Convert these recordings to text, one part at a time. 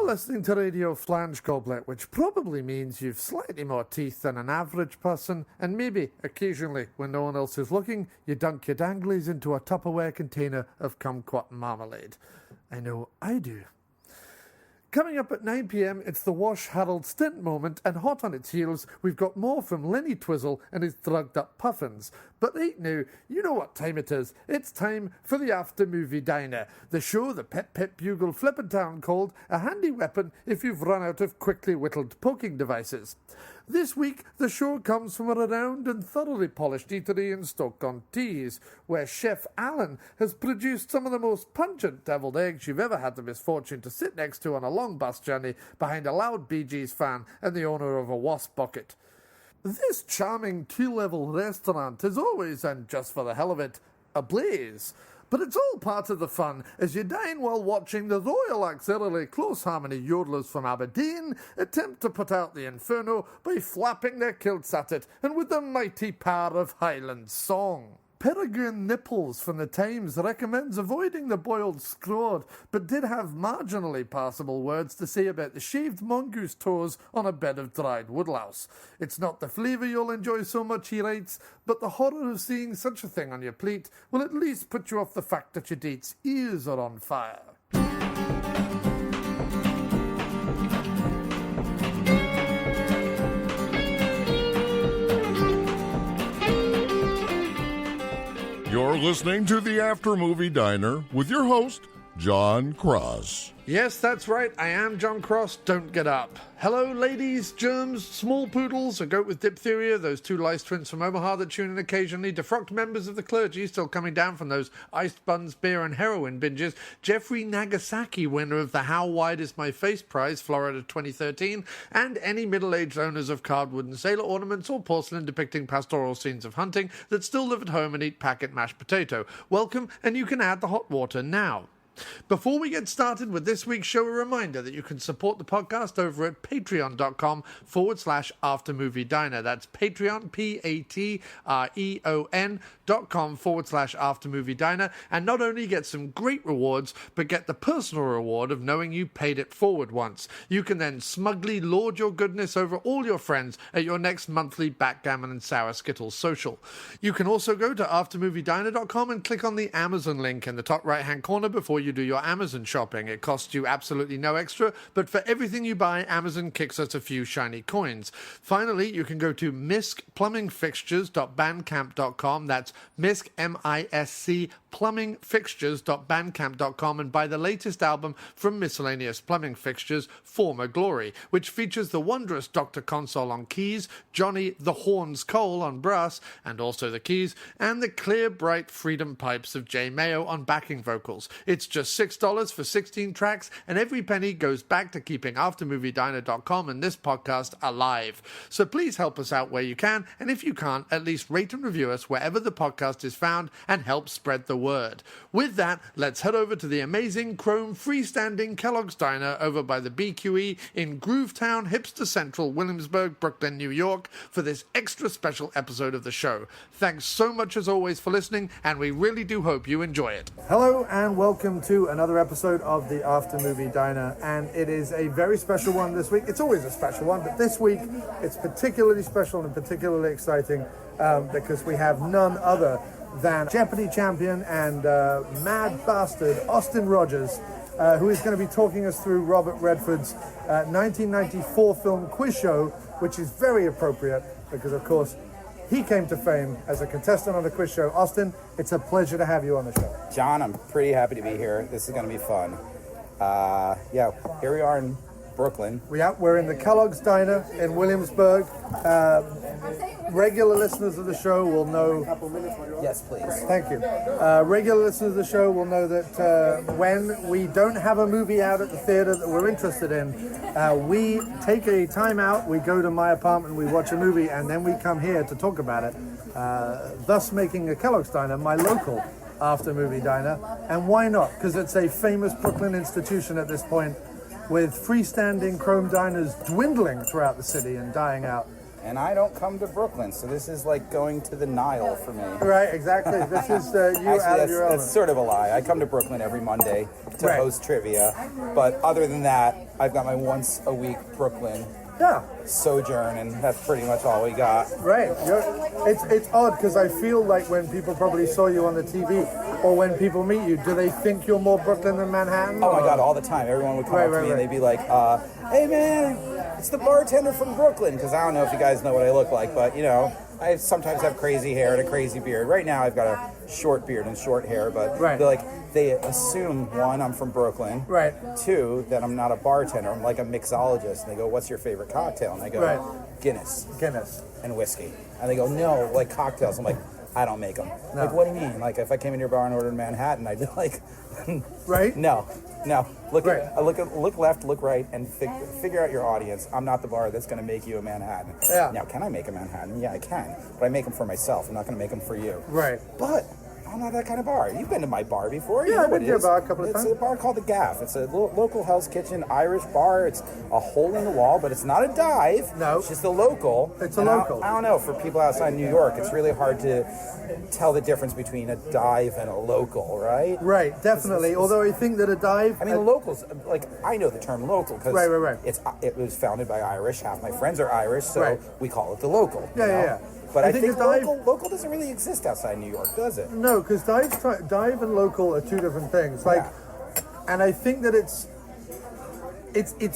listening to Radio Flange Goblet, which probably means you've slightly more teeth than an average person, and maybe, occasionally, when no one else is looking, you dunk your danglies into a Tupperware container of kumquat marmalade. I know I do. Coming up at 9 p.m, it's the Wash Harold Stint moment, and hot on its heels, we've got more from Lenny Twizzle and his drugged-up puffins. But right now, you know what time it is. It's time for the After Movie Diner, the show the Pet Bugle Flippertown called a handy weapon if you've run out of quickly whittled poking devices. This week, the show comes from a renowned and thoroughly polished eatery in Stoke-on-Tees, where Chef Alan has produced some of the most pungent deviled eggs you've ever had the misfortune to sit next to on a long bus journey behind a loud Bee Gees fan and the owner of a wasp bucket. This charming two-level restaurant is always, and just for the hell of it, ablaze. But it's all part of the fun as you dine while watching the Royal Auxiliary Close Harmony yodelers from Aberdeen attempt to put out the inferno by flapping their kilts at it and with the mighty power of Highland song. Peregrine Nipples from the Times recommends avoiding the boiled scrod, but did have marginally passable words to say about the shaved mongoose toes on a bed of dried woodlouse. It's not the flavour you'll enjoy so much, he writes, but the horror of seeing such a thing on your plate will at least put you off the fact that your date's ears are on fire. You're listening to the After Movie Diner with your host, Jon Cross. Yes, that's right. I am Jon Cross. Don't get up. Hello, ladies, germs, small poodles, a goat with diphtheria, those two lice twins from Omaha that tune in occasionally, defrocked members of the clergy still coming down from those iced buns, beer, and heroin binges, Jeffrey Nagasaki, winner of the How Wide Is My Face Prize, Florida 2013, and any middle-aged owners of carved wooden sailor ornaments or porcelain depicting pastoral scenes of hunting that still live at home and eat packet mashed potato. Welcome, and you can add the hot water now. Before we get started with this week's show, a reminder that you can support the podcast over at patreon.com/aftermoviediner. That's Patreon, patreon.com/aftermoviediner. And not only get some great rewards, but get the personal reward of knowing you paid it forward once. You can then smugly lord your goodness over all your friends at your next monthly backgammon and sour skittles social. You can also go to aftermoviediner.com and click on the Amazon link in the top right-hand corner before you do your Amazon shopping. It costs you absolutely no extra, but for everything you buy, Amazon kicks us a few shiny coins. Finally, you can go to miskplumbingfixtures.bandcamp.com. That's misk, M-I-S-C, plumbingfixtures.bandcamp.com, and buy the latest album from Miscellaneous Plumbing Fixtures, Former Glory, which features the wondrous Dr. Console on keys, Johnny the Horns Cole on brass, and also the keys, and the clear, bright Freedom Pipes of Jay Mayo on backing vocals. It's just $6 for 16 tracks, and every penny goes back to keeping AfterMovieDiner.com and this podcast alive. So please help us out where you can, and if you can't, at least rate and review us wherever the podcast is found and help spread the word. With that, let's head over to the amazing chrome freestanding Kellogg's Diner over by the BQE in Groovetown, Hipster Central, Williamsburg, Brooklyn, New York, for this extra special episode of the show. Thanks so much as always for listening, and we really do hope you enjoy it. Hello and welcome to another episode of the After Movie Diner, and it is a very special one this week. It's always a special one, but this week it's particularly special and particularly exciting because we have none other than Jeopardy champion and mad bastard Austin Rogers, who is going to be talking us through Robert Redford's 1994 film quiz show, which is very appropriate because, of course, he came to fame as a contestant on the quiz show. Austin, it's a pleasure to have you on the show. John, I'm pretty happy to be here. This is going to be fun. Here we are in Brooklyn. We're in the Kellogg's Diner in Williamsburg. Regular listeners of the show will know... Yes, please. Thank you. Regular listeners of the show will know that when we don't have a movie out at the theater that we're interested in, we take a time out, we go to my apartment, we watch a movie, and then we come here to talk about it, thus making a Kellogg's Diner my local After Movie Diner. And why not? Because it's a famous Brooklyn institution at this point, with freestanding chrome diners dwindling throughout the city and dying out. and I don't come to Brooklyn, so this is like going to the Nile for me. Right, exactly. This is you Actually, out of your element. that's sort of a lie. I come to Brooklyn every Monday to Right. host trivia, but other than that, I've got my once a week Brooklyn Yeah, sojourn, and that's pretty much all we got. right. It's odd because I feel like when people probably saw you on the TV or when people meet you, do they think you're more Brooklyn than Manhattan? Oh my or- God, all the time. Everyone would come up to me and right. they'd be like, hey man, it's the bartender from Brooklyn. Because I don't know if you guys know what I look like, but you know, I sometimes have crazy hair and a crazy beard. Right now I've got a short beard and short hair, but Right. they assume, one, I'm from Brooklyn. Right. Two, that I'm not a bartender. I'm like a mixologist. And they go, what's your favorite cocktail? And I go, Right. Guinness Guinness. and whiskey. And they go, no, like cocktails. I'm like, I don't make them. No. Like, what do you mean? Like, if I came in your bar and ordered Manhattan, I'd be like, Right? no. Look Right. look left, look right, and figure out your audience. I'm not the bar that's going to make you a Manhattan. Yeah. Now, can I make a Manhattan? Yeah, I can. But I make them for myself. I'm not going to make them for you. Right. But I'm not that kind of bar. You've been to my bar before. You Yeah, know I've what been it to your is. bar a couple of It's times. a bar called the Gaff. It's a local Hell's Kitchen Irish bar. It's a hole in the wall, but it's not a dive. No. It's just a local. It's a And local. I don't know. For people outside New York, it's really hard to tell the difference between a dive and a local, right? Right, definitely. Although I think that a dive... I mean, locals, like, I know the term local because Right. it was founded by Irish. Half my friends are Irish, so Right. we call it the local. Yeah, you know? yeah. But I I think think a dive- local doesn't really exist outside New York, does it? No, because dive and local are two different things. Like, and I think that it's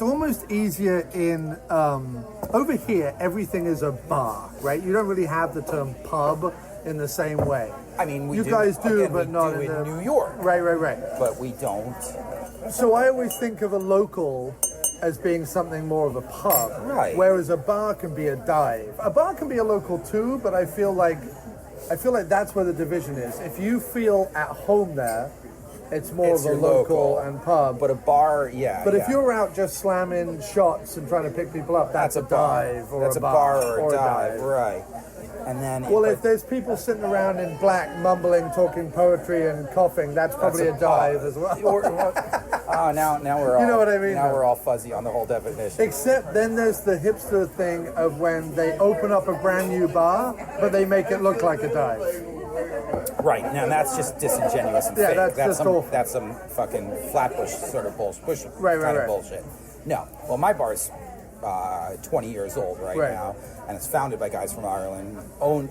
almost easier in over here. Everything is a bar, right? You don't really have the term pub in the same way. I mean, we You do, guys do, again, but we not do in the New York. Right. But we don't. So I always think of a local as being something more of a pub, Right. whereas a bar can be a dive. A bar can be a local too, but I feel like that's where the division is. If you feel at home there, it's more It's of a your local local. and pub. But a bar, yeah. But yeah. if you're out just slamming shots and trying to pick people up, that's a dive or That's a a bar or a dive. dive, right? And then, Well, but if there's people sitting around in black, mumbling, talking poetry and coughing, that's probably a pub. dive as well. Oh, now we're all. You know what I mean, Now though? we're all fuzzy on the whole definition. Except then there's the hipster thing of when they open up a brand new bar, but they make it look like a dive. Right now, that's just disingenuous and Yeah, fake. that's just some, awful. That's some fucking flatbush sort of bullshit. Right, kind right. of bullshit. No, well, my bar's 20 years old right now, and it's founded by guys from Ireland.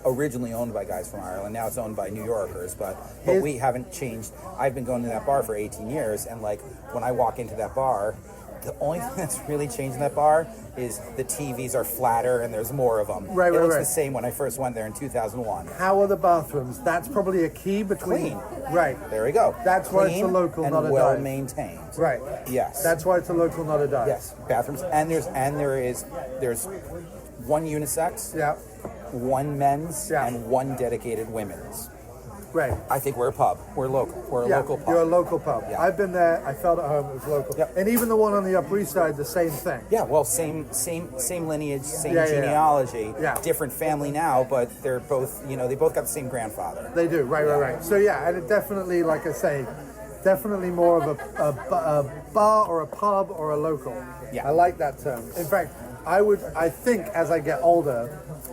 Originally owned by guys from Ireland. Now it's owned by New Yorkers, but we haven't changed. I've been going to that bar for 18 years, and like when I walk into that bar, the only thing that's really changed in that bar is the TVs are flatter and there's more of them. Right, it looks right. the same when I first went there in 2001. How are the bathrooms? That's probably a key between. Clean. Right. There we go. That's why it's a Clean local, and not a well dive. maintained. Right. Yes. That's why it's a local, not a dive. yes. Bathrooms and there's one unisex, Yeah. one men's, Yeah. and one dedicated women's. Right. I think we're a pub. We're local. We're a Yeah, local pub. you're a local pub. Yeah. I've been there. I felt at home. It was local. Yep. And even the one on the Upper East Side, the same thing. Yeah, well, same lineage, same Yeah, yeah, yeah. genealogy. Yeah. Different family now, but they're both, they both got the same grandfather. They do. Right. So yeah, and it definitely, like I say, definitely more of a bar or a pub or a local. Yeah. I like that term. In fact, I think as I get older,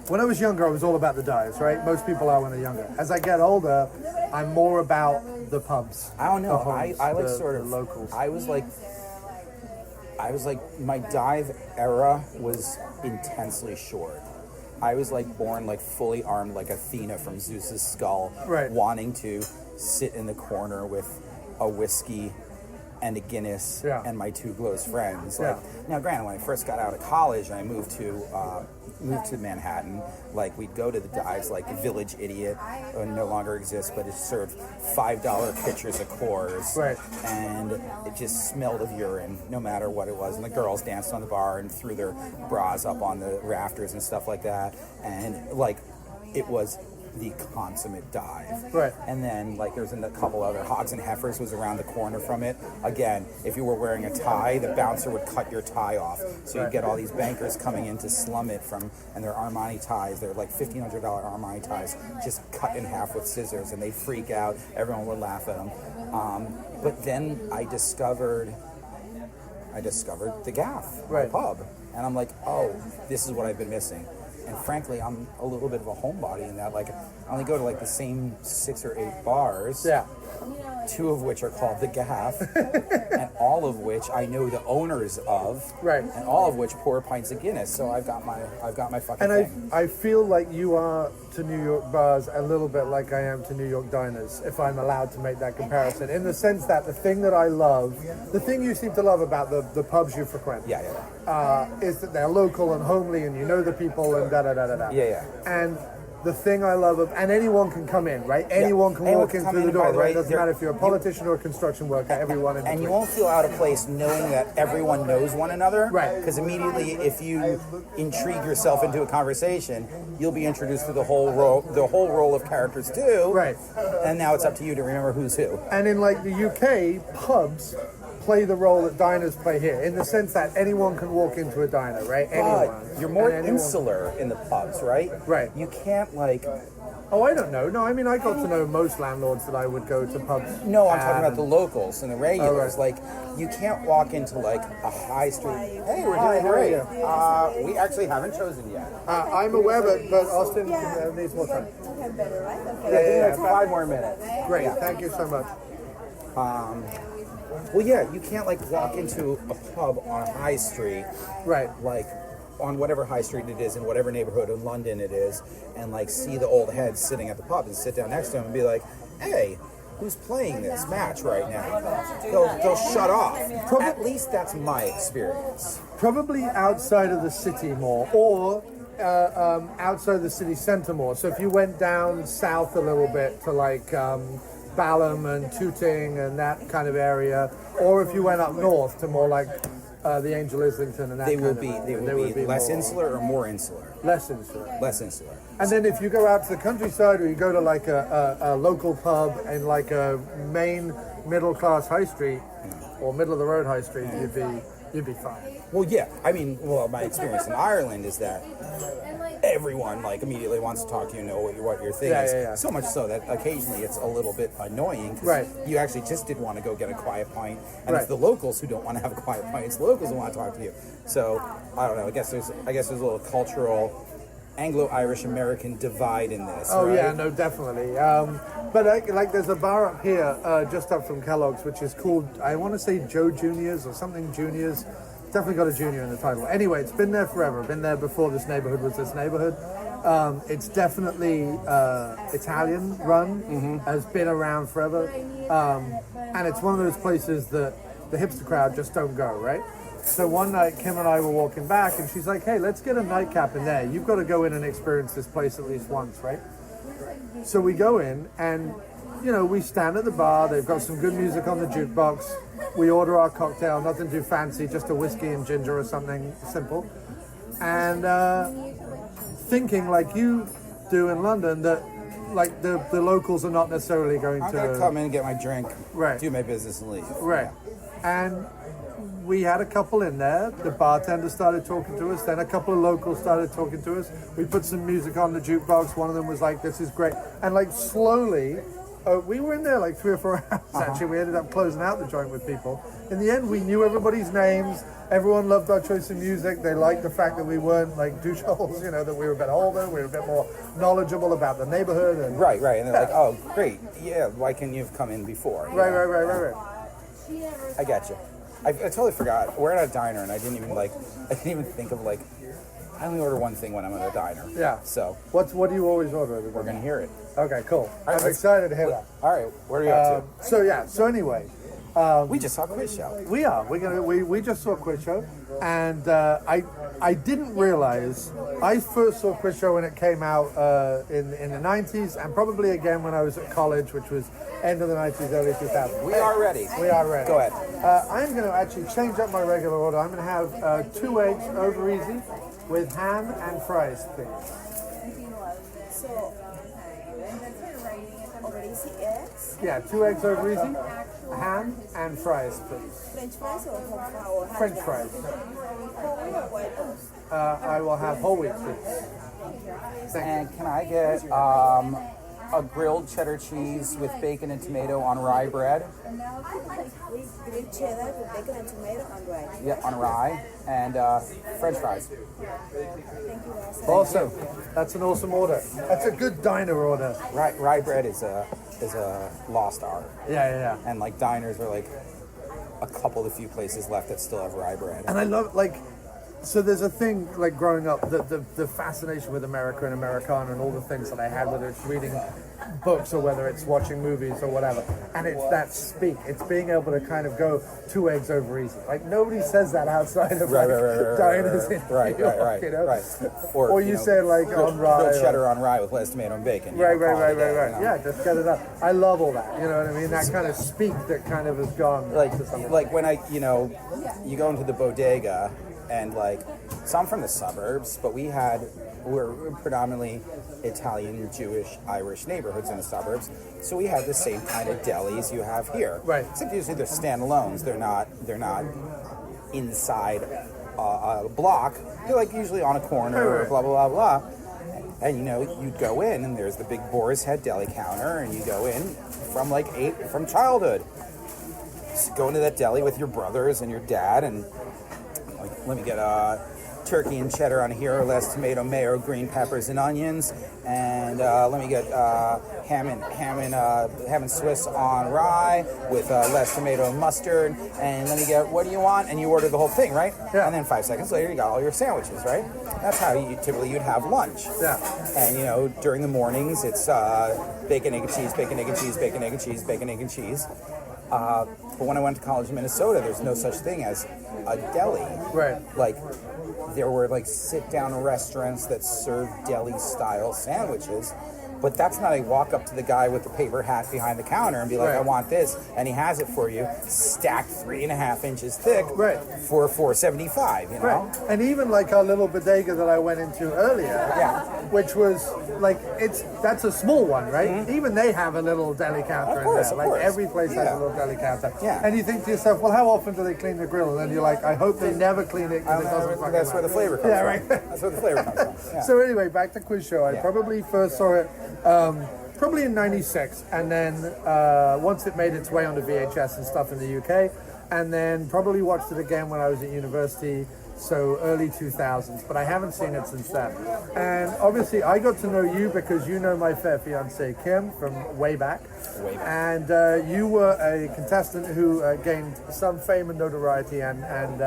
when I was younger, I was all about the dives, right? Most people are when they're younger. As I get older, I'm more about the pubs. I don't know. the homes, I like the- sort the of locals. I was like my dive era was intensely short. I was like born like fully armed like Athena from Zeus's skull, Right. wanting to sit in the corner with a whiskey and a Guinness Yeah. and my two close friends. Like, Yeah. now, granted, when I first got out of college and I moved to Manhattan, like we'd go to the dives like Village Idiot, no longer exists, but it served $5 pitchers of Coors, Right. and it just smelled of urine, no matter what it was. And the girls danced on the bar and threw their bras up on the rafters and stuff like that, and like it was the consummate dive. Right. And then like there's a couple other Hogs and Heifers was around the corner from it. Again, if you were wearing a tie, the bouncer would cut your tie off. So you'd get all these bankers coming in to slum it and their Armani ties. They're like $1,500 Armani ties, just cut in half with scissors, and they'd freak out. Everyone would laugh at them. But then I discovered the Gaff, Right. my pub, and I'm like, oh, this is what I've been missing. and frankly, I'm a little bit of a homebody in that, like, I only go to like the same 6 or 8 bars. Yeah. 2 of which are called The Gaff, and all of which I know the owners of, Right. and all of which pour pints of Guinness. So I've got my fucking And thing. I feel like you are to New York bars a little bit like I am to New York diners, if I'm allowed to make that comparison, in the sense that the thing that I love, the thing you seem to love about the pubs you frequent, Yeah. is that they're local and homely, and you know the people, and da-da-da-da-da. Yeah. And the thing I love and anyone can come in, right? Anyone can walk in through the door, right? Doesn't matter if you're a politician or a construction worker, everyone in between. And you won't feel out of place knowing that everyone knows one another. Right. Because immediately, if you intrigue yourself into a conversation, you'll be introduced to the whole roll of characters too. Right. And now it's up to you to remember who's who. And in like the UK, pubs play the role that diners play here, in the sense that anyone can walk into a diner, right? Anyone. But you're more And anyone- insular in the pubs, right? Right. You can't like. Oh, I don't know. No, I mean, I got to know most landlords that I would go to pubs. No, I'm talking and- about the locals and the regulars. Oh, right. Like, you can't walk into like a high street. Hey, we're Hi, doing how are great. you? We actually haven't chosen yet. I'm aware, but Austin needs more time. Okay, better, right? Okay. Yeah, 5 more minutes. Great, thank you so much. Well, yeah, you can't like walk into a pub on a high street, Right. like on whatever high street it is in whatever neighborhood in London it is, and like see the old heads sitting at the pub and sit down next to him and be like, "Hey, who's playing this match right now?" They'll shut off. At least that's my experience. Probably outside of the city more, or outside the city centre more. So if you went down south a little bit to like Balham and Tooting and that kind of area, or if you went up north to more like the Angel Islington and that They kind will of be area, they will be less more- insular or more insular. Less insular. Less insular. And then if you go out to the countryside, or you go to like a local pub and like a main middle class high street, or middle of the road high street, you'd be fine. Well, yeah. I mean, my experience in Ireland is that everyone like immediately wants to talk to you, know what your thing is. Yeah. So much so that occasionally it's a little bit annoying because Right. you actually just did want to go get a quiet pint, and Right. it's the locals who don't want to have a quiet pint. It's the locals who want to talk to you. So I don't know. I guess there's a little cultural Anglo-Irish American divide in this. Oh right? yeah, no, definitely. But like, there's a bar up here, just up from Kellogg's, which is called, I want to say Joe Junior's or something Junior's. Definitely got a junior in the title. Anyway, it's been there forever. Been there before this neighborhood was this neighborhood. It's definitely Italian run. Has been around forever, and it's one of those places that the hipster crowd just don't go, right? So one night, Kim and I were walking back, and she's like, "Hey, let's get a nightcap in there. You've got to go in and experience this place at least once, right?" So we go in, and we stand at the bar. They've got some good music on the jukebox. We order our cocktail, nothing too fancy, just a whiskey and ginger or something simple. And thinking like you do in London, that like the locals are not necessarily going I'm to gonna come in and get my drink, Right. do my business, and leave. Right. And we had a couple in there. The bartender started talking to us. Then a couple of locals started talking to us. We put some music on the jukebox. One of them was like, "This is great." And like slowly, we were in there like 3 or 4 hours actually. We ended up closing out the joint with people. In the end, we knew everybody's names. Everyone loved our choice of music. They liked the fact that we weren't like doucheholes, that we were a bit older, we were a bit more knowledgeable about the neighborhood. And Right. And they're like, "Oh, great. Yeah. Why couldn't you have come in before?" You know? Right. I got you. I totally forgot. We're at a diner, and I didn't even think of like. I only order one thing when I'm at a diner. Yeah. So What do you always order? we're gonna hear it. Okay, cool. right, I'm let's- excited to hear that. All right. What are you up So anyway, to? We just saw a quiz show. we just saw Quiz Show, and I didn't realize I first saw Quiz Show when it came out in the 90s, and probably again when I was at college, which was end of the 90s, early 2000s. We are ready. We are ready. Go ahead. I'm going to actually change up my regular order. I'm going to have 2 eggs over easy with ham and fries, please. So, over easy eggs, Yeah, 2 eggs over easy, ham and fries, please. French fries or hash French browns? fries. Whole wheat or white oats? I will have whole wheat, please. Thank you. And can I get a grilled cheddar cheese with bacon and tomato on rye bread. Grilled cheddar with bacon and tomato on rye. Yeah, on rye, and French fries. Thank you, Ross. Awesome. That's an awesome order. That's a good diner order. Rye bread is a lost art, Yeah. and like diners are like a couple of the few places left that still have rye bread. And I love, like, so there's a thing, like, growing up, the fascination with America and Americana and all the things that I had, whether it's reading books or whether it's watching movies or whatever. And it's that speak. It's being able to kind of go 2 eggs over easy. Like, nobody says that outside of, like, diners in New York, you know? Right. Or you say, like, on rye. Grilled cheddar on rye with lettuce, tomato, and bacon. Right. Yeah, just get it up. I love all that. You know what I mean? That kind of speak that kind of has gone to something. Like when you go into the bodega, and like, so I'm from the suburbs, but we're predominantly Italian, Jewish, Irish neighborhoods in the suburbs, so we had the same kind of delis you have here. Right. Except usually they're standalones. They're not inside a block. They're like usually on a corner, blah blah blah blah. And you'd go in, and there's the big Boar's Head deli counter, and you go in from childhood. Just go into that deli with your brothers and your dad, and like, let me get turkey and cheddar on here, less tomato, mayo, green peppers and onions, and let me get ham and Swiss on rye with less tomato and mustard, and let me get, what do you want? And you order the whole thing, right? Yeah. And then 5 seconds later, you got all your sandwiches, right? That's how you'd have lunch. Yeah. And during the mornings, it's bacon, egg and cheese, bacon, egg and cheese, bacon, egg and cheese, bacon, egg and cheese. But when I went to college in Minnesota, there's no such thing as a deli. Right. Like, there were like sit-down restaurants that served deli-style sandwiches, but that's not a walk up to the guy with the paper hat behind the counter and be like, Right. I want this, and he has it for you, stacked 3.5 inches thick, Right. for $4.75. Right. And even like our little bodega that I went into earlier, Yeah. which was like, that's a small one, right? Even they have a little deli counter Of course, in of there. Like course. every place has Yeah. a little deli counter. Yeah. And you think to yourself, well, how often do they clean the grill? And then you're like, I hope they never clean it because it doesn't fucking That's where the matter. flavor comes Yeah, from. right. That's where the flavor comes from. Yeah. So anyway, back to quiz show. I Yeah. probably first saw it probably in '96, and then once it made its way onto VHS and stuff in the UK, and then probably watched it again when I was at university, so early 2000s, but I haven't seen it since then. And obviously I got to know you because you know my fair fiancée Kim from way back. And you were a contestant who gained some fame and notoriety and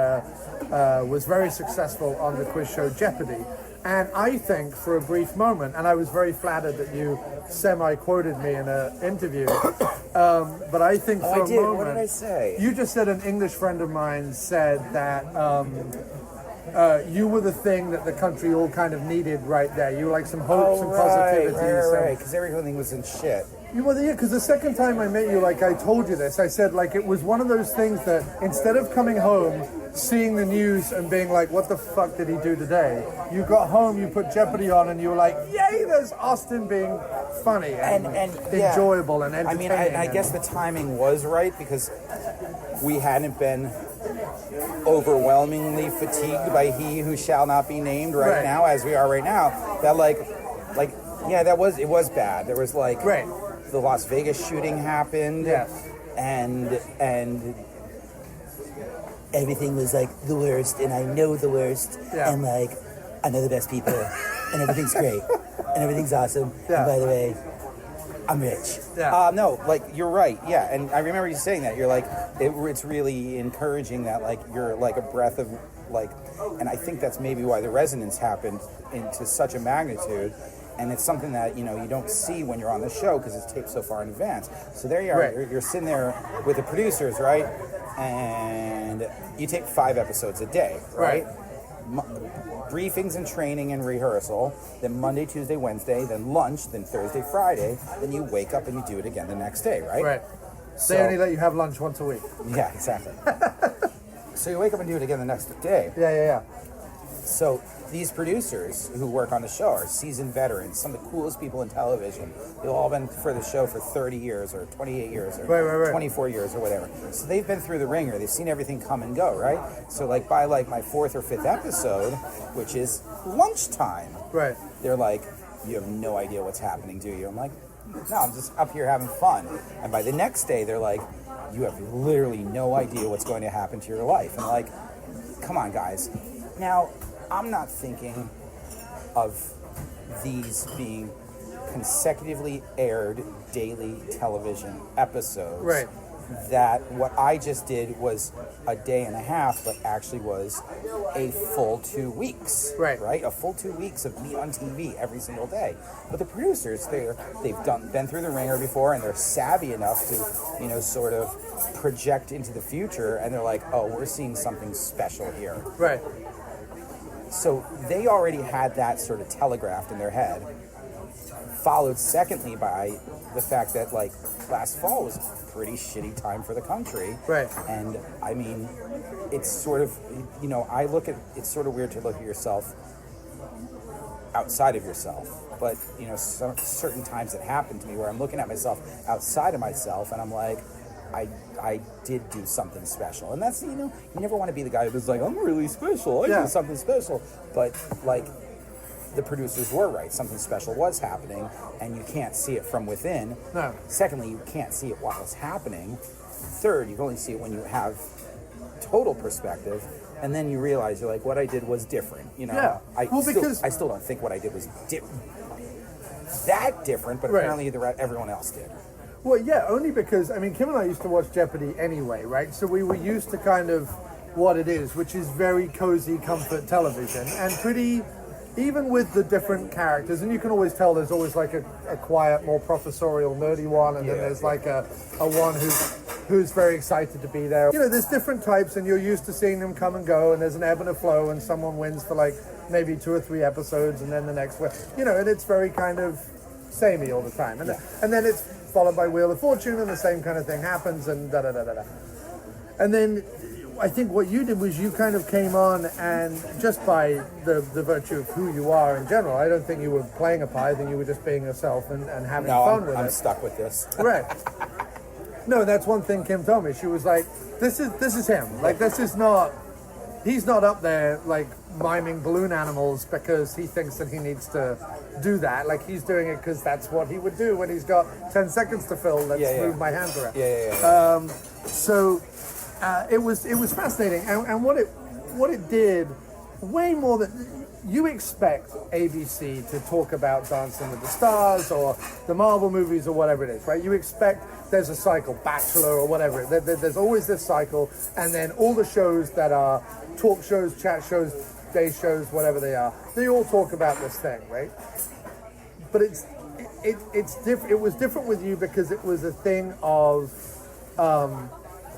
was very successful on the quiz show Jeopardy. And I think for a brief moment, and I was very flattered that you semi-quoted me in an interview, but I think for I a did. moment... What did I say? You just said an English friend of mine said that you were the thing that the country all kind of needed right there. You were like some hope, some positivity. Right, because everything was in shit. Because the second time I met you, like I told you this, I said like it was one of those things that instead of coming home, seeing the news and being like, what the fuck did he do today? You got home, you put Jeopardy on, and you were like, yay, there's Austin being funny and yeah. enjoyable and I entertaining. mean, I guess the timing was right because we hadn't been overwhelmingly fatigued by he who shall not be named right now as we are right now. That it was bad. There was like the Las Vegas shooting happened, and everything was like the worst, and I know the worst, and like I know the best people, and everything's great, and everything's awesome. And by the way, I'm rich. No, like you're right. Yeah, and I remember you saying that. You're like, it's really encouraging that like you're like a breath of like, and I think that's maybe why the resonance happened into such a magnitude. And it's something that you don't see when you're on the show because it's taped so far in advance. So there you are. You're sitting there with the producers, right? And you tape 5 episodes a day, right? Briefings and training and rehearsal, then Monday, Tuesday, Wednesday, then lunch, then Thursday, Friday, then you wake up and you do it again the next day, right? Right. So, They only let you have lunch once a week. Yeah, exactly. So you wake up and do it again the next day. Yeah. So these producers who work on the show are seasoned veterans, some of the coolest people in television. They've all been for the show for 30 years or 28 years or 24 years or whatever. So they've been through the ringer. They've seen everything come and go, right? So like by like my 4th or 5th episode, which is lunchtime, Right. they're like, you have no idea what's happening, do you? I'm like, No, I'm just up here having fun. And by the next day, they're like, you have literally no idea what's going to happen to your life. And like, come on, guys. Now, I'm not thinking of these being consecutively aired daily television episodes. Right. That what I just did was a day and a half, but actually was a full 2 weeks. Right. A full 2 weeks of me on TV every single day. But the producers, they've been through the ringer before, and they're savvy enough to, sort of project into the future, and they're like, oh, we're seeing something special here. Right. So they already had that sort of telegraphed in their head. Followed secondly by the fact that like last fall was a pretty shitty time for the country. Right. And I mean, it's sort of, it's sort of weird to look at yourself outside of yourself. But, certain times it happened to me where I'm looking at myself outside of myself and I'm like, I did do something special. And that's, you never want to be the guy who's like, I'm really special. I did something special. But like, the producers were right. Something special was happening, and you can't see it from within. No. Secondly, you can't see it while it's happening. Third, you can only see it when you have total perspective, and then you realize you're like, what I did was different. Yeah. I still don't think what I did was that different, but apparently everyone else did. Well, yeah, only because, Kim and I used to watch Jeopardy anyway, right? So we were used to kind of what it is, which is very cozy comfort television, and pretty... Even with the different characters, and you can always tell there's always like a quiet, more professorial, nerdy one, and then there's like a one who's very excited to be there. There's different types, and you're used to seeing them come and go, and there's an ebb and a flow, and someone wins for like maybe 2 or 3 episodes, and then the next one, and it's very kind of samey all the time. And then it's followed by Wheel of Fortune, and the same kind of thing happens, and da-da-da-da-da. And then... I think what you did was you kind of came on, and just by the virtue of who you are in general, I don't think you were playing a part. I think you were just being yourself and having fun with it. I'm stuck with this. Right. No, that's one thing Kim told me. She was like, this is him. Like, he's not up there, like, miming balloon animals because he thinks that he needs to do that. Like, he's doing it because that's what he would do when he's got 10 seconds to fill. Let's move my hands around. So... It was fascinating, and what it did, way more than you expect ABC to talk about Dancing with the Stars or the Marvel movies or whatever it is, right? You expect there's a cycle, Bachelor or whatever. There's always this cycle, and then all the shows that are talk shows, chat shows, day shows, whatever they are, they all talk about this thing, right? But it's different. It was different with you because it was a thing of.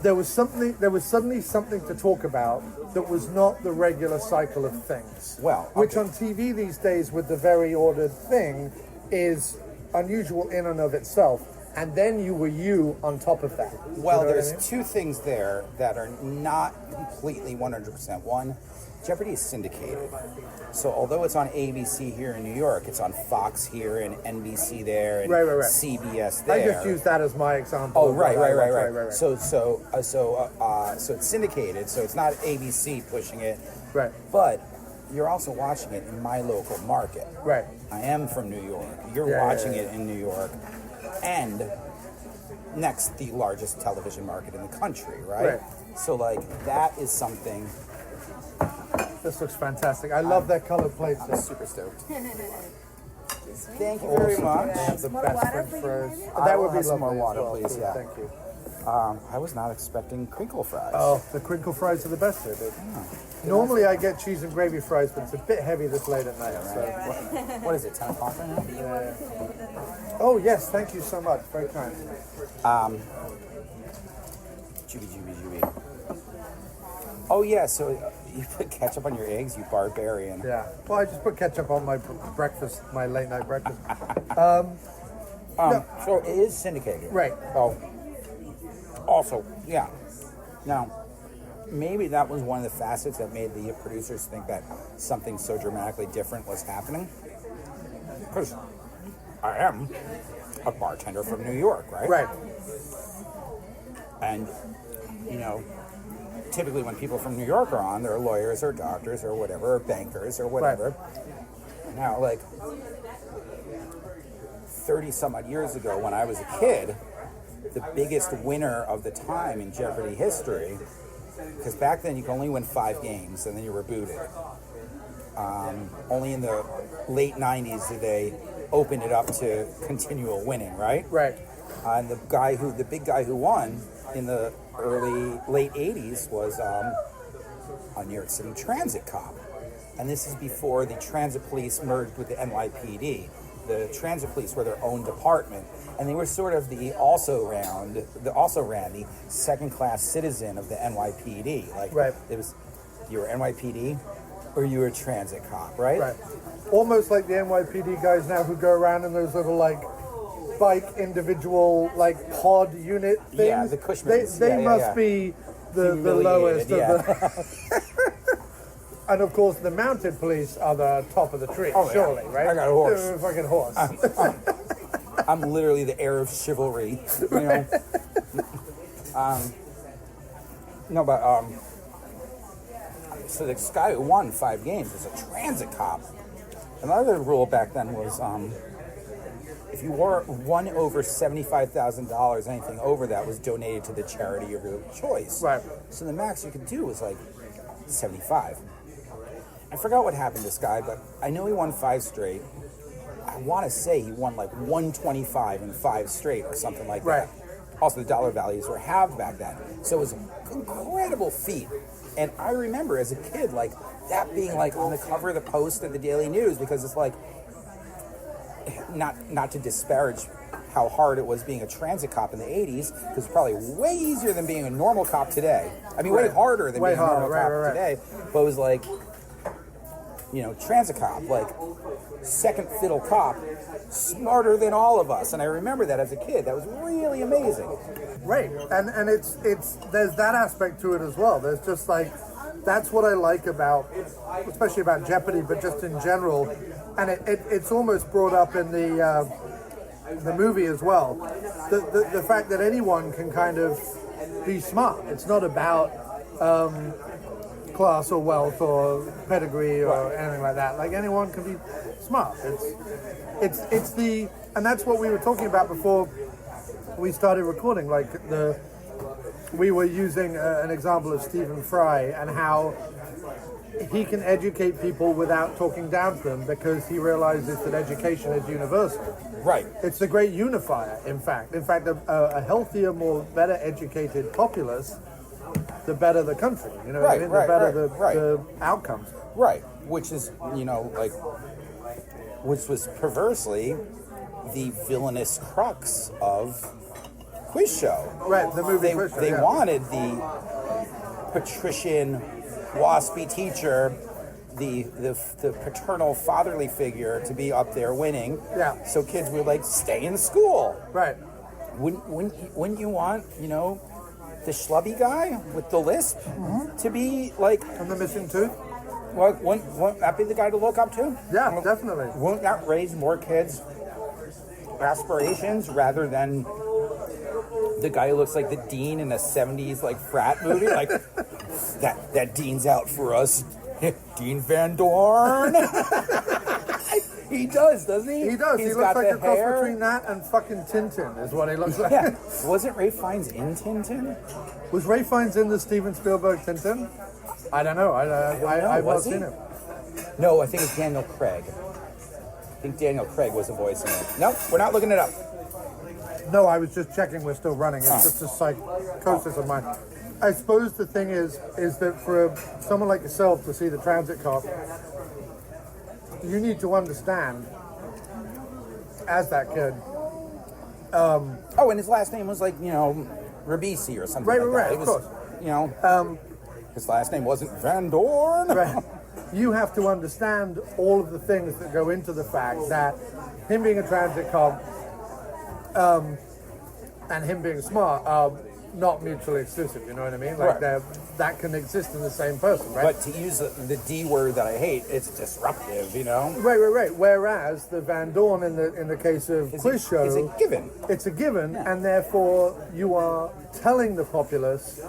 There was suddenly something to talk about that was not the regular cycle of things. Which on TV these days with the very ordered thing is unusual in and of itself. And then you were you on top of that. Well, there's 2 things there that are not completely 100%. One, Jeopardy is syndicated. So although it's on ABC here in New York, it's on Fox here and NBC there and CBS there. I just used that as my example. Oh, right. So it's syndicated, so it's not ABC pushing it. Right. But you're also watching it in my local market. Right. I am from New York. You're watching it in New York. And next, the largest television market in the country, right? So, like, that is something... This looks fantastic. I love that colored plate. I'm super stoked. Thank you very much. The best French fries. That would be some more water, please. Yeah. Thank you. I was not expecting crinkle fries. Oh, the crinkle fries are the best here, dude. Normally I get cheese and gravy fries, but it's a bit heavy this late at night. So. What is it, 10 o'clock right now? Yeah. Oh, yes, thank you so much. Very kind. Juby. Oh, yeah, so you put ketchup on your eggs, you barbarian. Yeah. Well, I just put ketchup on my breakfast, my late night breakfast. So it is syndicated. Right. Oh. Also, yeah. Now, maybe that was one of the facets that made the producers think that something so dramatically different was happening. Because I am a bartender from New York, right? Right. And, typically when people from New York are on, they're lawyers or doctors or whatever, or bankers or whatever. Right. Now, like, 30 some odd years ago when I was a kid, the biggest winner of the time in Jeopardy history, because back then you could only win 5 games and then you were booted. Only in the late 90s did they open it up to continual winning, right? Right. And the big guy who won in the late 80s was a New York City transit cop. And this is before the transit police merged with the NYPD. The transit police were their own department, and they were sort of also ran the second-class citizen of the NYPD. Like, right. It was, you were NYPD or you were a transit cop, right? Right. Almost like the NYPD guys now who go around in those little like bike individual like pod unit things. Yeah, the Cushmans. They must be the lowest of the. And of course, the mounted police are the top of the tree, surely, right? I got a horse. A fucking horse. I'm literally the heir of chivalry, you know. So this guy who won 5 games was a transit cop. Another rule back then was if you won over $75,000, anything over that was donated to the charity of your choice. Right. So the max you could do was like 75. I forgot what happened to this guy, but I know he won 5 straight. I want to say he won like 125 in 5 straight or something like that. Also, the dollar values were halved back then. So it was an incredible feat. And I remember as a kid, like, that being like on the cover of the Post and the Daily News, because it's like, not to disparage how hard it was being a transit cop in the 80s, because it's probably way easier than being a normal cop today. I mean, way harder than being a normal cop today. But it was like, you know, transit cop, like second fiddle cop, smarter than all of us. And I remember that as a kid. That was really amazing. Right. And it's there's that aspect to it as well. There's just like, that's what I like about, especially about Jeopardy, but just in general. And it's almost brought up in the movie as well. The fact that anyone can kind of be smart. It's not about class or wealth or pedigree or anything like that. Like, anyone can be smart. It's the, and that's what we were talking about before we started recording. Like, we were using an example of Stephen Fry and how he can educate people without talking down to them, because he realizes that education is universal. Right. It's the great unifier, in fact. In fact, a healthier, better educated populace, the better the country. You know what I mean? The better the outcomes. Right. Which is, you know, like, which was perversely the villainous crux of Quiz Show. Right, the movie Quiz Show. They wanted the patrician, waspy teacher, the paternal fatherly figure to be up there winning. Yeah. So kids would like stay in school. Right. Wouldn't you want, you know, the schlubby guy with the lisp to be like, And the missing tooth? well, wouldn't that be the guy to look up to? Yeah, definitely. Won't that raise more kids' aspirations rather than the guy who looks like the dean in a 70s like frat movie? Like, that dean's out for us. Dean Van Dorn. He does, doesn't he? He does. He's He looks got like the a cross hair. between that and fucking Tintin, is what he looks like. Yeah. Wasn't Ray Fiennes in Tintin? Was Ray Fiennes in the Steven Spielberg Tintin? I don't know. I've not seen it. No, I think it's Daniel Craig. I think Daniel Craig was the voice in it. Nope, we're not looking it up. No, I was just checking we're still running. It's just a psychosis of mine. I suppose the thing is that for someone like yourself to see the transit cop, you need to understand, as that kid. Oh, and his last name was like, you know, Ribisi or something like that. Right, It was, of course. You know, his last name wasn't Van Dorn. Right. You have to understand all of the things that go into the fact that him being a transit cop and him being smart are not mutually exclusive, you know what I mean? Like, that can exist in the same person, right? But to use the D word that I hate, it's disruptive, you know? Right. Whereas the Van Dorn in the case of Quiz Show is a given. It's a given, and therefore you are telling the populace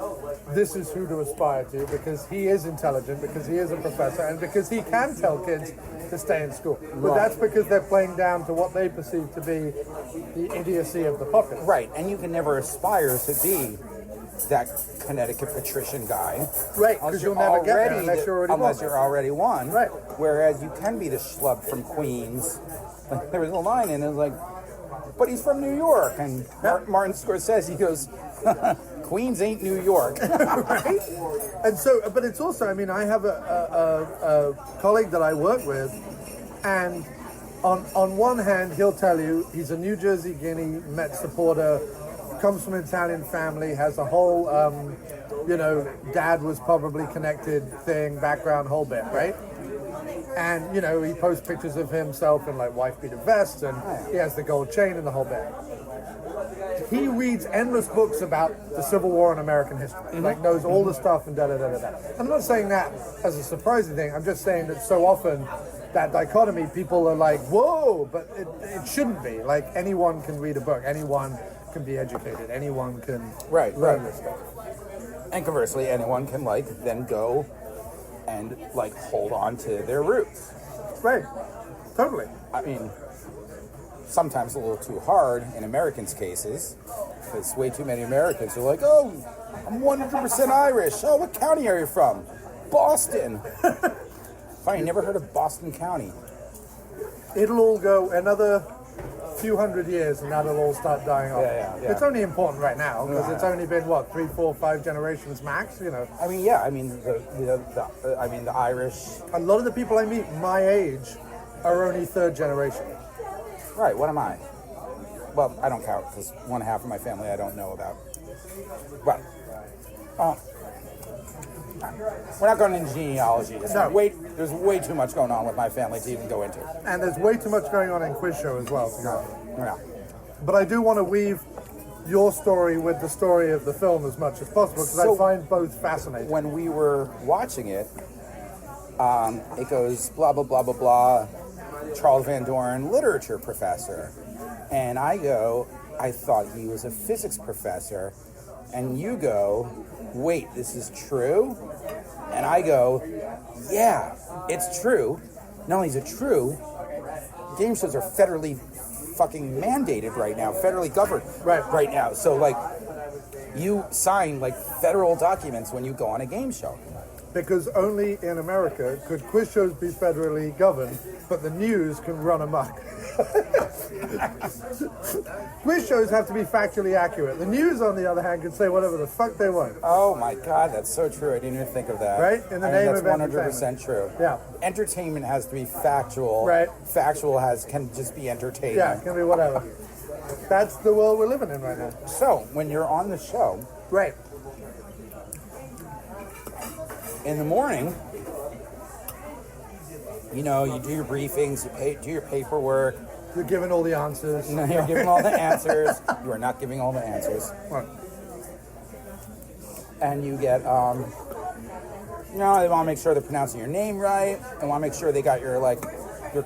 this is who to aspire to, because he is intelligent, because he is a professor, and because he can tell kids to stay in school. But Right. that's because they're playing down to what they perceive to be the idiocy of the populace. Right, and you can never aspire to be that Connecticut patrician guy. Right, because you'll never get there unless you're already unless won. you're already won. Right. Whereas you can be the schlub from Queens. Like, there was a line in it like, but he's from New York, and Martin Scorsese goes, Queens ain't New York. Right? And so, but it's also, I mean, I have a colleague that I work with, and on one hand, he'll tell you he's a New Jersey Guinea Met supporter, comes from an Italian family, has a whole, dad was probably connected thing, background, whole bit, right? And, he posts pictures of himself in, like, wife-beater vests, and he has the gold chain and the whole bit. He reads endless books about the Civil War and American history, like knows all the stuff and da-da-da-da-da. I'm not saying that as a surprising thing. I'm just saying that so often that dichotomy, people are like, whoa, but it shouldn't be. Like, anyone can read a book. Anyone can be educated. Anyone can learn this stuff. And conversely, anyone can, like, then go and, like, hold on to their roots. Right. Totally. I mean, sometimes a little too hard in Americans' cases, because way too many Americans are like, oh, I'm 100% Irish. Oh, what county are you from? Boston. Funny, never heard of Boston County. It'll all go another few hundred years and that'll all start dying off. Yeah. It's only important right now because it's only been, 3, 4, 5 generations max, I mean, yeah, I mean, the Irish. A lot of the people I meet my age are only third generation. Right, what am I? Well, I don't count because one half of my family I don't know about. But, we're not going into genealogy. No. There's way too much going on with my family to even go into. And there's way too much going on in Quiz Show as well. Yeah. But I do want to weave your story with the story of the film as much as possible because I find both fascinating. When we were watching it, it goes blah, blah, blah, blah, blah, Charles Van Doren, literature professor. And I go, I thought he was a physics professor. And you go, wait, this is true? And I go, yeah, it's true. Not only is it true, game shows are federally fucking mandated right now, federally governed right now. So, like, you sign, like, federal documents when you go on a game show. Because only in America could quiz shows be federally governed, but the news can run amok. Quiz shows have to be factually accurate. The news, on the other hand, can say whatever the fuck they want. Oh my God, that's so true. I didn't even think of that. Right? In the name that's of 100% true. Yeah. Entertainment has to be factual. Right. Factual can just be entertainment. Yeah, it can be whatever. That's the world we're living in right now. So, when you're on the show, Right. in the morning, you do your briefings, you do your paperwork. You're giving all the answers. You're giving all the answers. You are not giving all the answers. Right. And you get, they want to make sure they're pronouncing your name right. They want to make sure they got your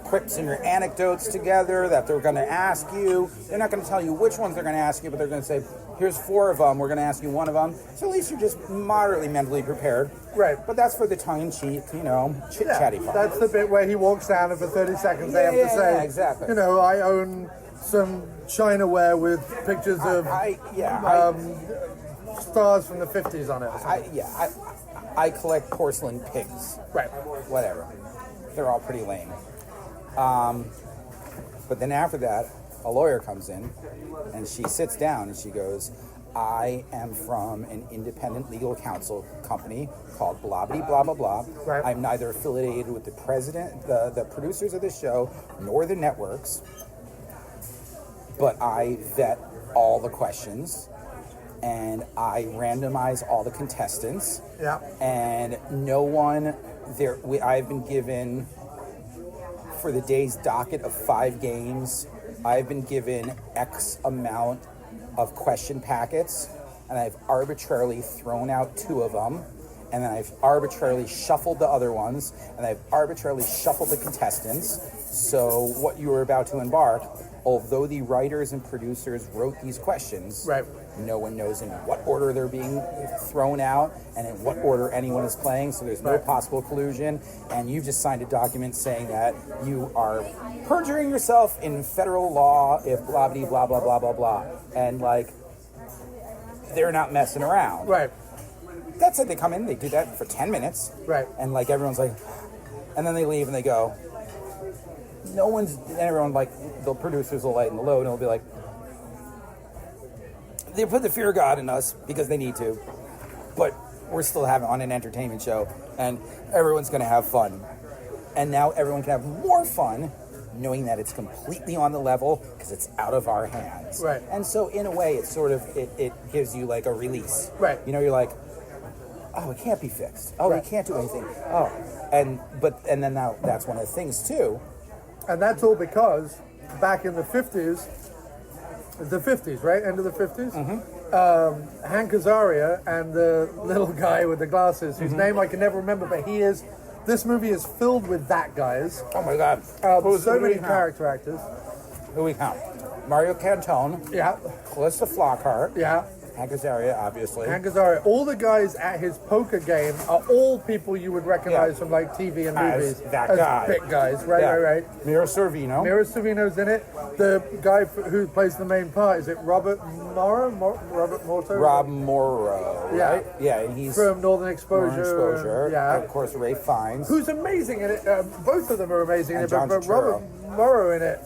quips and your anecdotes together that they're going to ask you. They're not going to tell you which ones they're going to ask you, but they're going to say, here's 4 of them. We're going to ask you 1 of them. So at least you're just moderately mentally prepared. Right. But that's for the tongue-in-cheek, chit-chatty part. That's the bit where he walks down and for 30 seconds they have to say, yeah, exactly. I own some Chinaware with pictures of stars from the 50s on it. I collect porcelain pigs. Right. Whatever. They're all pretty lame. But then after that, a lawyer comes in and she sits down and she goes, I am from an independent legal counsel company called blah blah blah blah blah. Right. I'm neither affiliated with the president, the producers of the show, nor the networks, but I vet all the questions and I randomize all the contestants. Yeah. And no one there. I've been given, for the day's docket of 5 games, I've been given X amount of question packets, and I've arbitrarily thrown out 2 of them, and then I've arbitrarily shuffled the other ones, and I've arbitrarily shuffled the contestants. So what you were about to embark although the writers and producers wrote these questions, Right. no one knows in what order they're being thrown out and in what order anyone is playing, so there's no Right. possible collusion, and you've just signed a document saying that you are perjuring yourself in federal law if blah, blah, blah, blah, blah, blah, blah. And, like, they're not messing around. Right. That's it. They come in, they do that for 10 minutes. Right. And, like, everyone's like, and then they leave and they go, no one's, and everyone, like, the producers will lighten the load and they'll be like, they put the fear of God in us because they need to, but we're still having on an entertainment show and everyone's going to have fun. And now everyone can have more fun knowing that it's completely on the level because it's out of our hands. Right. And so in a way, it's sort of, it gives you like a release. Right. You know, you're like, oh, it can't be fixed. Oh, Right. we can't do anything. Oh, and then now that's one of the things too. And that's all because back in the 50s, right? End of the 50s? Mm-hmm. Hank Azaria and the little guy with the glasses, whose name I can never remember, but this movie is filled with that guys. Oh my God. So many character actors. Who we count? Mario Cantone, Yeah, Calista Flockhart, yeah. Hank Azaria, obviously. Hank Azaria. All the guys at his poker game are all people you would recognize Yeah. from like TV and As movies. that guy. Big guys, right, Yeah. right. Mira Sorvino. Mira Sorvino's in it. The guy who plays the main part, is it Robert Morrow? Robert Morto? Rob Morrow, Yeah. right? Yeah, and he's From Northern Exposure. Exposure. Yeah. And of course, Ray Fiennes. Who's amazing in it. Both of them are amazing in And it. But John Robert Morrow in it,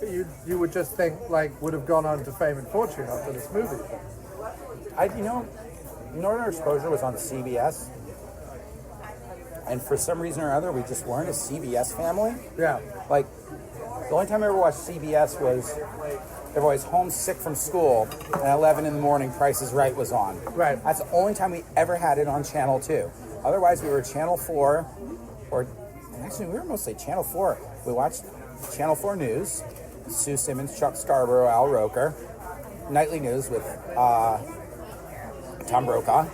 you would just think like would have gone on to fame and fortune after this movie. Northern Exposure was on CBS, and for some reason or other, we just weren't a CBS family. Yeah. Like, the only time I ever watched CBS was everybody's homesick from school, and at 11 in the morning, Price is Right was on. Right. That's the only time we ever had it on Channel 2. Otherwise, we were Channel 4, or actually, we were mostly Channel 4. We watched Channel 4 News, Sue Simmons, Chuck Scarborough, Al Roker, Nightly News with Tom Brokaw,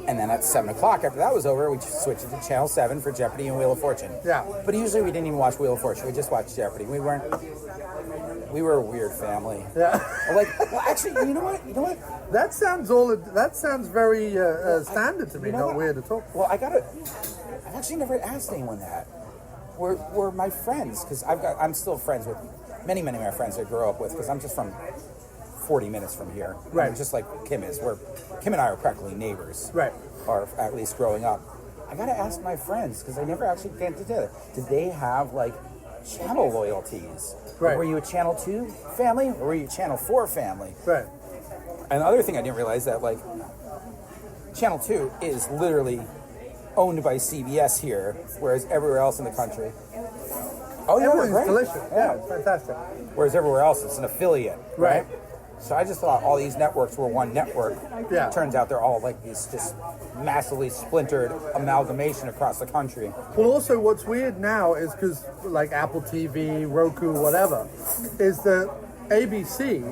and then at 7 o'clock, after that was over, we switched it to Channel 7 for Jeopardy and Wheel of Fortune. Yeah. But usually we didn't even watch Wheel of Fortune, we just watched Jeopardy. We were a weird family. Yeah. Well, actually, you know what? That sounds very standard to me, You know not what? weird at all. Well, I've actually never asked anyone that. Were my friends, because I'm still friends with many, many of my friends I grew up with, because I'm just from 40 minutes from here. Right. And just like Kim is. Kim and I are practically neighbors. Right. Or at least growing up. I gotta ask my friends, because I never actually get to do it. Did they have like channel loyalties? Right. Were you a Channel 2 family, or were you a Channel 4 family? Right. And the other thing I didn't realize that like Channel 2 is literally owned by CBS here, whereas everywhere else in the country. Oh, yeah, Everything's great. delicious. Yeah, it's fantastic. Whereas everywhere else it's an affiliate, Right. right? So I just thought all these networks were one network. Yeah. Turns out they're all like these just massively splintered amalgamation across the country. Well, also, what's weird now is because, like Apple TV, Roku, whatever, is that ABC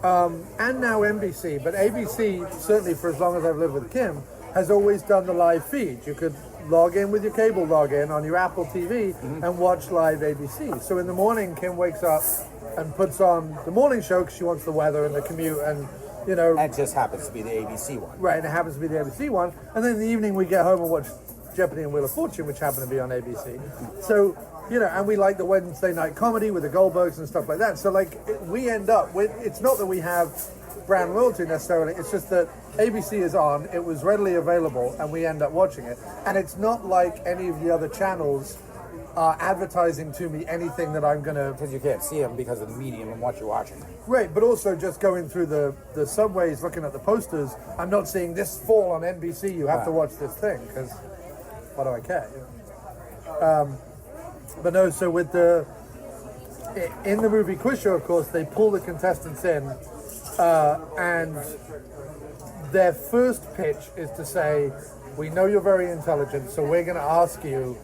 and now NBC, but ABC, certainly for as long as I've lived with Kim, has always done the live feed. You could log in with your cable login on your Apple TV and watch live ABC. So in the morning, Kim wakes up and puts on the morning show because she wants the weather and the commute and, you know... And it just happens to be the ABC one. Right, and it happens to be the ABC one. And then in the evening we get home and watch Jeopardy and Wheel of Fortune, which happen to be on ABC. So, you know, and we like the Wednesday night comedy with the Goldbergs and stuff like that. So, like, we end up with, it's not that we have brand loyalty necessarily, it's just that ABC is on, it was readily available, and we end up watching it. And it's not like any of the other channels are advertising to me anything that I'm going to... Because you can't see them because of the medium and what you're watching. Right, but also just going through the subways, looking at the posters, I'm not seeing this fall on NBC, you have to watch this thing, because what do I care? You know? But no, so with in the movie quiz show, of course, they pull the contestants in, and their first pitch is to say, we know you're very intelligent, so we're going to ask you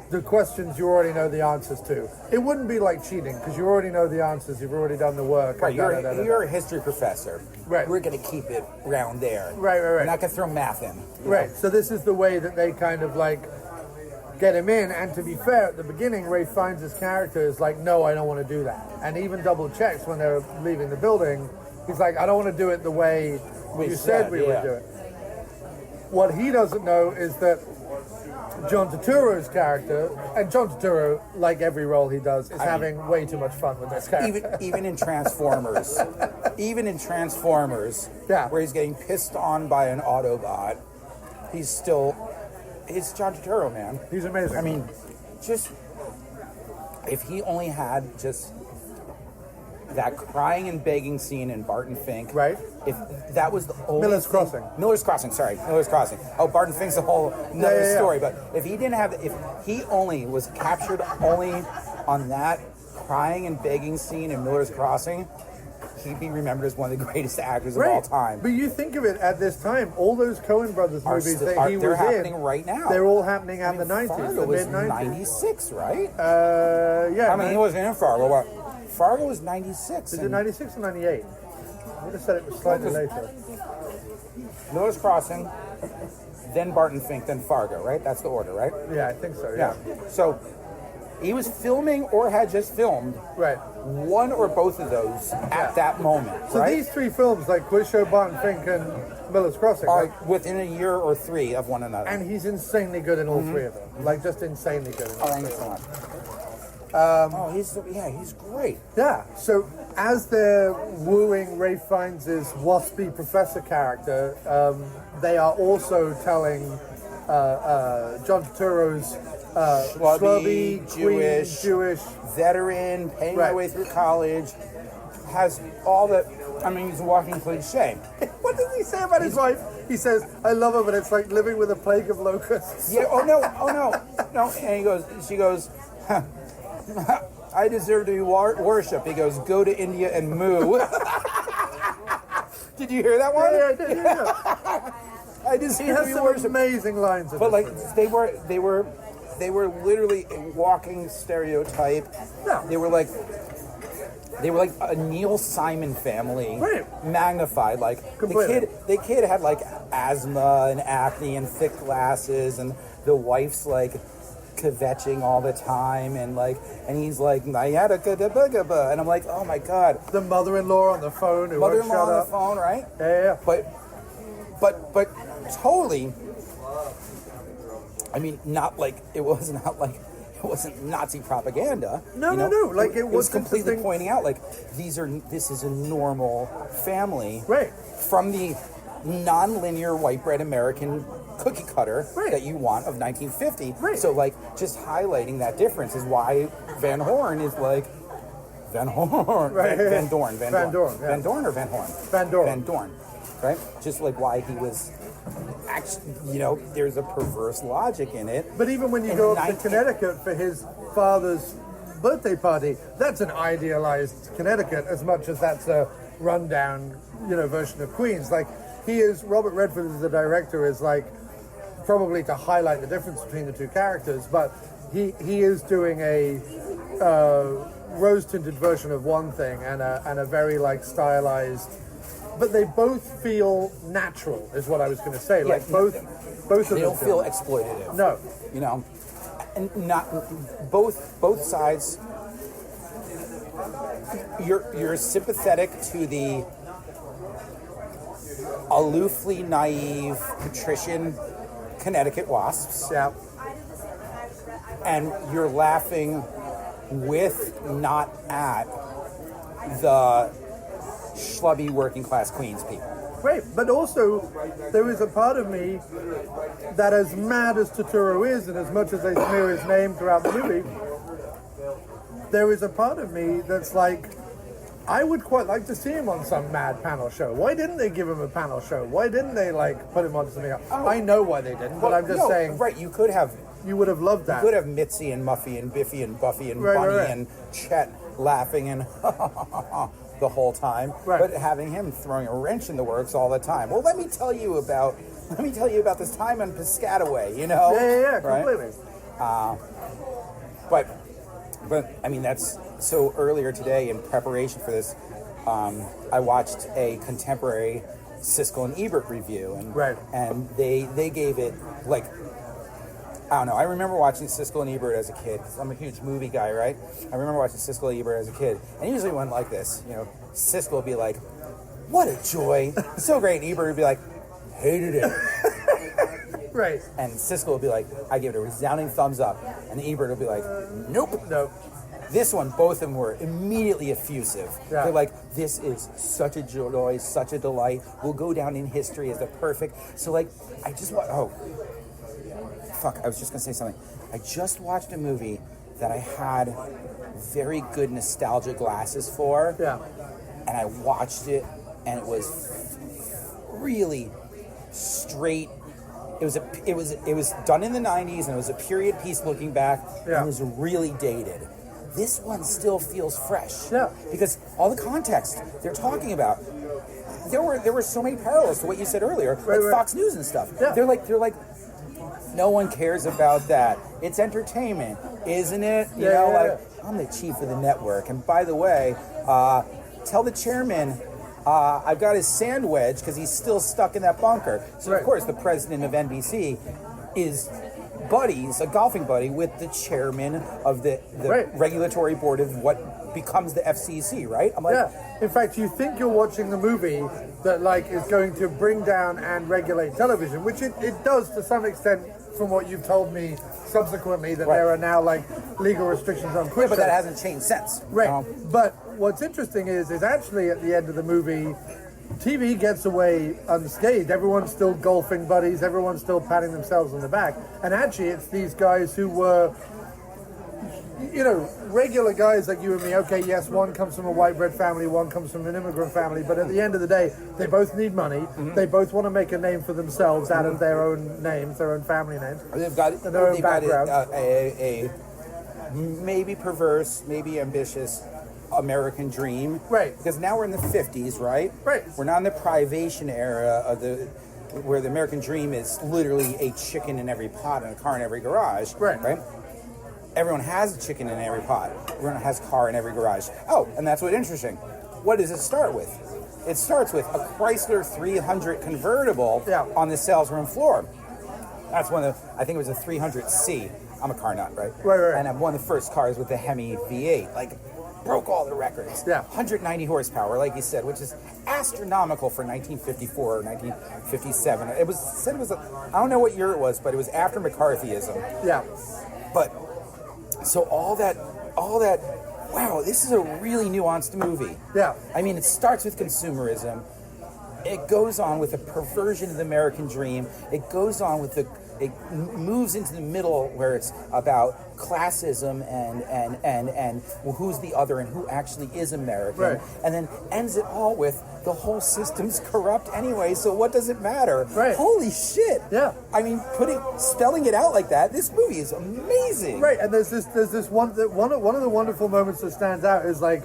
the questions you already know the answers to. It wouldn't be like cheating, because you already know the answers, you've already done the work. Right, you're a history professor. Right. We're going to keep it round there. Right. We're not going to throw math in. Right, so this is the way that they kind of like get him in. And to be fair, at the beginning, Ray Fiennes' character is like, no, I don't want to do that. And even double checks when they're leaving the building. He's like, I don't want to do it the way you said we would do it. What he doesn't know is that John Turturro's character, and John Turturro, like every role he does, is having way too much fun with this character. Even in Transformers, where he's getting pissed on by an Autobot, it's John Turturro, man. He's amazing. I mean, just if he only had just that crying and begging scene in Barton Fink. Right. If that was the only Miller's Crossing. Miller's Crossing. Oh, Barton Fink's a whole another story. But if he didn't have, if he only was captured only on that crying and begging scene in Miller's Crossing, he'd be remembered as one of the greatest actors of all time. But you think of it at this time, all those Coen Brothers movies that he was in, they're happening right now. They're all happening at the 90s, Fargo the was mid-90s. 96, right? Yeah. I mean, he wasn't in Fargo, but Fargo was 96. Is it 96 or 98? I would have said it was slightly later. Miller's Crossing, then Barton Fink, then Fargo, right? That's the order, right? Yeah, I think so, yeah. So he was filming or had just filmed one or both of those at that moment, So right? these three films, like Quiz Show, Barton Fink, and Miller's Crossing, are within a year or three of one another. and he's insanely good in all three of them. Like, just insanely good in all Thanks three so of much. He's great. Yeah, so as they're wooing Ray Fiennes' waspy professor character, they are also telling John Turturro's schlubby, Jewish veteran, paying my way through college, has all the, I mean, he's a walking cliche. What does he say about his wife? He says, I love her, but it's like living with a plague of locusts. Yeah, no. And she goes, I deserve to be worshipped. He goes, go to India and moo. Did you hear that one? Yeah, I did. Yeah. I deserve He has to be some worshipped. amazing lines. But like they were literally a walking stereotype. Yeah. They were like a Neil Simon family, magnified. Like Completely. the kid had like asthma and acne and thick glasses, and the wife's like kvetching all the time, and he's like Nayada, and I'm like, oh my god. The mother-in-law on the phone who won't shut Mother-in-law on up. the phone, right? Yeah. But totally. I mean, it wasn't Nazi propaganda. No. Like it was completely interesting. pointing out like this is a normal family, Right. From the non-linear white bread American cookie cutter that you want of 1950. Right. So like just highlighting that difference is why Van Horn is like Van Horn. Right. Van Dorn. Van Dorn, yeah. Van Dorn or Van Horn? Van Dorn. Van Dorn. Right? Just like why he was actually, there's a perverse logic in it. But even when you go up to Connecticut for his father's birthday party, that's an idealized Connecticut as much as that's a rundown, version of Queens. Like, Robert Redford as the director is like, probably to highlight the difference between the two characters, but he is doing a rose-tinted version of one thing and a very like stylized, but they both feel natural is what I was going to say. Like both of them they don't feel exploitative. No. And not both sides. You're sympathetic to the aloofly naive patrician Connecticut wasps. Yeah. And you're laughing with, not at, the schlubby working class Queens people. Right, but also there is a part of me that, as mad as Turturro is, and as much as they smear his name throughout the movie, there is a part of me that's like, I would quite like to see him on some mad panel show. Why didn't they give him a panel show? Why didn't they put him on something else? I know why they didn't, but I'm just saying. Right, you could have. You would have loved that. You could have Mitzi and Muffy and Biffy and Buffy and Bunny and Chet laughing and the whole time, but having him throwing a wrench in the works all the time. Well, let me tell you about this time on Piscataway. Yeah, right? Completely. But I mean, that's so. Earlier today, in preparation for this, I watched a contemporary Siskel and Ebert review, and they gave it like I don't know. I remember watching Siskel and Ebert as a kid, because I'm a huge movie guy, right? I remember watching Siskel and Ebert as a kid, and he usually went like this. You know, Siskel would be like, "What a joy, so great," and Ebert would be like, "Hated it." Right. And Siskel would be like, "I give it a resounding thumbs up," and Ebert would be like, "Nope." This one, both of them were immediately effusive. Yeah. They're like, "This is such a joy, such a delight. Will go down in history as the perfect." So, like, I just I was just gonna say something. I just watched a movie that I had very good nostalgia glasses for. Yeah. And I watched it, and it was really straight. It was done in the 90s, and it was a period piece looking back. Yeah. And it was really dated. This one still feels fresh. Yeah. Because all the context they're talking about, there were so many parallels to what you said earlier, like Fox News and stuff. Yeah. They're like, no one cares about that. It's entertainment, isn't it? You know, I'm the chief of the network, and by the way, tell the chairman I've got his sand wedge because he's still stuck in that bunker. So of course, the president of NBC is a golfing buddy with the chairman of the regulatory board of what becomes the FCC, right? I'm like, in fact, you think you're watching the movie that like is going to bring down and regulate television, which it does to some extent from what you've told me subsequently, that there are now like legal restrictions on Twitter. But that hasn't changed since. Right. But what's interesting is actually at the end of the movie, TV gets away unscathed. Everyone's still golfing buddies. Everyone's still patting themselves on the back. And actually, it's these guys who were, you know, regular guys like you and me. Okay, yes, one comes from a white bread family, one comes from an immigrant family. But at the end of the day, they both need money. Mm-hmm. They both want to make a name for themselves out of their own names, their own family names. They've got their own background. A maybe perverse, maybe ambitious American dream, right? Because now we're in the 50s, right? Right. We're not in the privation era of where the American dream is literally a chicken in every pot and a car in every garage, right? Everyone has a chicken in every pot. Everyone has a car in every garage. Oh, and that's what's interesting. What does it start with? It starts with a Chrysler 300 convertible on the sales room floor. That's one of I think it was a 300C. I'm a car nut, right? Right. And I'm one of the first cars with the Hemi V8. Like, broke all the records. 190 horsepower, like you said, which is astronomical for 1954 or 1957. It was I don't know what year it was, but it was after McCarthyism. Yeah. But so all that wow, this is a really nuanced movie. Yeah. I mean, it starts with consumerism. It goes on with a perversion of the American dream. It goes on with it moves into the middle where it's about classism and who's the other and who actually is American, and then ends it all with the whole system's corrupt anyway, so what does it matter? Holy shit. I mean, spelling it out like that, this movie is amazing. And there's this one of the wonderful moments that stands out is like,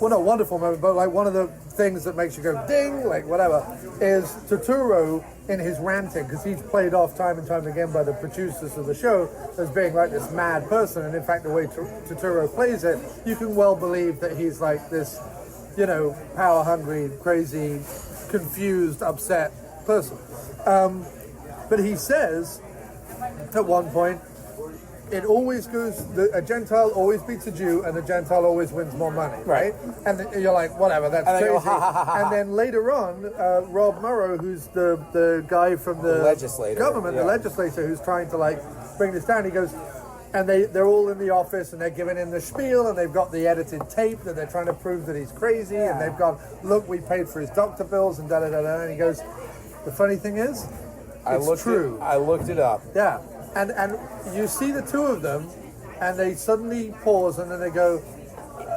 well, not wonderful moment, but like one of the things that makes you go ding, like whatever, is Turturro in his ranting, because he's played off time and time again by the producers of the show as being like this mad person, and in fact the way Turturro plays it, you can well believe that he's like this, you know, power hungry, crazy, confused, upset person. But he says at one point, it always goes, a Gentile always beats a Jew, and a Gentile always wins more money, right? And you're like, whatever, that's crazy. Go, ha, ha, ha, ha. And then later on, Rob Murrow, who's the guy from the government, the legislator who's trying to like bring this down, he goes, and they're all in the office, and they're giving him the spiel, and they've got the edited tape that they're trying to prove that he's crazy, and they've gone, look, we paid for his doctor bills, and da-da-da-da, and he goes, the funny thing is, it's true. I looked it up. Yeah. And you see the two of them, and they suddenly pause, and then they go,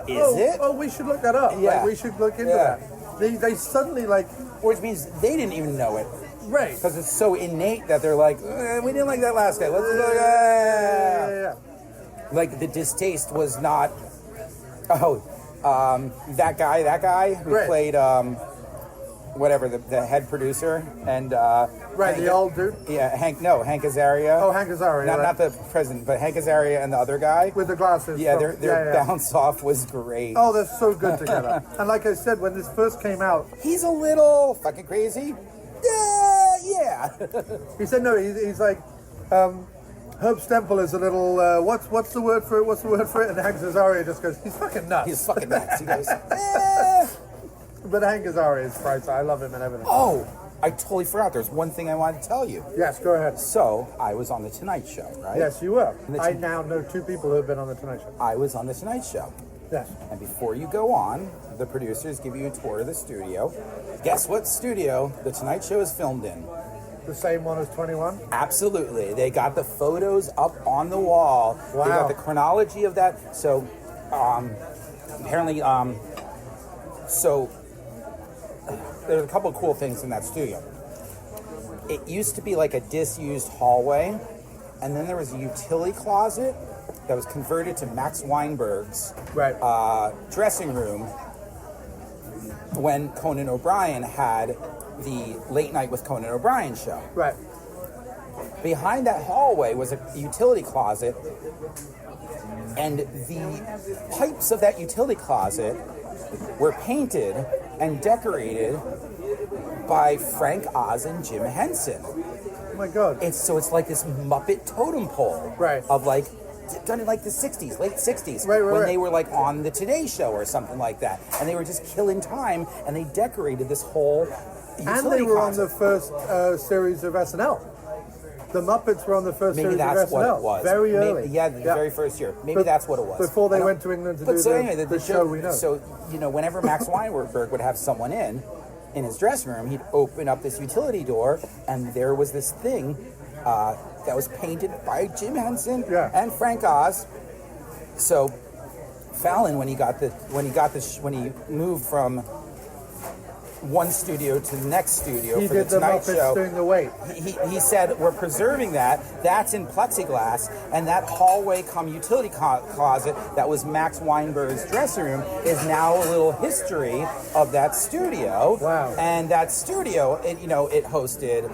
"Oh, we should look that up. Like, we should look into that." They suddenly like, which means they didn't even know it, right? Because it's so innate that they're like, "We didn't like that last guy. Let's look." Like the distaste was not. That guy who played whatever the head producer and. The old dude? Yeah, Hank Azaria. Oh, Hank Azaria. Not the president, but Hank Azaria and the other guy. With the glasses. Yeah, their bounce off was great. Oh, they're so good together. And like I said, when this first came out... He's a little fucking crazy. Yeah. He said, no, he's like... Herb Stempel is a little, what's the word for it? What's the word for it? And Hank Azaria just goes, he's fucking nuts. He's fucking nuts. He goes, eh. But Hank Azaria is priceless. I love him and everything. Oh, I totally forgot. There's one thing I wanted to tell you. Yes, go ahead. So, I was on The Tonight Show, right? Yes, you were. And I now know 2 people who have been on The Tonight Show. I was on The Tonight Show. Yes. And before you go on, the producers give you a tour of the studio. Guess what studio The Tonight Show is filmed in? The same one as 21? Absolutely. They got the photos up on the wall. Wow. They got the chronology of that. So, apparently, so there's a couple of cool things in that studio. It used to be like a disused hallway, and then there was a utility closet that was converted to Max Weinberg's dressing room when Conan O'Brien had the Late Night with Conan O'Brien show. Right. Behind that hallway was a utility closet, and the pipes of that utility closet were painted and decorated by Frank Oz and Jim Henson. Oh my God. It's like this Muppet totem pole, Right. Of like done in like the 60s, late 60s, right, when right. they were like on the Today Show or something like that, and they were just killing time, and they decorated this whole utility And they were on closet. the first series of SNL. The Muppets were on the first Maybe series of that's SNL. what it was. Very Maybe, early. yeah, the very first year. Maybe that's what it was. Before they I don't- went to England to but do so the, anyway, the show we know. So, whenever Max Weinberg would have someone in his dressing room, he'd open up this utility door, and there was this thing that was painted by Jim Henson and Frank Oz. So Fallon, when he moved from one studio to the next studio he for did the Tonight Muppets Show, doing the wait. he said, we're preserving that. That's in plexiglass, and that hallway cum utility closet that was Max Weinberg's dressing room is now a little history of that studio. Wow. And that studio, it hosted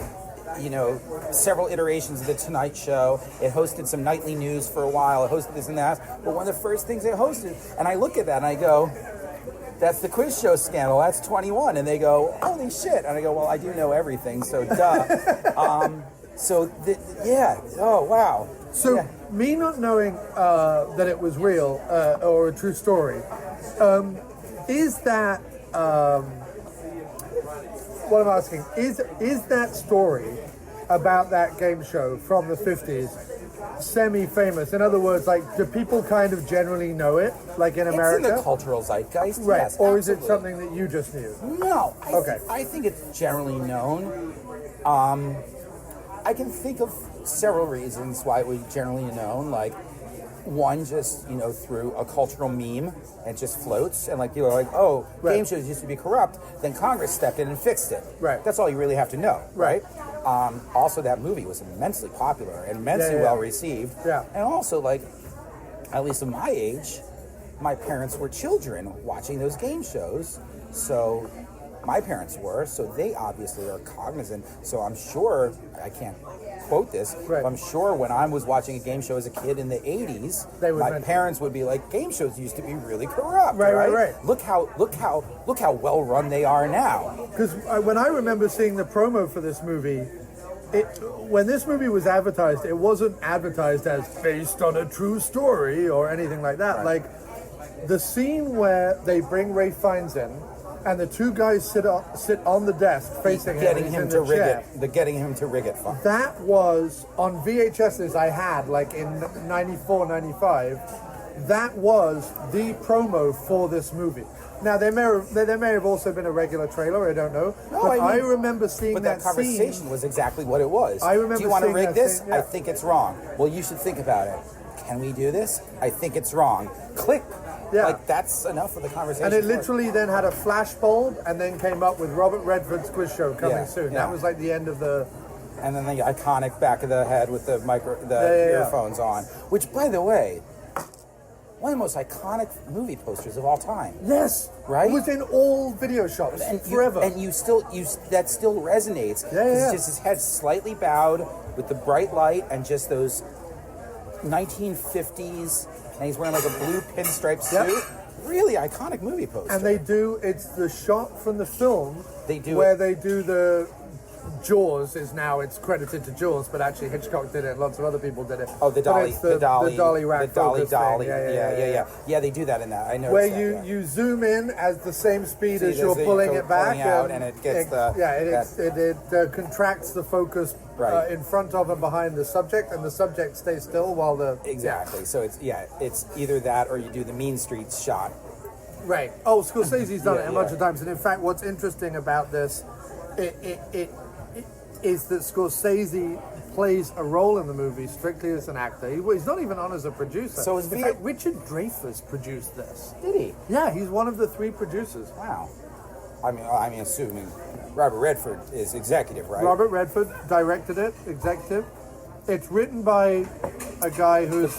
several iterations of the Tonight Show. It hosted some nightly news for a while. It hosted this and that. But one of the first things it hosted, and I look at that and I go, that's the quiz show scandal. That's 21. And they go, holy shit. And I go, well, I do know everything, so duh. Oh, wow. So me not knowing that it was real or a true story, is that what I'm asking is that story about that game show from the 50s semi-famous? In other words, like, do people kind of generally know it, like in America? It's in the cultural zeitgeist, right? Yes, or absolutely. is it something that you just knew? No. Okay. I think it's generally known. I can think of several reasons why it was generally known. Like, one, just, through a cultural meme, it just floats, and like, people are like, oh, Right. game shows used to be corrupt, then Congress stepped in and fixed it. Right. That's all you really have to know, Right. Also, that movie was immensely popular and immensely Yeah. well received. Yeah. And also, like, at least at my age, my parents were children watching those game shows, so my parents were, so they obviously are cognizant. So I'm sure, I can't quote this, Right. but I'm sure when I was watching a game show as a kid in the 80s, They would my mention parents would be like, game shows used to be really corrupt, Right. Look how well run they are now. Because when I remember seeing the promo for this movie, when this movie was advertised, it wasn't advertised as based on a true story or anything like that. Right. Like the scene where they bring Ray Fiennes in, and the two guys sit on the desk facing Getting him, him in to the rig chair. it, getting him to rig it. Fun. That was on VHSs I had, like in 94, 95. That was the promo for this movie. Now, there may have also been a regular trailer, I don't know. No, but I mean, remember seeing But that that conversation scene. was exactly what it was. I remember Do you want to seeing rig that this? scene, yeah. I think it's wrong. Well, you should think about it. Can we do this? I think it's wrong. Click. Yeah. Like, that's enough of the conversation. And it literally then had a flash bulb and then came up with Robert Redford's quiz show coming Yeah, soon. yeah. That was like the end of the... And then the iconic back of the head with the Yeah. earphones on. Which, by the way, one of the most iconic movie posters of all time. Yes! Right? It was in all video shops forever. That still resonates. Yeah. It's just his head slightly bowed with the bright light and just those 1950s, and he's wearing like a blue pinstripe suit. Yep. Really iconic movie poster. And it's the shot from the film They do where it. they do the Jaws is now, it's credited to Jaws, but actually Hitchcock did it and lots of other people did it. Oh, the dolly, the dolly rack focus thing. Yeah, they do that in that. I know. Where you zoom in at the same speed as you're pulling it back, and it gets it contracts the focus in front of and behind the subject, and the subject stays still while the So it's either that or you do the Mean Streets shot. Right. Oh, Scorsese's done it a bunch of times, and in fact, what's interesting about this, it is that Scorsese plays a role in the movie strictly as an actor. He's not even on as a producer. So in fact, Richard Dreyfuss produced this. Did he? Yeah, he's one of the 3 producers. Wow. I'm assuming Robert Redford is executive, right? Robert Redford directed it, executive. It's written by a guy who's...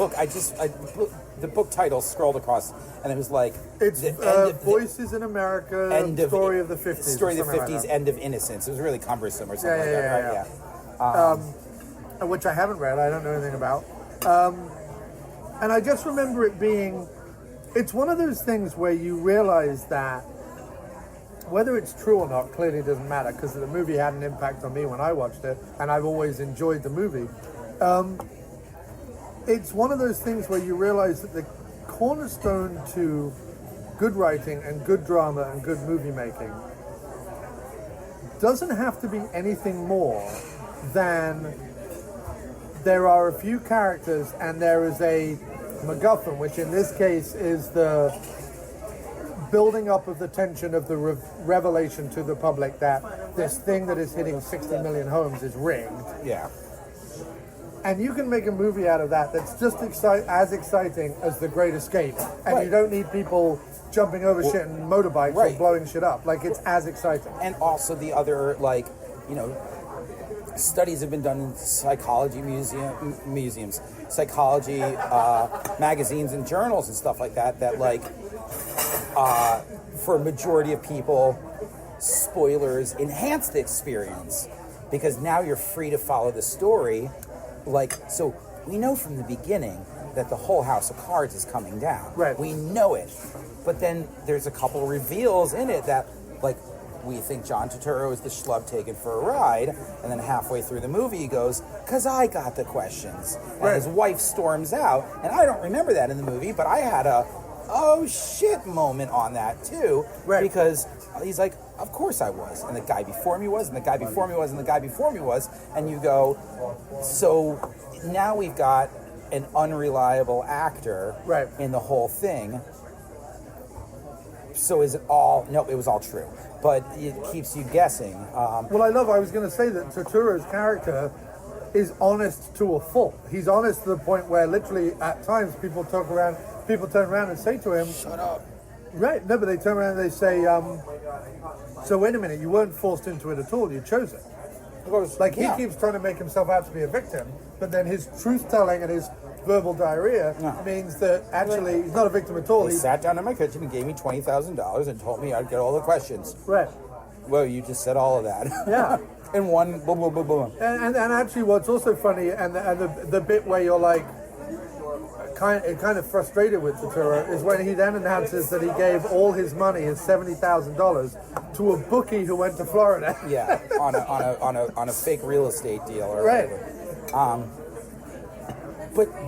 The book title scrolled across, and it was like... It's Voices in America, Story of the 50s. Story of the 50s, like End of Innocence. It was really cumbersome or something like that, right? Which I haven't read, I don't know anything about. And I just remember it being... It's one of those things where you realize that whether it's true or not clearly doesn't matter, because the movie had an impact on me when I watched it, and I've always enjoyed the movie. It's one of those things where you realize that the cornerstone to good writing and good drama and good movie making doesn't have to be anything more than there are a few characters and there is a MacGuffin, which in this case is the building up of the tension of the revelation to the public that this thing that is hitting 60 million homes is rigged. Yeah. And you can make a movie out of that that's just as exciting as The Great Escape. And you don't need people jumping over shit and motorbikes or blowing shit up. Like, it's as exciting. And also the other, studies have been done in psychology museums, psychology magazines and journals and stuff like that, for a majority of people, spoilers enhance the experience. Because now you're free to follow the story. So we know from the beginning that the whole house of cards is coming down. Right. We know it. But then there's a couple reveals in it that, we think John Turturro is the schlub taken for a ride, and then halfway through the movie he goes, "'Cause I got the questions." And his wife storms out, and I don't remember that in the movie, but I had a oh shit moment on that too. Right. Because he's like, of course I was. And the guy before me was, and the guy before me was, and the guy before me was. And you go, so now we've got an unreliable actor in the whole thing. So is it all, no, it was all true. But it keeps you guessing. I was going to say that Turturro's character is honest to a fault. He's honest to the point where literally at times people turn around and say to him, "Shut up." Right, no, but they turn around and they say, so wait a minute, you weren't forced into it at all, you chose it. He keeps trying to make himself out to be a victim, but then his truth-telling and his verbal diarrhea means that actually he's not a victim at all. He sat down in my kitchen and gave me $20,000 and told me I'd get all the questions. Right. Well, you just said all of that. Yeah. In one, boom, boom, boom, boom. And actually what's also funny, and the bit where you're like, kind of frustrated with Turturro is when he then announces that he gave all his money, his $70,000, to a bookie who went to Florida. Yeah, on a fake real estate deal or whatever.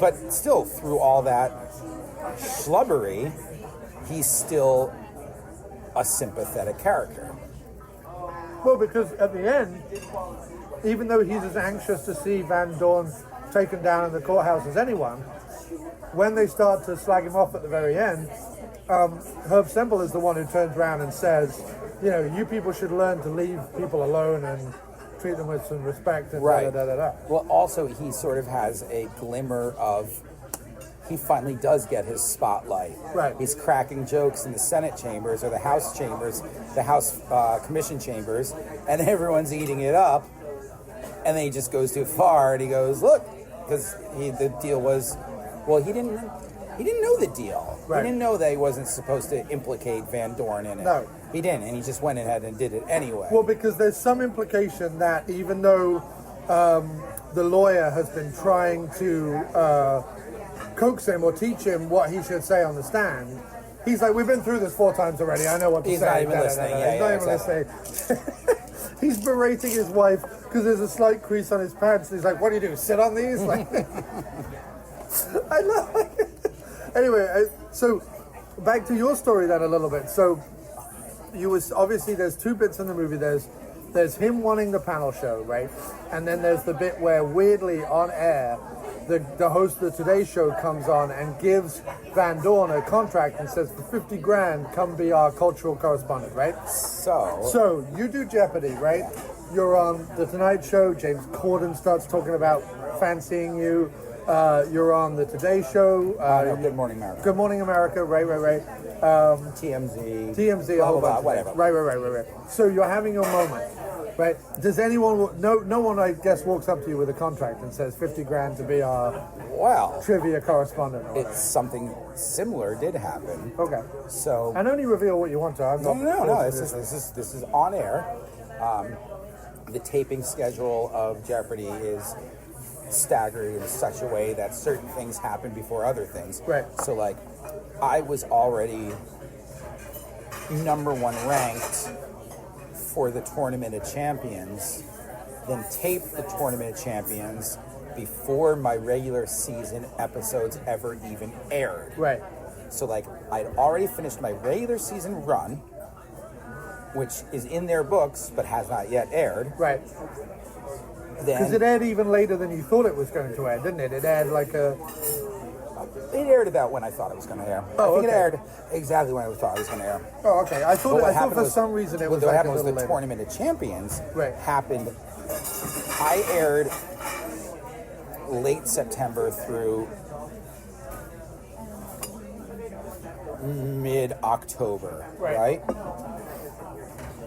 But still, through all that schlubbery, he's still a sympathetic character. Well, because at the end, even though he's as anxious to see Van Dorn taken down in the courthouse as anyone, when they start to slag him off at the very end, Herb Semple is the one who turns around and says, you people should learn to leave people alone and treat them with some respect and da-da-da-da-da. Well, also, he sort of has a glimmer of, he finally does get his spotlight. Right. He's cracking jokes in the Senate chambers or the House chambers, the House Commission chambers, and everyone's eating it up. And then he just goes too far, and he goes, look, because the deal was, well, he didn't know the deal. Right. He didn't know that he wasn't supposed to implicate Van Dorn in it. No. He didn't, and he just went ahead and did it anyway. Well, because there's some implication that even though the lawyer has been trying to coax him or teach him what he should say on the stand, he's like, we've been through this 4 times already, I know what to say. He's not even listening. He's not even listening. He's berating his wife because there's a slight crease on his pants. And he's like, "What do you do? Sit on these?" Like, I love it. Anyway, so back to your story then a little bit. So you was obviously there's two bits in the movie. There's him wanting the panel show, right? And then there's the bit where weirdly on air, the host of the Today Show comes on and gives Van Dorn a contract and says, for 50 grand, come be our cultural correspondent, right? So you do Jeopardy, right? You're on The Tonight Show. James Corden starts talking about fancying you. You're on the Today Show. Good Morning America. Good Morning America, right. TMZ, a whole bunch. Whatever. Right. So you're having your moment, right? Does anyone, no one, I guess, walks up to you with a contract and says 50 grand to be our trivia correspondent? It's something similar did happen. Okay. So. And only reveal what you want to. No. This is on air. The taping schedule of Jeopardy is staggered in such a way that certain things happen before other things. Right. So, like, I was already number one ranked for the Tournament of Champions, then taped the Tournament of Champions before my regular season episodes ever even aired. Right. So, like, I'd already finished my regular season run, which is in their books but has not yet aired. Right. Because it aired even later than you thought it was going to air, didn't it? It aired like a... It aired about when I thought it was going to air. Oh, I think it aired exactly when I thought it was going to air. Oh, okay. I thought for some reason it was what like happened a was little the later. Tournament of Champions Right. happened. I aired late September through mid-October, right?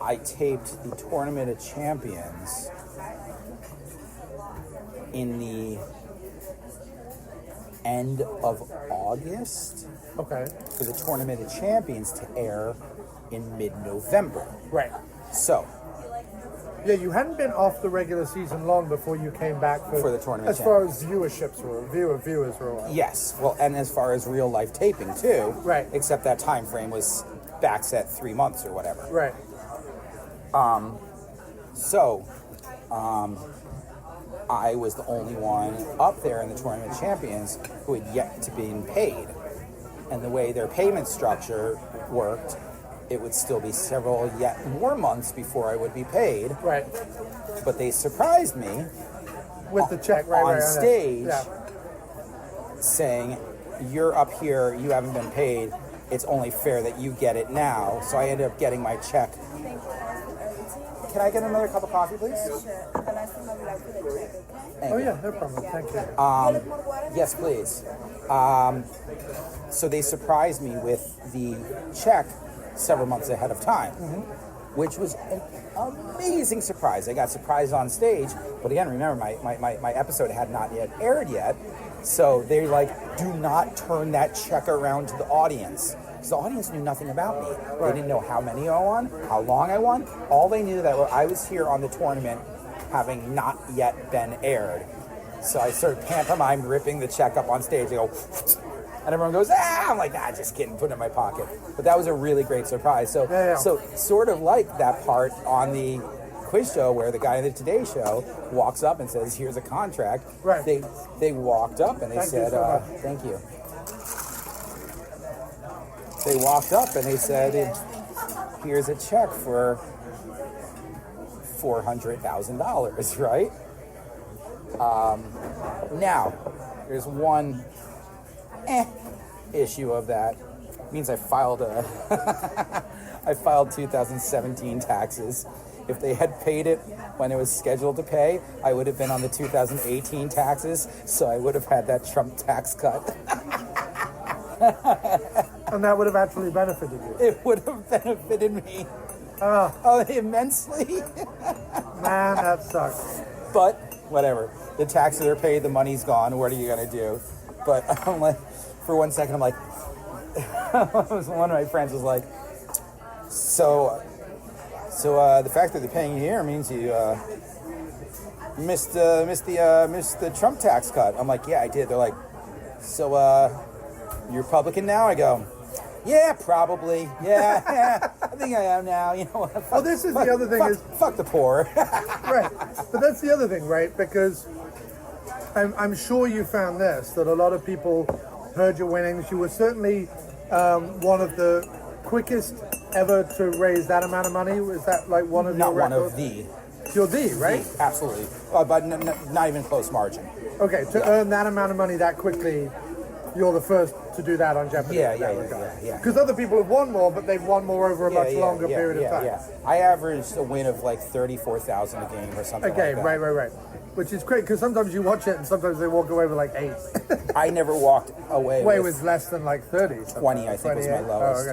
I taped the Tournament of Champions in the end of August. Okay. For the Tournament of Champions to air in mid-November. Right. So. Yeah, you hadn't been off the regular season long before you came back for the Tournament. As far as viewerships were, viewers were. Yes. Well, and as far as real life taping too. Right. Except that time frame was back set 3 months or whatever. Right. I was the only one up there in the Tournament of Champions who had yet to be paid. And the way their payment structure worked, it would still be several yet more months before I would be paid. Right. But they surprised me with the check on stage, saying, "You're up here, you haven't been paid. It's only fair that you get it now." So I ended up getting my check. Can I get another cup of coffee, please? Oh yeah, no problem. Thank you. Yes, please. So they surprised me with the check several months ahead of time, which was an amazing surprise. I got surprised on stage, but again, remember, my episode had not yet aired yet, so they're like, do not turn that check around to the audience. Because the audience knew nothing about me. They didn't know how many I won, how long I won. All they knew that I was here on the tournament having not yet been aired. So I started pantomime ripping the check up on stage. They go, and everyone goes, ah! I'm like, just kidding, put it in my pocket. But that was a really great surprise. So, so sort of like that part on the quiz show where the guy in the Today Show walks up and says, here's a contract. Right. They walked up and they said, thank you. They walked up and they said, here's a check for $400,000, right? Now, there's one issue of that. It means I filed I filed 2017 taxes. If they had paid it when it was scheduled to pay, I would have been on the 2018 taxes, so I would have had that Trump tax cut. And that would have actually benefited you. It would have benefited me. Immensely. Man, that sucks. But whatever. The taxes are paid, the money's gone. What are you gonna do? But I'm like, for 1 second, I'm like, one of my friends was like, so the fact that they're paying you here means you missed the Trump tax cut. I'm like, yeah, I did. They're like, so you're Republican now? I go, Yeah, probably. Yeah, I think I am now. You know. Oh, this is the other thing fuck the poor. Right, but that's the other thing, right? Because I'm sure you found this, that a lot of people heard your winnings. You were certainly one of the quickest ever to raise that amount of money. Was that like one of your records? Not one of the. You're the, right? The, absolutely. But not even close margin. Okay, to earn that amount of money that quickly, you're the first to do that on Jeopardy. Yeah. Because other people have won more, but they've won more over a much longer period of time. Yeah. I averaged a win of like 34,000 a game or something. Right. Which is great because sometimes you watch it and sometimes they walk away with like 8. I never walked away with less than like 30. 20, I think was my lowest.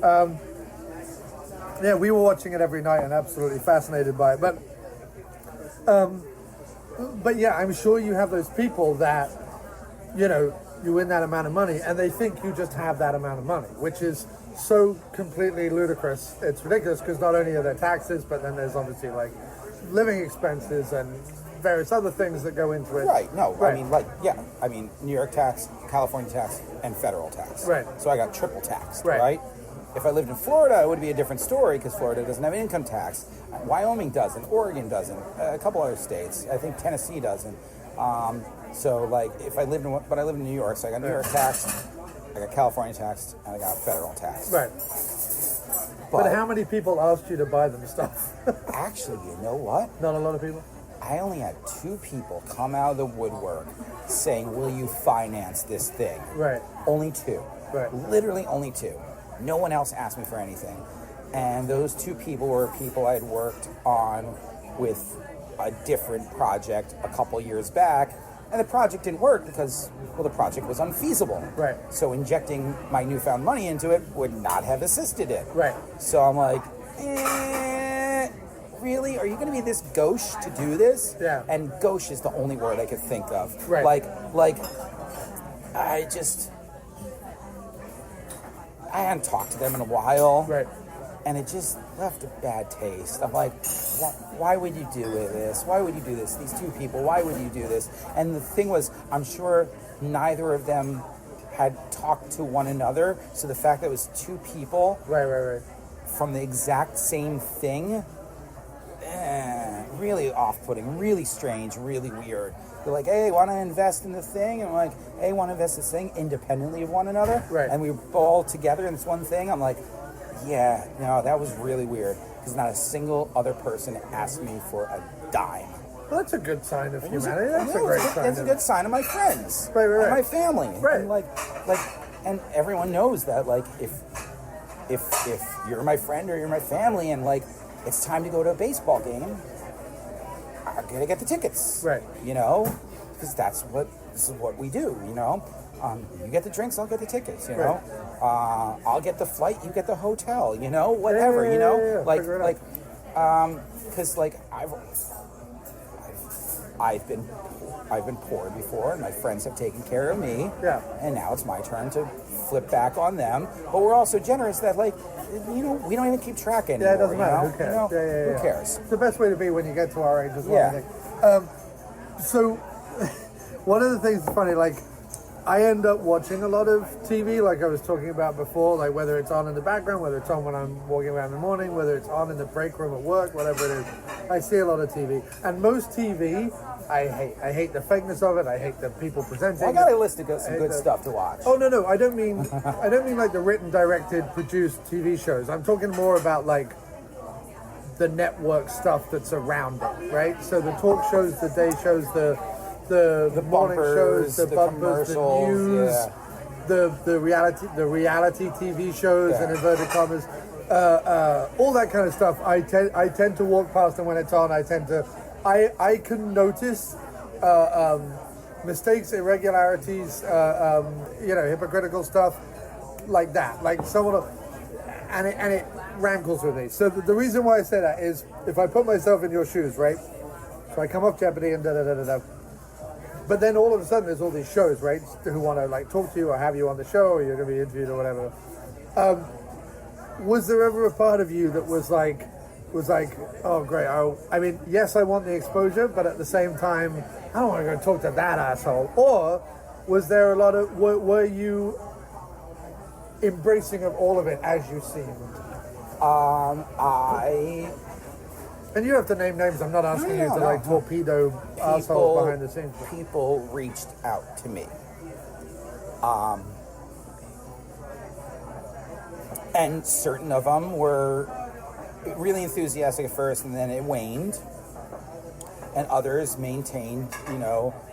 Oh, okay. Yeah, we were watching it every night and absolutely fascinated by it. But yeah, I'm sure you have those people that, you win that amount of money and they think you just have that amount of money, which is so completely ludicrous. It's ridiculous because not only are there taxes, but then there's obviously like living expenses and various other things that go into it. Right, no, right. I mean, New York tax, California tax, and federal tax. Right. So I got triple taxed, right? If I lived in Florida, it would be a different story because Florida doesn't have income tax. Wyoming doesn't, Oregon doesn't, a couple other states. I think Tennessee doesn't. So like if I lived in New York, so I got New York taxed, I got California taxed, and I got federal taxed. Right. But how many people asked you to buy them stuff? Actually, you know what? Not a lot of people? I only had 2 people come out of the woodwork saying, will you finance this thing? Right. Only 2. Right. Literally only 2. No one else asked me for anything. And those 2 people were people I had worked on with a different project a couple years back. And the project didn't work because, the project was unfeasible. Right. So injecting my newfound money into it would not have assisted it. Right. So I'm like, really? Are you going to be this gauche to do this? Yeah. And gauche is the only word I could think of. Right. I hadn't talked to them in a while. Right. And it just left a bad taste. I'm like, why would you do this? Why would you do this? These 2 people, why would you do this? And the thing was, I'm sure neither of them had talked to one another. So the fact that it was 2 people right. from the exact same thing, really off-putting, really strange, really weird. They're like, hey, want to invest in the thing? And I'm like, hey, want to invest in this thing independently of one another? Right. And we were all together in this one thing. I'm like, yeah, no, that was really weird. Because not a single other person asked me for a dime. Well, that's a good sign of humanity. That's a great sign. It's a good sign of my friends. Right. And my family. Right. And and everyone knows that, like, if you're my friend or you're my family and, like, it's time to go to a baseball game, I'm going to get the tickets. Right. Because this is what we do, you get the drinks, I'll get the tickets, Right. I'll get the flight, you get the hotel, whatever, Yeah. because I've been poor before and my friends have taken care of me. Yeah. And now it's my turn to flip back on them. But we're also generous that we don't even keep track anymore. Yeah, it doesn't matter. Who cares? Who cares? It's the best way to be when you get to our age as well. Yeah. So one of the things that's funny, I end up watching a lot of TV, like I was talking about before, like whether it's on in the background, whether it's on when I'm walking around in the morning, whether it's on in the break room at work, whatever it is. I see a lot of TV. And most TV, I hate. I hate the fakeness of it. I hate the people presenting. I got a list of some good stuff to watch. Oh, no. I don't mean like the written, directed, produced TV shows. I'm talking more about like the network stuff that's around it, right? So the talk shows, the day shows, the morning shows, the bumpers, the news, the reality TV shows, in inverted commas, all that kind of stuff. I tend to walk past, and when it's on, I can notice mistakes, irregularities, hypocritical stuff like that. Like someone, and it rankles with me. So the reason why I say that is if I put myself in your shoes, right? So I come off Jeopardy and da-da-da-da-da. But then all of a sudden there's all these shows, right, who want to talk to you or have you on the show or you're going to be interviewed or whatever. Was there ever a part of you that was like, oh great, I mean, yes, I want the exposure, but at the same time, I don't want to go talk to that asshole. Or was there a lot of, were you embracing of all of it as you seemed? And you have to name names. I'm not asking you to torpedo assholes behind the scenes. People reached out to me. And certain of them were really enthusiastic at first, and then it waned. And others maintained,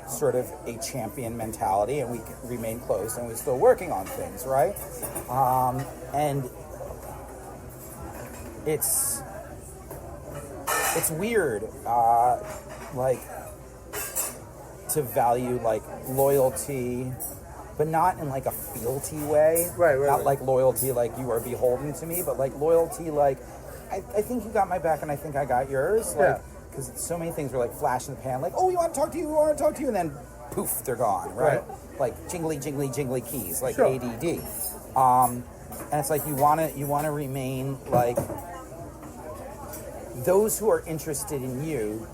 sort of a champion mentality, and we remained close, and we're still working on things, right? And it's weird, to value loyalty, but not in a fealty way. Right. Not like loyalty like you are beholden to me, but loyalty I think you got my back and I think I got yours. Because so many things were flash in the pan, we want to talk to you, and then poof, they're gone, right? Jingly, jingly, jingly keys, sure. ADD. And it's you want to remain those who are interested in you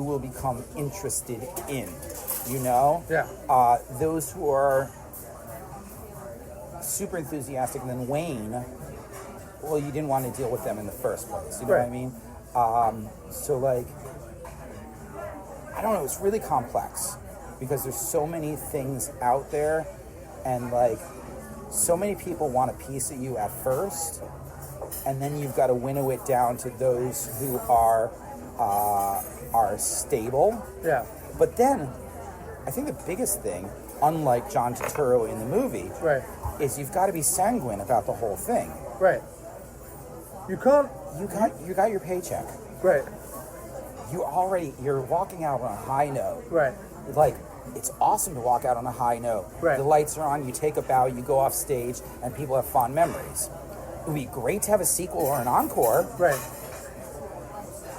will become interested in, Yeah. Those who are super enthusiastic and then wane, well, you didn't want to deal with them in the first place. You know what I mean? I don't know, it's really complex because there's so many things out there and so many people want a piece of you at first, and then you've got to winnow it down to those who are stable. Yeah. But then I think the biggest thing, unlike John Turturro in the movie, is you've got to be sanguine about the whole thing. Right. You can't. You got your paycheck. Right. You're walking out on a high note. Right. It's awesome to walk out on a high note. Right. The lights are on, you take a bow, you go off stage, and people have fond memories. It would be great to have a sequel or an encore. Right.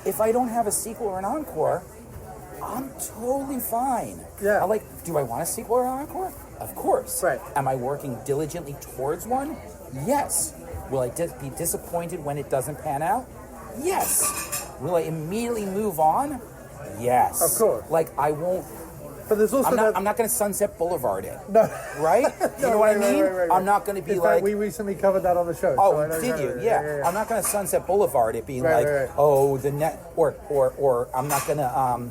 If I don't have a sequel or an encore, I'm totally fine. Yeah. Do I want a sequel or an encore? Of course. Right. Am I working diligently towards one? Yes. Will I be disappointed when it doesn't pan out? Yes. Will I immediately move on? Yes. Of course. I won't. But there's also I'm not going to Sunset Boulevard it. No. Right? You know what I mean? Right. I'm not going to be In fact, we recently covered that on the show. Oh, so I know did you? Yeah. I'm not going to Sunset Boulevard it being Right. oh, the net, or I'm not going to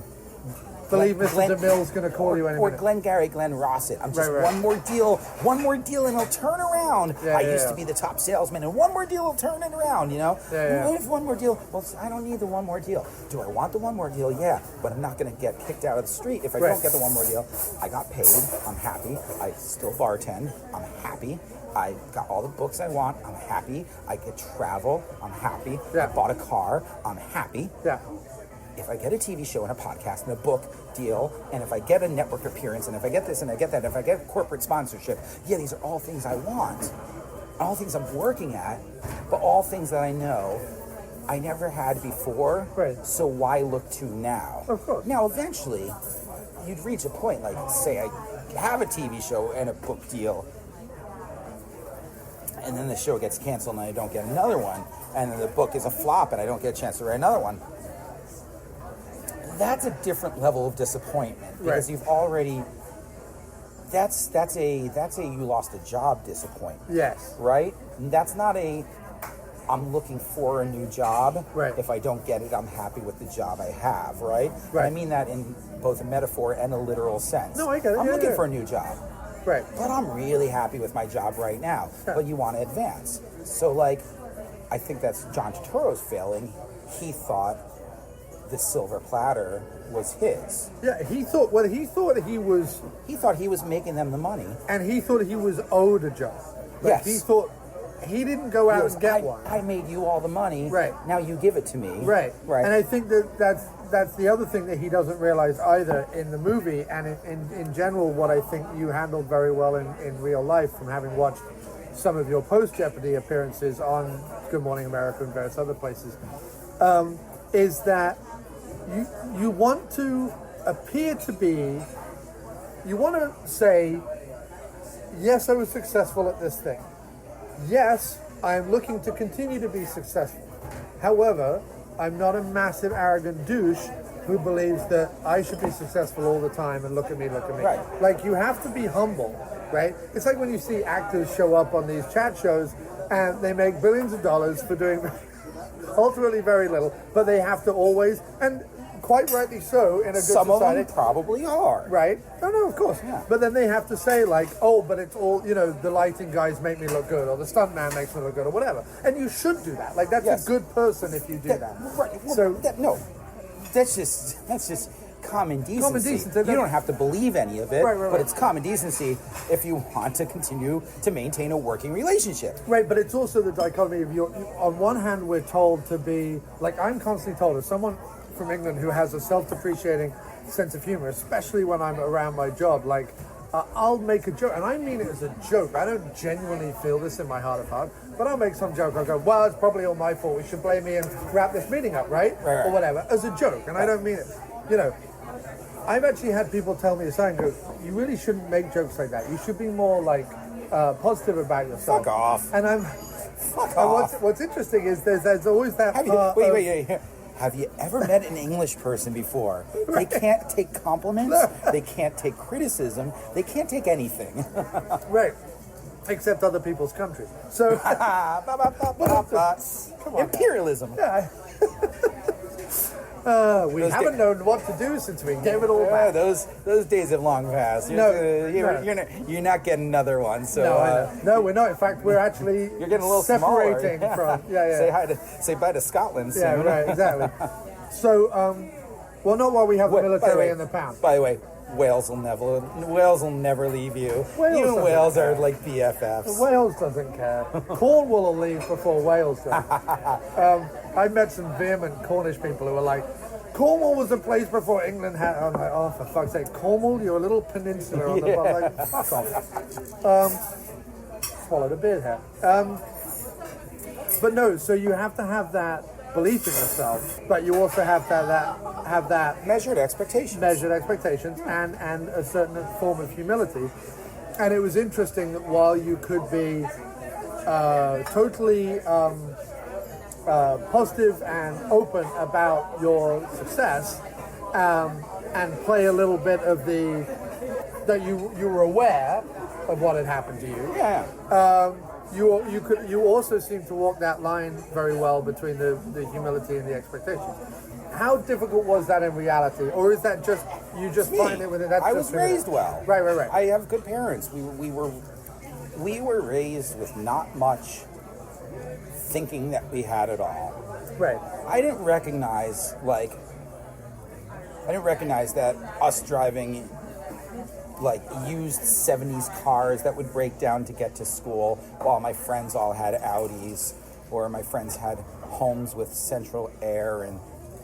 believe Mr. DeMille's going to call you any or minute. Glengarry Glen Rossett. I'm just Right. one more deal, and I'll turn around. I used to be the top salesman, and one more deal will turn it around. Yeah. What if one more deal? Well, I don't need the one more deal. Do I want the one more deal? Yeah, but I'm not going to get kicked out of the street if I don't get the one more deal. I got paid. I'm happy. I still bartend. I'm happy. I got all the books I want. I'm happy. I could travel. I'm happy. Yeah. I bought a car. I'm happy. Yeah. If I get a TV show and a podcast and a book deal, and if I get a network appearance, and if I get this and I get that, if I get corporate sponsorship, these are all things I want, all things I'm working at, but all things that I know I never had before, so why look to now? Of course. Now, eventually, you'd reach a point, say I have a TV show and a book deal, and then the show gets canceled and I don't get another one, and then the book is a flop and I don't get a chance to write another one. That's a different level of disappointment because you've already. That's a you lost a job disappointment. Yes. Right. And that's not a. I'm looking for a new job. Right. If I don't get it, I'm happy with the job I have. Right. Right. And I mean that in both a metaphor and a literal sense. No, I get it. I'm Yeah, looking yeah. for a new job. Right. But I'm really happy with my job right now. Yeah. But you want to advance. So I think that's John Turturro's failing. He thought the silver platter was his. Yeah, he thought he was, He thought he was making them the money. and he thought he was owed a job. Yes. He thought he didn't go out and get one. I made you all the money. Right. Now you give it to me. Right. Right. And I think that's the other thing that he doesn't realize either in the movie, and in general, what I think you handled very well in real life from having watched some of your post-Jeopardy appearances on Good Morning America and various other places, is that you want to appear to be, you want to say, yes, I was successful at this thing. Yes, I am looking to continue to be successful. However, I'm not a massive arrogant douche who believes that I should be successful all the time and look at me. Right. Like, you have to be humble, right? It's like when you see actors show up on these chat shows and they make billions of dollars for doing ultimately very little, but they have to always, and quite rightly so, in a good Some society. of them probably are. Right? No, of course. Yeah. But then they have to say, like, oh, but it's all, the lighting guys make me look good, or the stuntman makes me look good, or whatever. And you should do that. Like, that's Yes. a good person if you do that. Right. Well, So, that's just common decency. Common decency. You don't have to believe any of it, Right. but it's common decency if you want to continue to maintain a working relationship. right, but it's also the dichotomy of on one hand, we're told to be, like, I'm constantly told, as someone from England who has a self-depreciating sense of humor, especially when I'm around my job, like, I'll make a joke, and I mean it as a joke. I don't genuinely feel this in my heart of heart, but I'll make some joke. I'll go, well, it's probably all my fault. We should blame me and wrap this meeting up, right? Right. Or whatever, as a joke, and I don't mean it. I've actually had people tell me, go, you really shouldn't make jokes like that. You should be more, like, positive about yourself. Fuck off. And Fuck off. what's interesting is there's always that part Wait. Have you ever met an English person before? They can't take compliments. They can't take criticism. They can't take anything. Right. Except other people's countries. So, come on, imperialism. yeah. We Those haven't known what to do since we gave it all Yeah, back. those days have long passed. You're not getting another one. So No, I know. No, we're not. In fact, we're actually you're getting a little separating smaller. from. Say bye to Scotland soon. Yeah, right, exactly. So, well, not while we have the military and the pound. By the way, Wales will never leave you. Wales You and doesn't Wales care. are like BFFs. Wales doesn't care. Cornwall will leave before Wales does. I met some vehement Cornish people who were like, Cornwall was the place before England had. I'm like, oh, for fuck's sake, Cornwall, you're a little peninsula on the bottom. Like, fuck off. Swallowed a beard here. But no, so you have to have that belief in yourself, but you also have to have that Measured expectations. and a certain form of humility. And it was interesting that while you could be totally positive and open about your success, and play a little bit of that you were aware of what had happened to you. Yeah. You also seem to walk that line very well between the humility and the expectations. How difficult was that in reality, or is that just you just find it within? I was raised well. Right. I have good parents. We were raised with not much thinking that we had it all. Right. I didn't recognize that us driving like used 70s cars that would break down to get to school while my friends all had Audis, or my friends had homes with central air and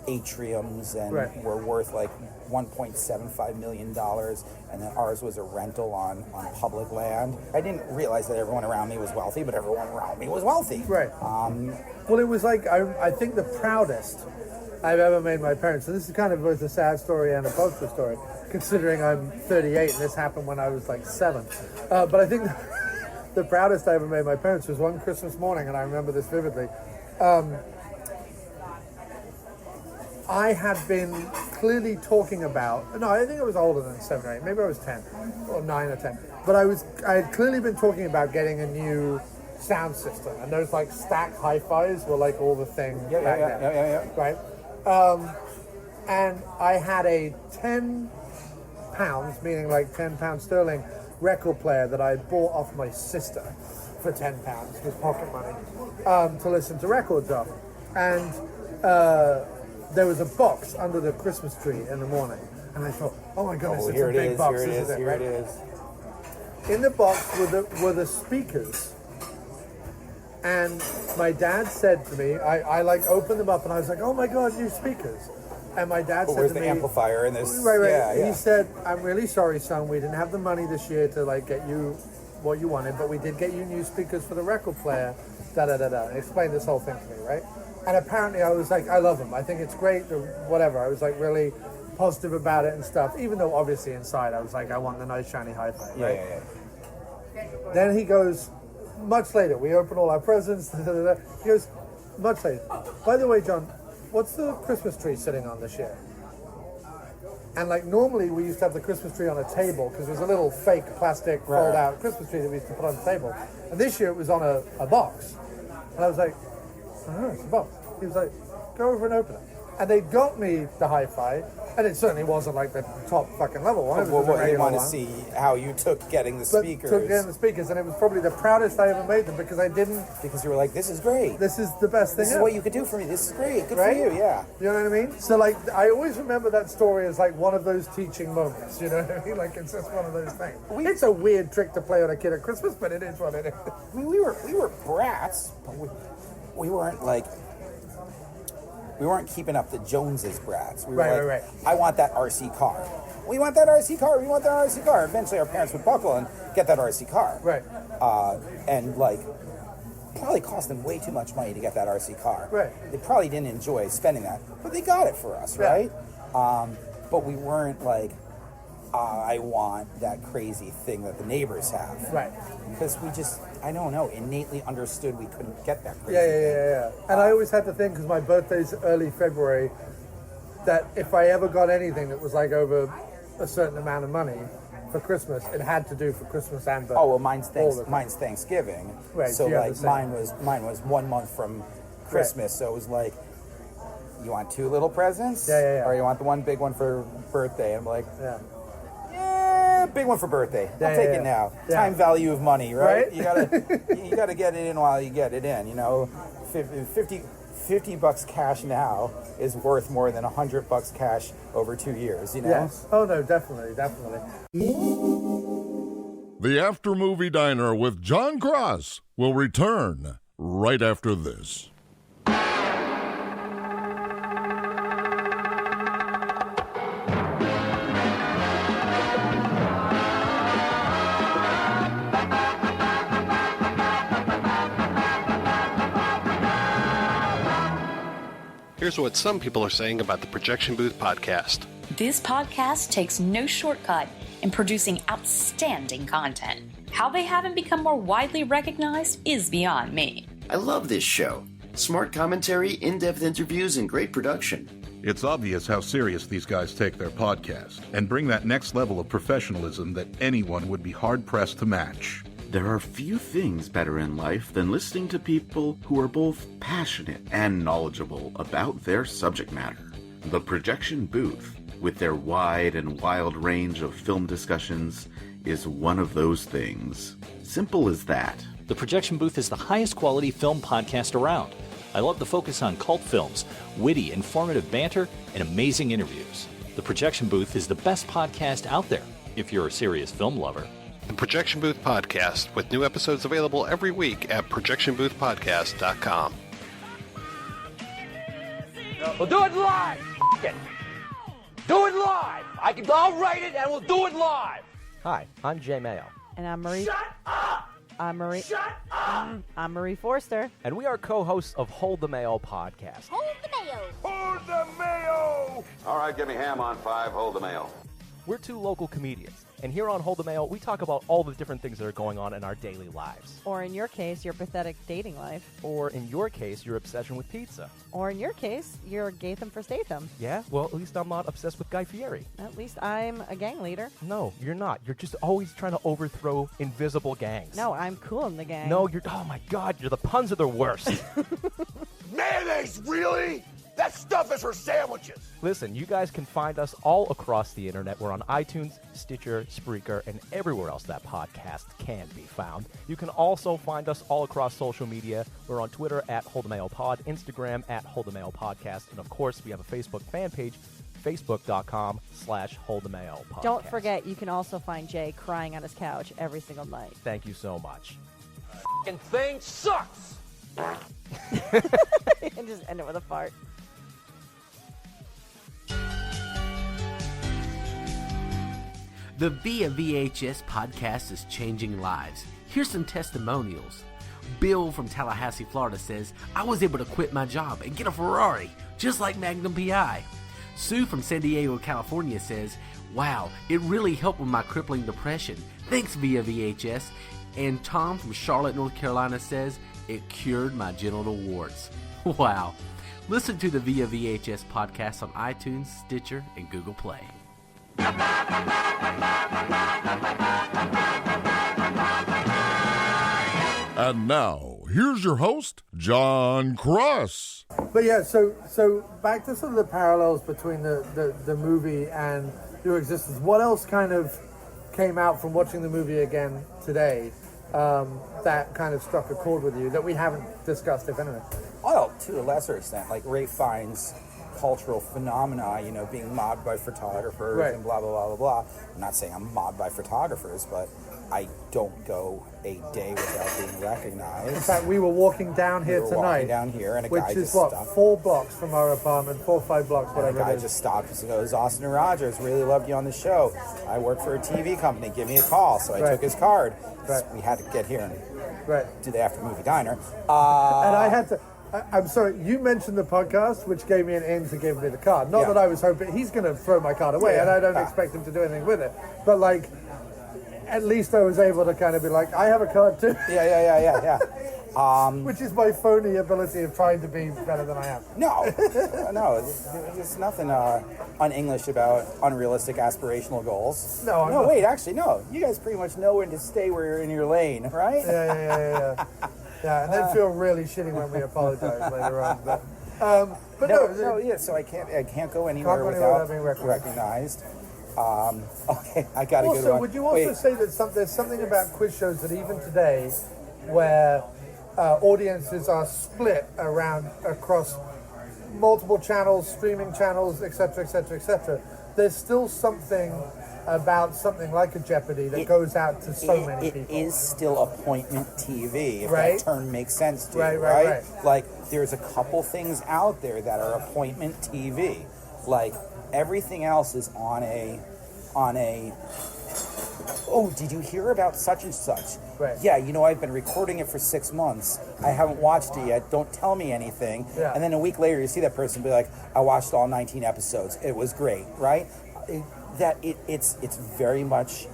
atriums and Right. were worth like $1.75 million, and then ours was a rental on public land. I didn't realize that everyone around me was wealthy, but everyone around me was wealthy. Right. Well, it was like, I think the proudest I've ever made my parents, and this is kind of both a sad story and a positive story, considering I'm 38 and this happened when I was like 7. But I think the proudest I ever made my parents was one Christmas morning, and I remember this vividly. I had been clearly talking about, no, I think I was older than 7 or 8, maybe I was 10, or 9 or 10, but I had clearly been talking about getting a new sound system, and those like stack hi-fis were like all the thing back then, right? And I had a £10, meaning like £10 sterling record player that I bought off my sister for £10 with pocket money to listen to records off, and there was a box under the Christmas tree in the morning, and I thought, oh my goodness, it's a big box, isn't it? Right? In the box were the speakers, and my dad said to me, I like opened them up, and I was like, oh my god, new speakers. And my dad said Where's to the me, amplifier in this? right. Yeah. He said, I'm really sorry, son, we didn't have the money this year to like get you what you wanted, but we did get you new speakers for the record player, and explained this whole thing to me, right? And apparently I was like, I love them, I think it's great, or whatever. I was like really positive about it and stuff, even though obviously inside I was like, I want the nice shiny hi-fi, right? Yeah. Then he goes, much later, we open all our presents, He goes, much later, by the way, John, what's the Christmas tree sitting on this year? And like normally we used to have the Christmas tree on a table because it was a little fake plastic fold out Christmas tree that we used to put on the table. And this year it was on a box. And I was like, oh, it's a box. He was like, go over and open it. And they got me the hi-fi, and it certainly wasn't like the top fucking level one. Well, you want to see how you took getting the speakers. And it was probably the proudest I ever made them because I didn't. Because you were like, this is great. This is the best thing. This is what you could do for me. This is great. Good for you. Yeah. You know what I mean? So like, I always remember that story as like one of those teaching moments. You know what I mean? Like it's just one of those things. It's a weird trick to play on a kid at Christmas, but it is what it is. I mean, we were brats, but we weren't like. We weren't keeping up the Joneses brats. We were like, I want that RC car. We want that RC car. We want that RC car. Eventually, our parents would buckle and get that RC car. Right. And like, probably cost them way too much money to get that RC car. Right. They probably didn't enjoy spending that, but they got it for us, right? But we weren't like, I want that crazy thing that the neighbors have. Right. Because we just, I don't know, innately understood we couldn't get that crazy Yeah. And I always had to think, because my birthday's early February, that if I ever got anything that was like over a certain amount of money for Christmas, it had to do for Christmas and birthday. Oh, well, mine's Thanksgiving. Right. So like mine was 1 month from Christmas. So it was like, you want two little presents? Yeah. Or you want the one big one for birthday? And I'm like, big one for birthday. I'll take it now. Yeah. Time value of money, right? You gotta get it in while you get it in. You know, 50 bucks cash now is worth more than $100 cash over 2 years. You know? Yes. Oh no, definitely. The After Movie Diner with Jon Cross will return right after this. Here's what some people are saying about the Projection Booth podcast. This podcast takes no shortcut in producing outstanding content. How they haven't become more widely recognized is beyond me. I love this show. Smart commentary, in-depth interviews, and great production. It's obvious how serious these guys take their podcast and bring that next level of professionalism that anyone would be hard-pressed to match. There are few things better in life than listening to people who are both passionate and knowledgeable about their subject matter. The Projection Booth, with their wide and wild range of film discussions, is one of those things. Simple as that. The Projection Booth is the highest quality film podcast around. I love the focus on cult films, witty, informative banter, and amazing interviews. The Projection Booth is the best podcast out there if you're a serious film lover. The Projection Booth Podcast, with new episodes available every week at projectionboothpodcast.com. We'll do it live. It. Do it live. I'll write it and we'll do it live. Hi, I'm Jay Mayo. And I'm Marie. Shut up! I'm Marie. Shut up! I'm Marie Forster. And we are co-hosts of Hold the Mayo podcast. Hold the Mayo! Hold the Mayo! All right, give me ham on 5, hold the Mayo. We're two local comedians, and here on Hold the Mayo, we talk about all the different things that are going on in our daily lives. Or in your case, your pathetic dating life. Or in your case, your obsession with pizza. Or in your case, your Gatham for Statham. Yeah? Well, at least I'm not obsessed with Guy Fieri. At least I'm a gang leader. No, you're not. You're just always trying to overthrow invisible gangs. No, I'm cool in the gang. No, oh my God, the puns are the worst. Mayonnaise, really? That stuff is for sandwiches. Listen, you guys can find us all across the internet. We're on iTunes, Stitcher, Spreaker, and everywhere else that podcast can be found. You can also find us all across social media. We're on Twitter at Hold the Mayo Pod, Instagram at Hold the Mayo Podcast, and of course, we have a Facebook fan page, facebook.com/Hold the Mayo Podcast. Don't forget, you can also find Jay crying on his couch every single night. Thank you so much. And thing sucks. And just end it with a fart. The Via VHS podcast is changing lives. Here's some testimonials. Bill from Tallahassee, Florida says, I was able to quit my job and get a Ferrari, just like Magnum PI. Sue from San Diego, California says, wow, it really helped with my crippling depression. Thanks, Via VHS. And Tom from Charlotte, North Carolina says, it cured my genital warts. Wow. Listen to the Via VHS podcast on iTunes, Stitcher, and Google Play. And now, here's your host, Jon Cross. But yeah, so back to sort of the parallels between the movie and your existence. What else kind of came out from watching the movie again today that kind of struck a chord with you that we haven't discussed, if anything? Well, to a lesser extent, like Ray Fiennes' cultural phenomena, you know, being mobbed by photographers Right. and blah, blah, blah, blah, blah. I'm not saying I'm mobbed by photographers, but I don't go a day without being recognized. In fact, we were walking down here tonight. Walking down here, and a which guy is just what, stopped. 4 blocks from our apartment, 4 or 5 blocks, And whatever the guy it is. just stopped and goes, Austin Rogers, really loved you on the show. I work for a TV company. Give me a call. So I Right. took his card. Right. We had to get here and Right. do the after movie diner. And I had to. I'm sorry, you mentioned the podcast, which gave me an in to give me the card. Not Yeah. that I was hoping he's going to throw my card away, Yeah. and I don't expect him to do anything with it. But like, at least I was able to kind of be like, I have a card too. Yeah. Which is my phony ability of trying to be better than I am. No, there's nothing un-English about unrealistic aspirational goals. No, wait, actually, no. You guys pretty much know when to stay where you're in your lane, right? Yeah. Yeah, and then feel really shitty when we apologize later on. But so I can't go anywhere without being recognized. Okay, I got a good Also, one. would you also say that there's something about quiz shows that even today, where audiences are split across multiple channels, streaming channels, etc., there's still something about something like a Jeopardy that goes out to so many people. It is still appointment TV, if Right. that term makes sense to you, Right. Like, there's a couple things out there that are appointment TV. Like, everything else is on a oh, did you hear about such and such? Right. Yeah, you know, I've been recording it for 6 months. I haven't watched it yet. Don't tell me anything. Yeah. And then a week later, you see that person be like, I watched all 19 episodes. It was great, right? It's very much...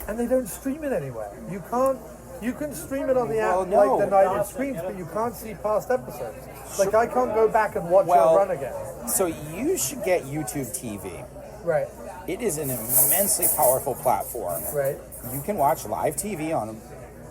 And they don't stream it anywhere. You can stream it on the app Well, no. like the night it streams, but you can't see past episodes. Like, I can't go back and watch your run again. So you should get YouTube TV. Right. It is an immensely powerful platform. Right. You can watch live TV on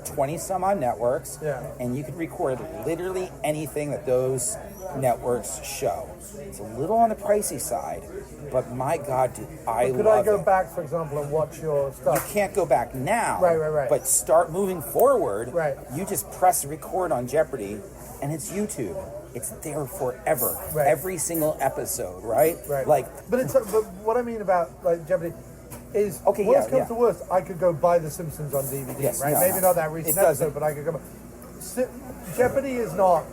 20 some odd networks, Yeah. and you can record literally anything that those networks show. It's a little on the pricey side, but my God, dude, Could I go back, for example, and watch your stuff? You can't go back now. Right. But start moving forward. Right. You just press record on Jeopardy, and it's YouTube. It's there forever. Right. Every single episode, right? Right. Like, but what I mean about like Jeopardy is Okay, worst yeah, comes to worst, I could go buy The Simpsons on DVD, Yes, right? no, Maybe not that recent it doesn't. episode, but I could go. Jeopardy is not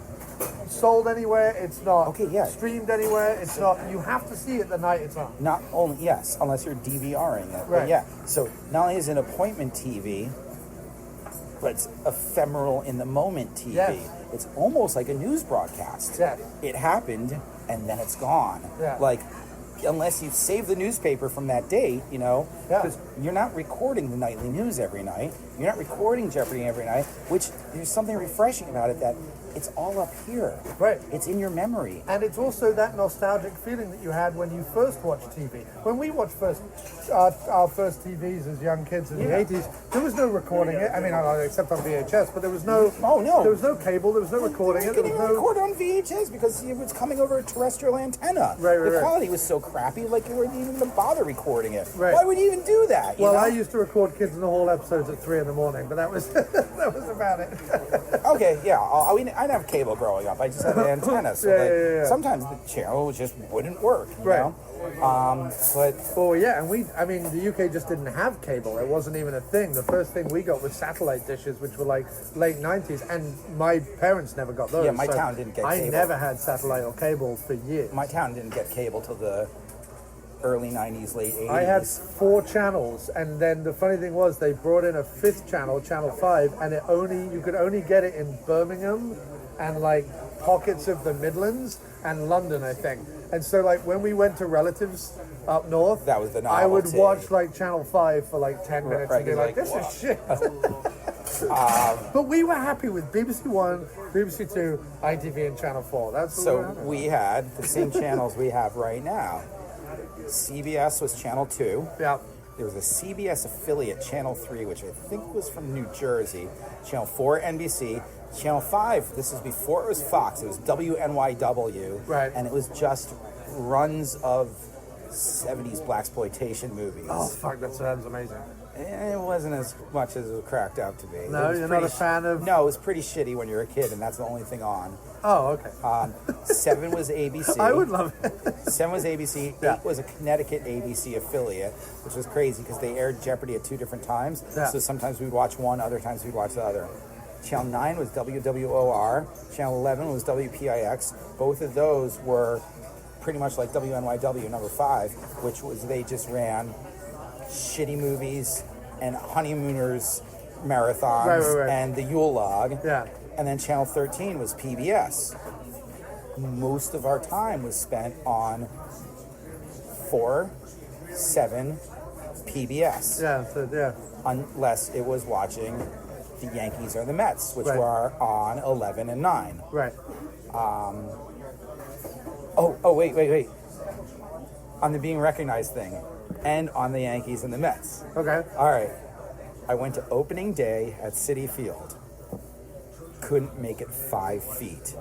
sold anywhere. It's not streamed anywhere. It's not. You have to see it the night it's on. not only, yes, unless you're DVRing it. Right. But yeah, so not only is it an appointment TV, but it's ephemeral in the moment TV. Yes. It's almost like a news broadcast. Yes. It happened, and then it's gone. Yeah. Like, unless you've saved the newspaper from that date, you know, because you're not recording the nightly news every night. You're not recording Jeopardy every night, which there's something refreshing about it that it's all up here. Right. It's in your memory. And it's also that nostalgic feeling that you had when you first watched TV. When we watched our first TVs as young kids in the 80s, there was no recording it. I mean, except on VHS, but there was no. Oh no. There was no cable. There was no recording it. You couldn't even record on VHS because it was coming over a terrestrial antenna. Right. The quality was so crappy, like you weren't even going to bother recording it. Right. Why would you even do that? Well, you know? I used to record Kids in the Hall episodes at 3 a.m, but that was that was about it. Okay, yeah. I didn't have cable growing up. I just had an antenna. So Yeah. sometimes the channel just wouldn't work. You know? But the UK just didn't have cable. It wasn't even a thing. The first thing we got was satellite dishes, which were like late 90s, and my parents never got those. Yeah, my so town didn't get I cable. never had satellite or cable for years. My town didn't get cable till the early 90s, late 80s. I had 4 channels, and then the funny thing was they brought in a 5th channel, Channel 5, and you could only get it in Birmingham and like pockets of the Midlands and London, I think. And so like when we went to relatives up north, that was the novelty. I would watch like Channel 5 for like 10 minutes and be like, this is shit. But we were happy with BBC One, BBC Two, ITV, and Channel 4. That's what so we had the same channels we have right now. CBS was Channel 2. Yeah. There was a CBS affiliate, Channel 3, which I think was from New Jersey. Channel 4, NBC. Channel 5, this is before it was Fox. It was WNYW. Right. And it was just runs of 70s blaxploitation movies. Oh, fuck, that sounds amazing. And it wasn't as much as it was cracked out to be. No, you're not a fan of... No, it was pretty shitty when you're a kid, and that's the only thing on. Oh, okay. 7 was ABC. I would love it. 7 was ABC. 8 was a Connecticut ABC affiliate, which was crazy because they aired Jeopardy at 2 different times. Yeah. So sometimes we'd watch one, other times we'd watch the other. Channel 9 was WWOR. Channel 11 was WPIX. Both of those were pretty much like WNYW number 5, which was they just ran shitty movies and honeymooners marathons Right. and the Yule log. Yeah. And then Channel 13 was PBS. Most of our time was spent on 4, 7, PBS. Yeah, so, yeah. Unless it was watching the Yankees or the Mets, which Right. were on 11 and 9. Right. Wait. On the being recognized thing, and on the Yankees and the Mets. Okay. All right. I went to opening day at Citi Field. Couldn't make it 5 feet.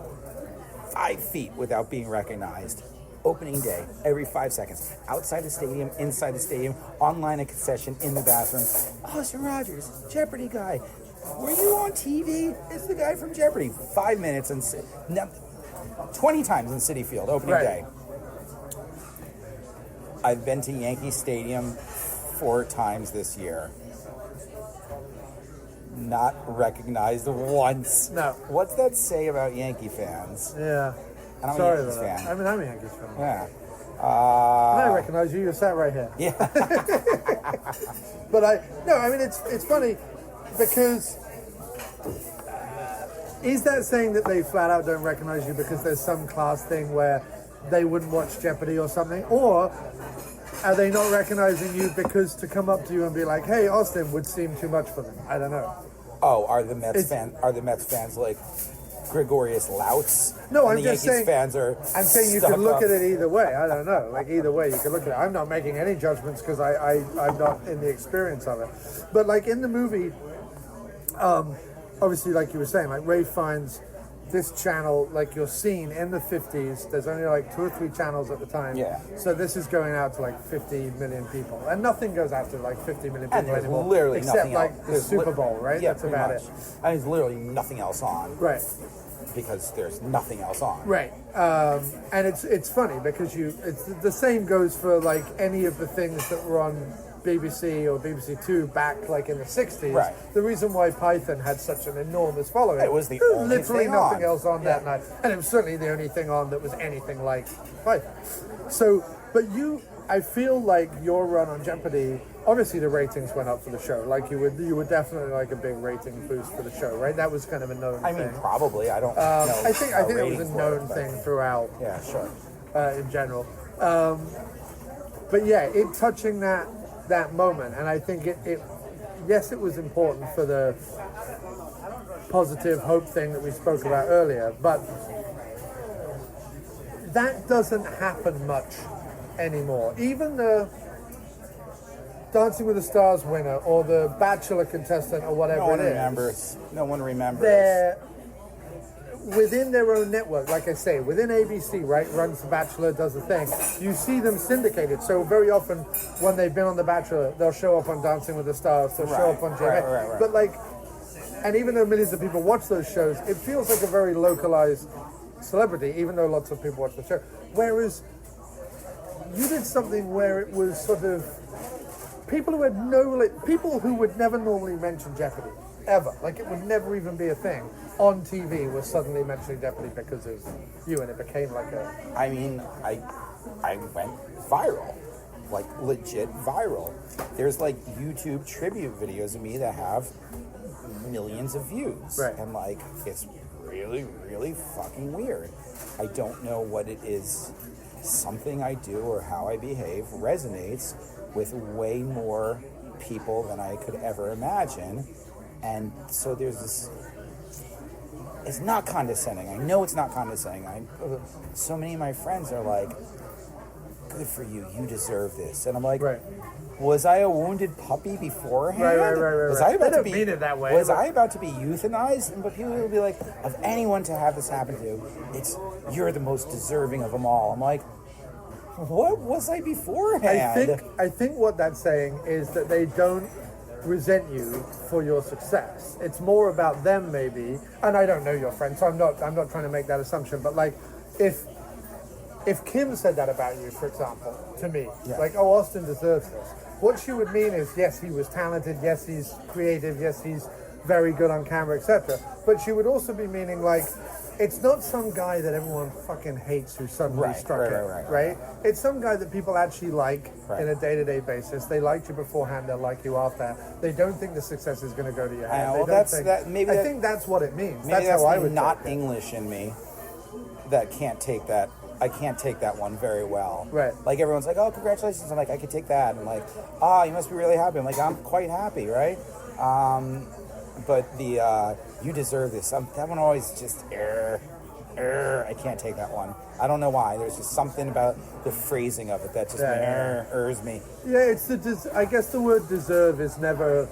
5 feet without being recognized. Opening day, every 5 seconds. Outside the stadium, inside the stadium, online at concession, in the bathroom. Austin Rogers, Jeopardy guy. Were you on TV? It's the guy from Jeopardy. 5 minutes and 20 times in Citi Field, opening day. I've been to Yankee Stadium 4 times this year. Not recognized once. No. What's that say about Yankee fans? Yeah. And I'm Sorry a Yankees about fan. that. I mean, I'm a Yankees fan. Yeah. I recognize you. You're sat right here. Yeah. But it's funny because is that saying that they flat out don't recognize you because there's some class thing where they wouldn't watch Jeopardy or something, or are they not recognizing you because to come up to you and be like, "Hey, Austin," would seem too much for them? I don't know. Oh, are the Mets fans like Gregorius louts? No, and I'm the just Yankees saying. fans are I'm saying you stuck can look up? at it either way. I don't know. Like either way, you can look at it. I'm not making any judgments because I'm not in the experience of it. But like in the movie, obviously, like you were saying, like Ray finds this channel, like you're seeing in the 50s. There's only like 2 or 3 channels at the time. Yeah. So this is going out to like 50 million people, and nothing goes out to like 50 million people And there's anymore, literally except nothing like else. the There's Super Bowl, right? Yeah, That's pretty about much. it. And there's literally nothing else on. Right. Because there's nothing else on. Right, and it's funny because it's the same goes for like any of the things that were on BBC or BBC Two back like in the 60s. Right. The reason why Python had such an enormous following, It was the there only literally thing nothing on. else on that night, and it was certainly the only thing on that was anything like Python. So, but I feel like your run on Jeopardy. Obviously, the ratings went up for the show. Like you were definitely like a big rating boost for the show, right? That was kind of a known thing. I mean, probably. I don't know. I think how it was ratings a work, known but- thing throughout. Yeah, sure. In general, but yeah, it touching that moment, and I think it was important for the positive hope thing that we spoke about earlier, but that doesn't happen much anymore. Even the Dancing with the Stars winner or the Bachelor contestant or whatever No one it is, remembers. No one remembers. they're within their own network, like I say, within ABC, right, runs The Bachelor, does the thing. You see them syndicated. So very often when they've been on The Bachelor, they'll show up on Dancing with the Stars, they'll show up on JMA. Right. But like, and even though millions of people watch those shows, it feels like a very localized celebrity, even though lots of people watch the show. Whereas you did something where it was sort of people who would never normally mention Jeopardy, ever. Like it would never even be a thing. On TV was suddenly mentioning Jeopardy because of you, and it became like a... I mean, I went viral. Like, legit viral. There's, like, YouTube tribute videos of me that have millions of views. Right. And, like, it's really, really fucking weird. I don't know what it is. Something I do or how I behave resonates with way more people than I could ever imagine. And so there's this... It's not condescending. I know it's not condescending. So many of my friends are like, good for you. You deserve this. And I'm like, was I a wounded puppy beforehand? Right. Was I about They to don't mean it that way. Was I about to be euthanized? But people will be like, of anyone to have this happen to, you're the most deserving of them all. I'm like, what was I beforehand? I think what that's saying is that they don't resent you for your success. It's more about them, maybe. And I don't know your friend, so I'm not trying to make that assumption. But like, if Kim said that about you, for example, to me, like, oh, Austin deserves this. What she would mean is, yes, he was talented. Yes, he's creative. Yes, he's very good on camera, etc. But she would also be meaning like, it's not some guy that everyone fucking hates who suddenly struck it, right? It's some guy that people actually like in a day-to-day basis. They liked you beforehand, they'll like you after. They don't think the success is going to go to your head. I think that's what it means. Maybe That's how I would not take it. English in me that can't take that. I can't take that one very well. Right. Like everyone's like, oh, congratulations. I'm like, I could take that. I'm like, you must be really happy. I'm like, I'm quite happy, right? But the you deserve this. That one always just I can't take that one. I don't know why. There's just something about the phrasing of it that just irrs me. Yeah, it's I guess the word deserve is never.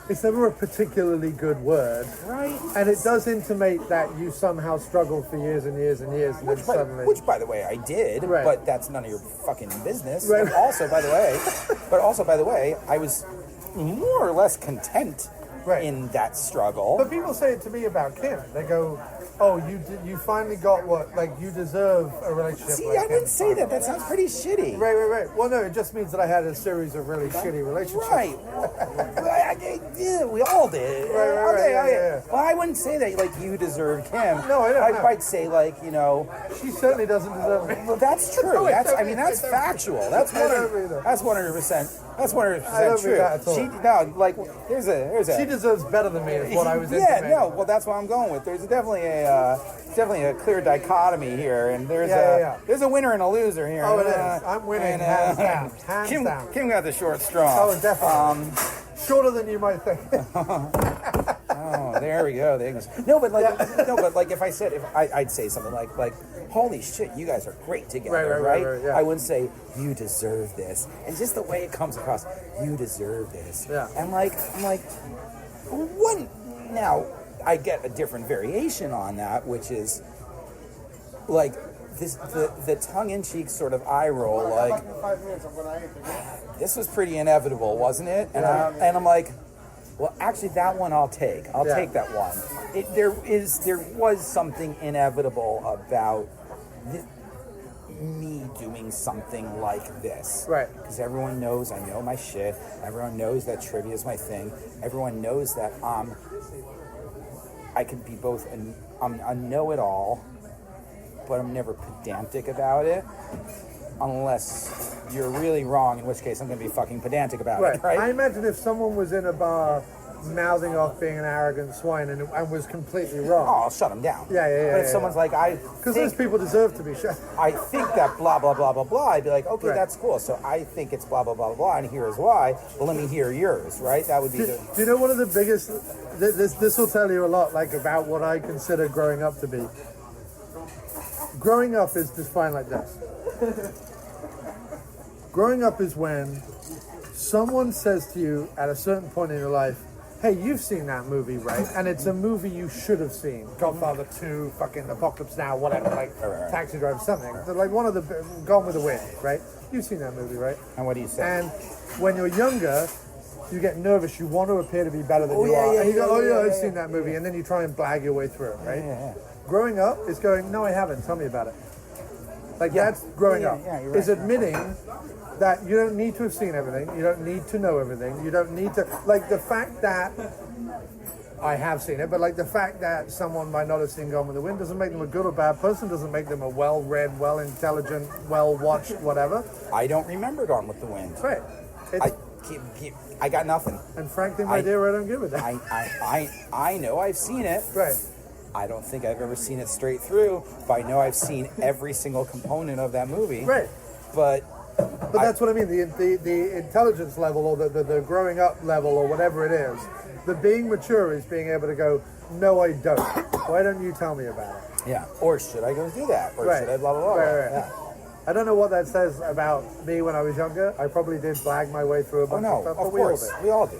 It's never a particularly good word, right? And it does intimate that you somehow struggled for years and years and years, and then suddenly. Which, by the way, I did, Right. but that's none of your fucking business. Right. And also, by the way, I was more or less content in that struggle. But people say it to me about Kim. They go, "Oh, you finally got what? Like you deserve a relationship." See, like I wouldn't say that. That sounds pretty shitty. Right. Well, no, it just means that I had a series of really shitty relationships. Right. Yeah, we all did. Right. Well, I wouldn't say that, like, you deserve Kim. No, I don't. I might say, like, she certainly doesn't deserve me. Well, that's true. No, that's factual. That's 100%. That's 100%. That's 100% true. That at all. There's a. She deserves better than me. Is what I was. Yeah, no. Well, that's what I'm going with. There's definitely a clear dichotomy here, and there's a winner and a loser here. Oh, it is. I'm winning hands down. Hands down. Kim got the short straw. Oh, definitely. Shorter than you might think. Oh, there we go. No, but if I said, I'd say something like, holy shit, you guys are great together, right? I wouldn't say you deserve this. And just the way it comes across, you deserve this. Yeah. And I'm like, what? Now I get a different variation on that, which is like the tongue-in-cheek sort of eye roll, like this was pretty inevitable, wasn't it? And I'm like, well, actually, that one I'll take. I'll take that one. There was something inevitable about me doing something like this. Right. Because everyone knows I know my shit. Everyone knows that trivia is my thing. Everyone knows that I could be both I'm a know-it-all, but I'm never pedantic about it. Unless you're really wrong, in which case I'm going to be fucking pedantic about it, right? I imagine if someone was in a bar mouthing off being an arrogant swine and was completely wrong. Oh, I'll shut them down. Yeah. But if someone's like, because those people deserve to be shut. I think that blah, blah, blah, blah, blah, I'd be like, okay, that's cool. So I think it's blah, blah, blah, blah, blah, and here's why. Well, let me hear yours, right? That would be Do you know one of the biggest, this will tell you a lot, like, about what I consider growing up to be. Growing up is defined like this. Growing up is when someone says to you at a certain point in your life, hey, you've seen that movie, right? And it's a movie you should have seen. Godfather 2, fucking Apocalypse Now, whatever, like Taxi Driver, something. They're like one of the, Gone with the Wind, right? You've seen that movie, right? And what do you say? And when you're younger, you get nervous. You want to appear to be better than you are. And you go, I've seen that movie. And then you try and blag your way through it, right? Yeah. Growing up is going, no, I haven't. Tell me about it. Like, that's growing up. Yeah, you're right. Is admitting that you don't need to have seen everything. You don't need to know everything. You don't need to... Like, the fact that... I have seen it, but, like, the fact that someone might not have seen Gone with the Wind doesn't make them a good or bad person, doesn't make them a well-read, well-intelligent, well-watched, whatever. I don't remember Gone with the Wind. Right. I got nothing. And frankly, my dear, I don't give a damn. I know I've seen it. Right. I don't think I've ever seen it straight through, but I know I've seen every single component of that movie. Right. But that's what I mean. The intelligence level or the growing up level or whatever it is, the being mature is being able to go, no, I don't. Why don't you tell me about it? Yeah. Or should I go do that? Or should I blah, blah, blah. Right. Yeah. I don't know what that says about me when I was younger. I probably did blag my way through a bunch of stuff, of but course, we all do.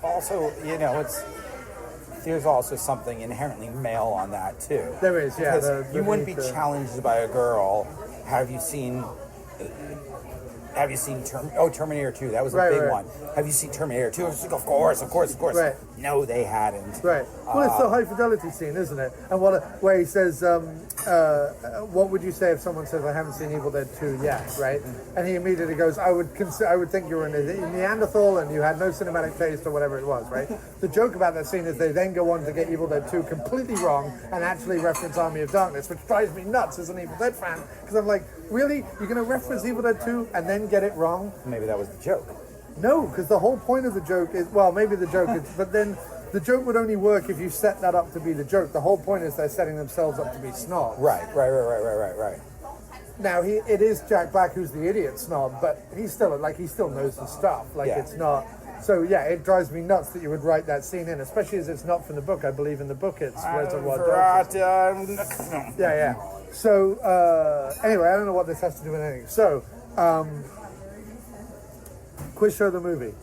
Also, there's also something inherently male on that too. There is, yeah. Because you wouldn't be challenged by a girl. Have you seen Terminator 2? That was a big one. Have you seen Terminator 2? Like, of course. Right. No, they hadn't. Right. Well, it's the high fidelity scene, isn't it? And where he says, "What would you say if someone says I haven't seen Evil Dead 2 yet?" Right? And he immediately goes, "I would think you were a Neanderthal and you had no cinematic taste or whatever it was." Right? The joke about that scene is they then go on to get Evil Dead 2 completely wrong and actually reference Army of Darkness, which drives me nuts as an Evil Dead fan because I'm like, really? You're going to reference Evil Dead 2 and then get it wrong? Maybe that was the joke. No, because the whole point of the joke is, well, maybe the joke is, but then the joke would only work if you set that up to be the joke. The whole point is they're setting themselves up to be snobs. Right. Now, it is Jack Black who's the idiot snob, but he still knows his stuff. It's not. So, yeah, it drives me nuts that you would write that scene in, especially as it's not from the book. I believe in the book it's Reservoir Dogs. Yeah. So, anyway, I don't know what this has to do with anything. So, Quiz Show the movie.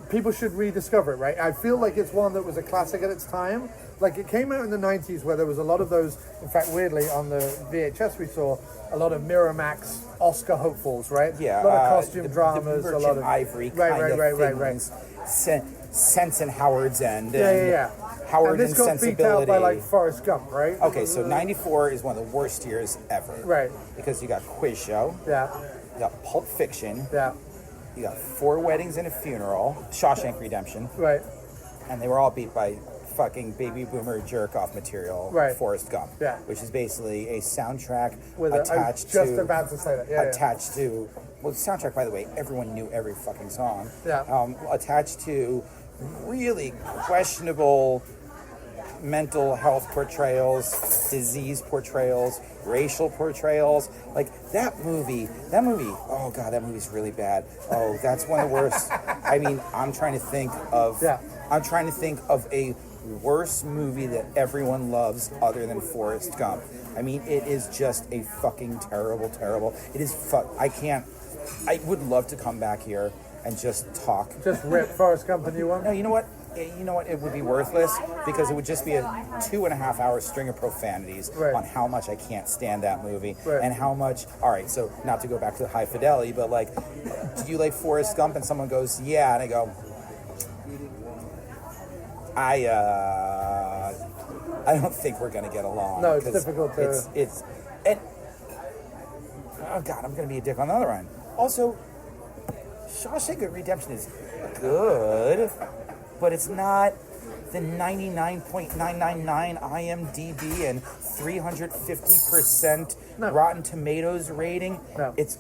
People should rediscover it, right? I feel like it's one that was a classic at its time. Like, it came out in the 90s where there was a lot of those, in fact, weirdly, on the VHS we saw a lot of Miramax Oscar hopefuls, right? Yeah. A lot of costume dramas, the a lot of... Ivory right. Sense and Howard's End. Yeah. Howard and and this got Sensibility. beat out by, like, Forrest Gump, right? Okay, so 94 is one of the worst years ever. Right. Because you got Quiz Show. Yeah. You got Pulp Fiction. Yeah. You got 4 Weddings and a Funeral, Shawshank Redemption. Right. And they were all beat by fucking baby boomer jerk-off material, right. Forrest Gump. Yeah. Which is basically a soundtrack with attached to... I was just about to say that, yeah. Attached to... Well, the soundtrack, by the way, everyone knew every fucking song. Yeah. Attached to really questionable mental health portrayals, disease portrayals, racial portrayals. Like, that movie, oh God, that movie's really bad. Oh, that's one of the worst. I mean, I'm trying to think of a worse movie that everyone loves other than Forrest Gump. I mean, it is just a fucking terrible. It is I would love to come back here and just talk. Just rip Forrest Gump a new one? No, you know what? It would be worthless because it would just be a 2.5 hour string of profanities on how much I can't stand that movie and how much. All right, so not to go back to the high fidelity, but like, do you like Forrest Gump? And someone goes, yeah, and I go, I don't think we're gonna get along. No, it's difficult to. And oh God, I'm gonna be a dick on the other end. Also, Shawshank Redemption is good. But it's not the 99.999 IMDb and 350% Rotten Tomatoes rating. No. It's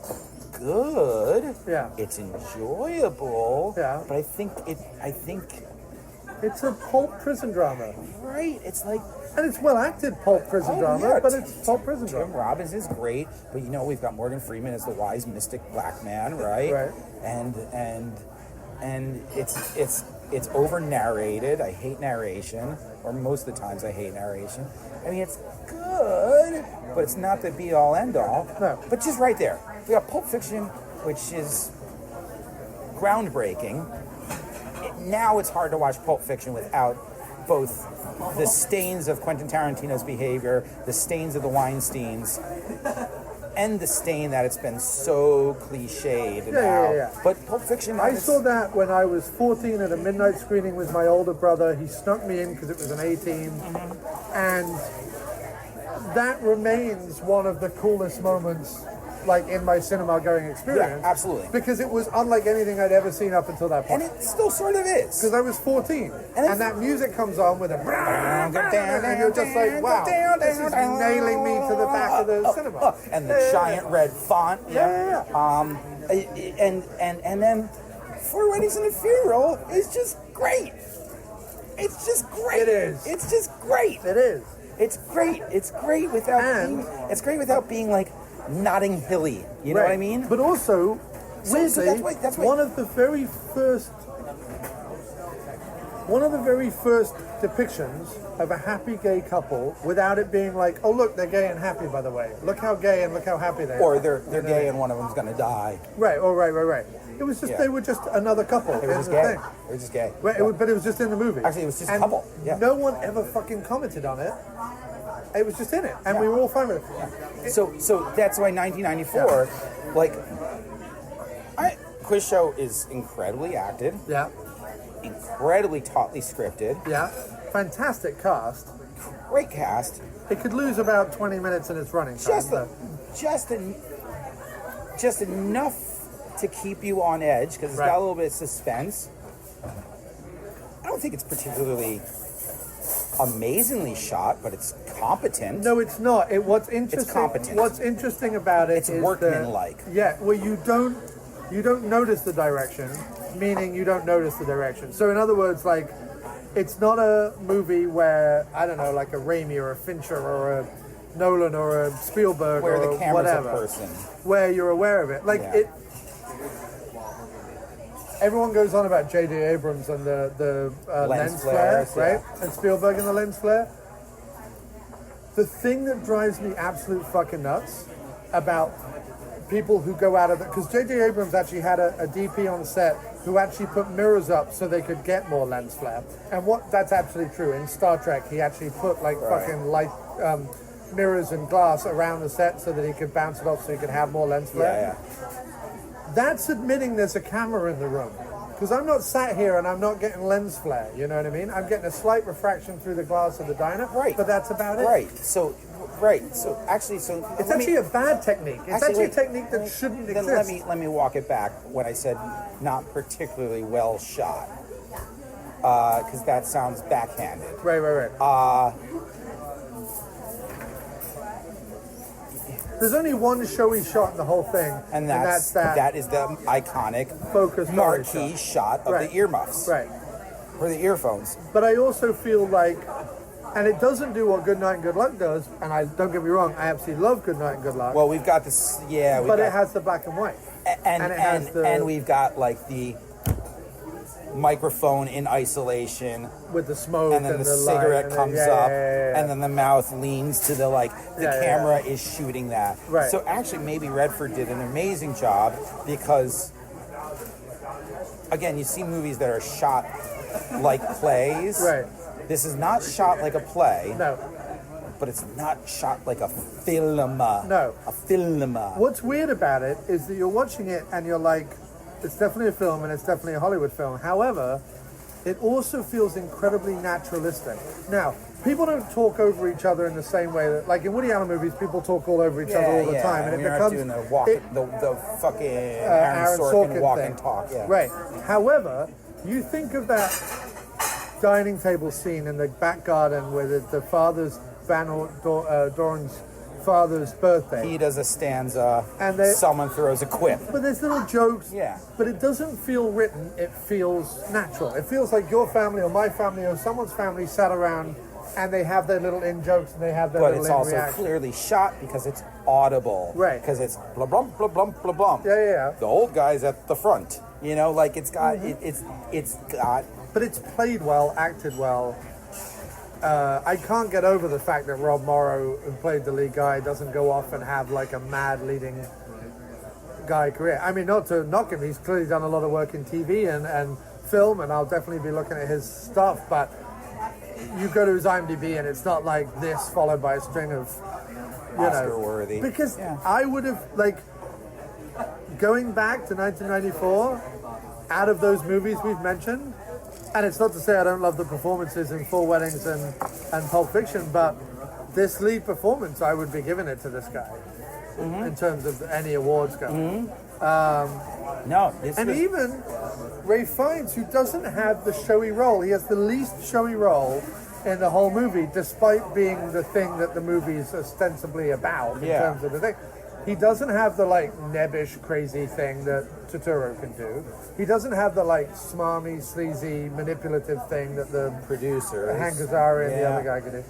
good. Yeah. It's enjoyable. Yeah. But I think it's a pulp prison drama. Right. It's like, and it's well acted pulp prison drama, but it's pulp prison drama. Tim Robbins is great, but we've got Morgan Freeman as the wise mystic black man, right? Right. And it's over narrated. I hate narration, or most of the times I hate narration. I mean, it's good, but it's not the be all end all. No. But just right there, we got Pulp Fiction, which is groundbreaking. Now it's hard to watch Pulp Fiction without both the stains of Quentin Tarantino's behavior, the stains of the Weinsteins, and the stain that it's been so cliched now. Yeah. But Pulp Fiction... I saw that when I was 14 at a midnight screening with my older brother. He snuck me in because it was an A-team. And that remains one of the coolest moments, like, in my cinema going experience. Yeah, absolutely. Because it was unlike anything I'd ever seen up until that point. And it still sort of is. Because I was 14. And that music comes on with a... And you're just like, wow, this is nailing me to the back of the cinema. And the giant red font. Yeah. And then 4 Weddings and a Funeral is just great. It's just great. It is. It's just great. It is. It's great. It's great without being like Notting Hilly. You know what I mean? But also, weirdly, that's why one of the very first one of the very first depictions of a happy gay couple without it being like, oh look, they're gay and happy, by the way. Look how gay and look how happy they are. Or they're gay and one of them's gonna die. Right. It was just, they were just another couple. They were just gay. They were just gay. Right, but it was just in the movie. Actually, it was just and a couple. Yeah. No one ever fucking commented on it. It was just in it, and we were all fine with it. So that's why 1994, like, Quiz Show is incredibly acted. Yeah. Incredibly tautly scripted. Yeah. Fantastic cast. Great cast. It could lose about 20 minutes in its running time. Just enough to keep you on edge because it's got a little bit of suspense. I don't think it's particularly amazingly shot, but it's competent. No, it's not. What's interesting? It's competent. What's interesting about it it's is workmanlike. Well, you don't notice the direction, meaning you don't notice the direction. So in other words, like, it's not a movie where, I don't know, like a Raimi or a Fincher or a Nolan or a Spielberg where or the camera's whatever, a person. where you're aware of it. Like everyone goes on about J.J. Abrams and the lens flare, right? And Spielberg and the lens flare. The thing that drives me absolute fucking nuts about people who go out of it, because J.J. Abrams actually had a DP on set who actually put mirrors up so they could get more lens flare. And that's absolutely true. In Star Trek, he actually put fucking light mirrors and glass around the set so that he could bounce it off so he could have more lens flare. That's admitting there's a camera in the room. Because I'm not sat here and I'm not getting lens flare, you know what I mean? I'm getting a slight refraction through the glass of the diner, but that's about it. So actually, it's actually a bad technique. It's actually a technique that shouldn't exist. Then let me walk it back when I said not particularly well shot, because that sounds backhanded. Right. There's only one showy shot in the whole thing, and that is the iconic focus marquee shot of the earmuffs, or the earphones. But I also feel like, and it doesn't do what Good Night and Good Luck does, and don't get me wrong, I absolutely love Good Night and Good Luck. Well, we've got this, but it has the black and white, and we've got like the microphone in isolation with the smoke, and then the cigarette comes up, and then the mouth leans to the camera is shooting that. Right. So actually, maybe Redford did an amazing job because, again, you see movies that are shot like plays. Right. This is not shot like a play. No. But it's not shot like a film. No. A film. What's weird about it is that you're watching it and you're like, it's definitely a film and it's definitely a Hollywood film. However, it also feels incredibly naturalistic. Now, people don't talk over each other in the same way that, like in Woody Allen movies, people talk all over each other all the time, and it becomes doing the fucking Aaron Sorkin walk and talk. Yeah. Right. However, you think of that dining table scene in the back garden where the father's Doran's father's birthday. He does a stanza, and someone throws a quip. But there's little jokes. Yeah. But it doesn't feel written. It feels natural. It feels like your family or my family or someone's family sat around and they have their little in jokes and they have their little in reactions. But it's also clearly shot because it's audible. Right. Because it's blah, blah, blah, blah, blah, blah. Yeah. The old guy's at the front. You know, like it's got, it's got. But it's played well, acted well. I can't get over the fact that Rob Morrow, who played the lead guy, doesn't go off and have like a mad leading guy career. I mean, not to knock him, he's clearly done a lot of work in TV and film, and I'll definitely be looking at his stuff, but you go to his IMDb and it's not like this followed by a string of, Oscar-worthy. Because I would have, like, going back to 1994, out of those movies we've mentioned, and it's not to say I don't love the performances in Four Weddings and Pulp Fiction, but this lead performance, I would be giving it to this guy in terms of any awards go. Even Ray Fiennes, who doesn't have the showy role, he has the least showy role in the whole movie, despite being the thing that the movie is ostensibly about in terms of the thing. He doesn't have the like nebbish, crazy thing that Turturro can do. He doesn't have the like smarmy, sleazy, manipulative thing that the producer, Hank Azaria and the other guy can do.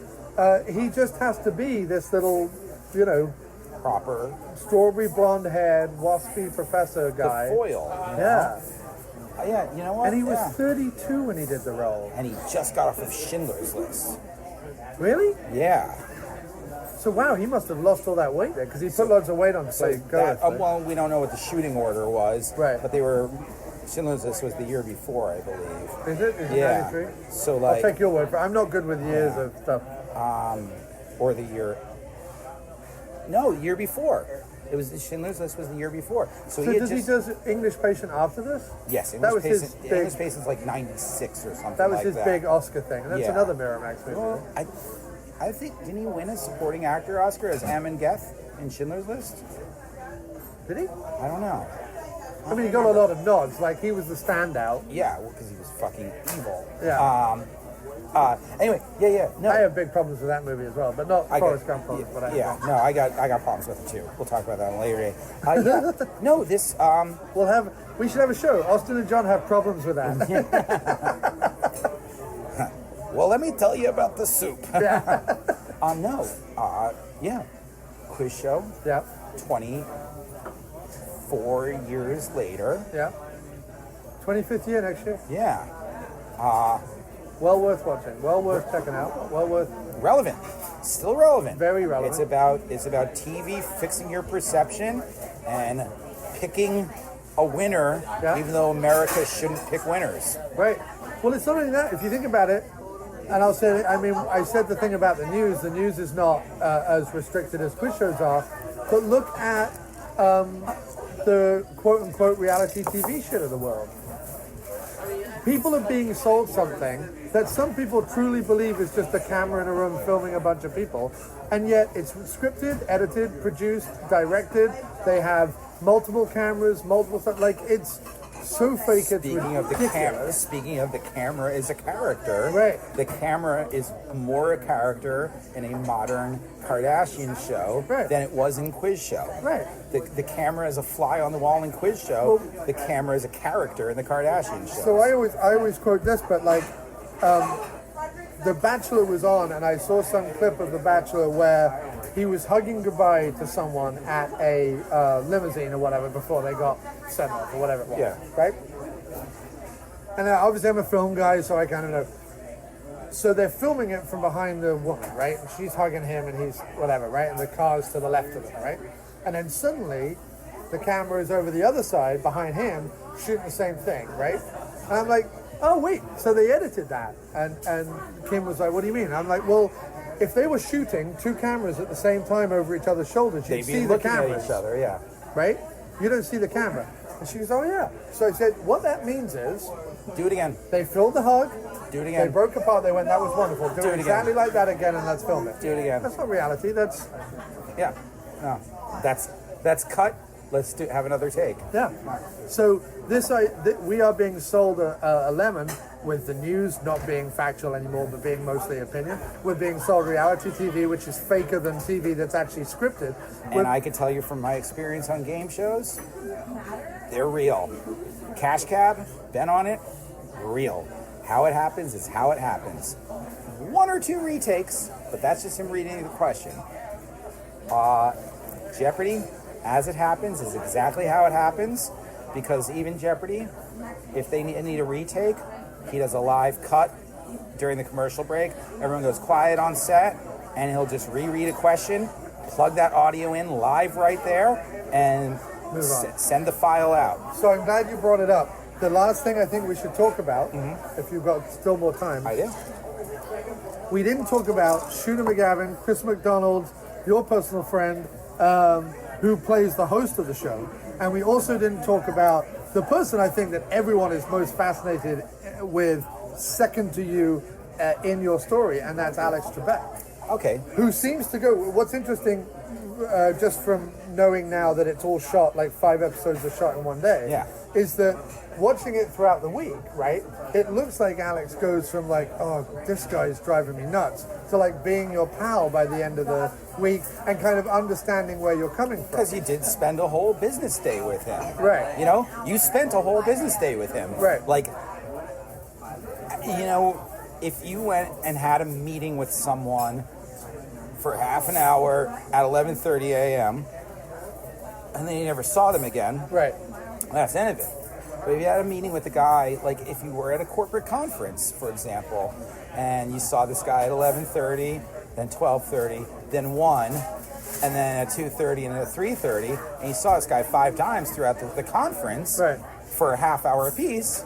He just has to be this little, proper strawberry blonde-haired, waspy professor guy. The foil. Yeah. Yeah, you know what? And he was 32 when he did the role. And he just got off of Schindler's List. Really? Yeah. So, wow, he must have lost all that weight there, because he put loads of weight on to play Ghost. Well, we don't know what the shooting order was. Right. But they were... Schindler's List was the year before, I believe. Is it? Is it 93? So, I'll like... take your word for it. I'm not good with years of stuff. Or the year... No, the year before. It was Schindler's List was the year before. So he does English Patient after this? Yes, English Patient's like 96 or something. That was his big Oscar thing, and that's another Miramax movie. Well, I think didn't he win a supporting actor Oscar as Amon Geth in Schindler's List? Did he? I don't know. I mean, he got a lot of nods. Like he was the standout. Yeah, well, because he was fucking evil. Yeah. Anyway, no. I have big problems with that movie as well, but not Forrest Gump problems. But I got problems with it too. We'll talk about that on a later day. No, this we should have a show. Austin and John have problems with that. Well, let me tell you about the soup. Yeah. Quiz show. Yeah. 24 years later. Yeah. 25th year next year. Yeah. Well worth watching. Well worth checking out. Well worth. Relevant. Still relevant. Very relevant. It's about TV fixing your perception and picking a winner, even though America shouldn't pick winners. Right. Well, it's not only that. If you think about it, and I'll say, I said the thing about the news. The news is not as restricted as quiz shows are. But look at the quote-unquote reality TV shit of the world. People are being sold something that some people truly believe is just a camera in a room filming a bunch of people, and yet it's scripted, edited, produced, directed. They have multiple cameras, multiple stuff. Like, it's so fake. Speaking of the camera is a character. Right. The camera is more a character in a modern Kardashian show than it was in Quiz Show. Right. The camera is a fly on the wall in Quiz Show. Well, the camera is a character in the Kardashian show. So I always quote this, but like, The Bachelor was on, and I saw some clip of The Bachelor where he was hugging goodbye to someone at a limousine or whatever before they got sent off or whatever it was. Yeah. Right? And obviously I'm a film guy, so I kind of know. So they're filming it from behind the woman, right? And she's hugging him and he's whatever, right? And the car's to the left of them, right? And then suddenly the camera is over the other side behind him shooting the same thing, right? And I'm like, oh, wait, so they edited that. And Kim was like, what do you mean? And I'm like, well, if they were shooting two cameras at the same time over each other's shoulders, you'd see the cameras. At each other, yeah. Right? You don't see the camera. And she goes, oh, yeah. So I said, what that means is... Do it again. They filmed the hug. Do it again. They broke apart. They went, that was wonderful. Do it exactly like that again, and let's film it. Do it again. That's not reality. That's... Yeah. No. That's cut. Let's have another take. Yeah. So we are being sold a lemon with the news not being factual anymore, but being mostly opinion. We're being sold reality TV, which is faker than TV that's actually scripted. And I can tell you from my experience on game shows, they're real. Cash Cab, been on it, real. How it happens is how it happens. One or two retakes, but that's just him reading the question. Jeopardy, as it happens, is exactly how it happens, because even Jeopardy, if they need a retake, he does a live cut during the commercial break. Everyone goes quiet on set, and he'll just reread a question, plug that audio in live right there, and send the file out. So I'm glad you brought it up. The last thing I think we should talk about, if you've got still more time. I do. We didn't talk about Shooter McGavin, Chris McDonald, your personal friend, who plays the host of the show. And we also didn't talk about the person I think that everyone is most fascinated with, second to you in your story, and that's Alex Trebek. Okay. Who seems to go... What's interesting, just from knowing now that it's all shot, like 5 episodes are shot in one day, is that watching it throughout the week, right, it looks like Alex goes from like, oh, this guy's driving me nuts, to like being your pal by the end of the week and kind of understanding where you're coming from. Because you did spend a whole business day with him. Right. You know, you spent a whole business day with him. Right. Like, you know, if you went and had a meeting with someone for half an hour at 11:30 a.m. and then you never saw them again. Right. That's the end of it. But if you had a meeting with a guy, like if you were at a corporate conference, for example, and you saw this guy at 11:30, then 12:30, then 1, and then at 2:30 and at 3:30, and you saw this guy 5 times throughout the conference for a half hour apiece,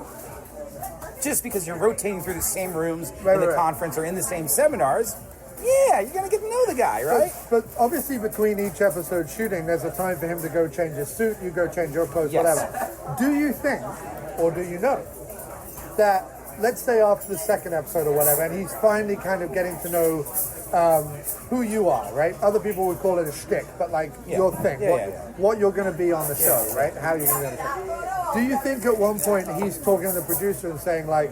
just because you're rotating through the same rooms in the conference or in the same seminars, yeah, you're going to get to know the guy, right? But obviously between each episode shooting, there's a time for him to go change his suit, you go change your clothes, whatever. Do you think, or do you know, that, let's say after the second episode or whatever, and he's finally kind of getting to know who you are, right? Other people would call it a shtick, but like your thing, what you're going to be on the show, right? How you're going to be on the show. Do you think at one point he's talking to the producer and saying like,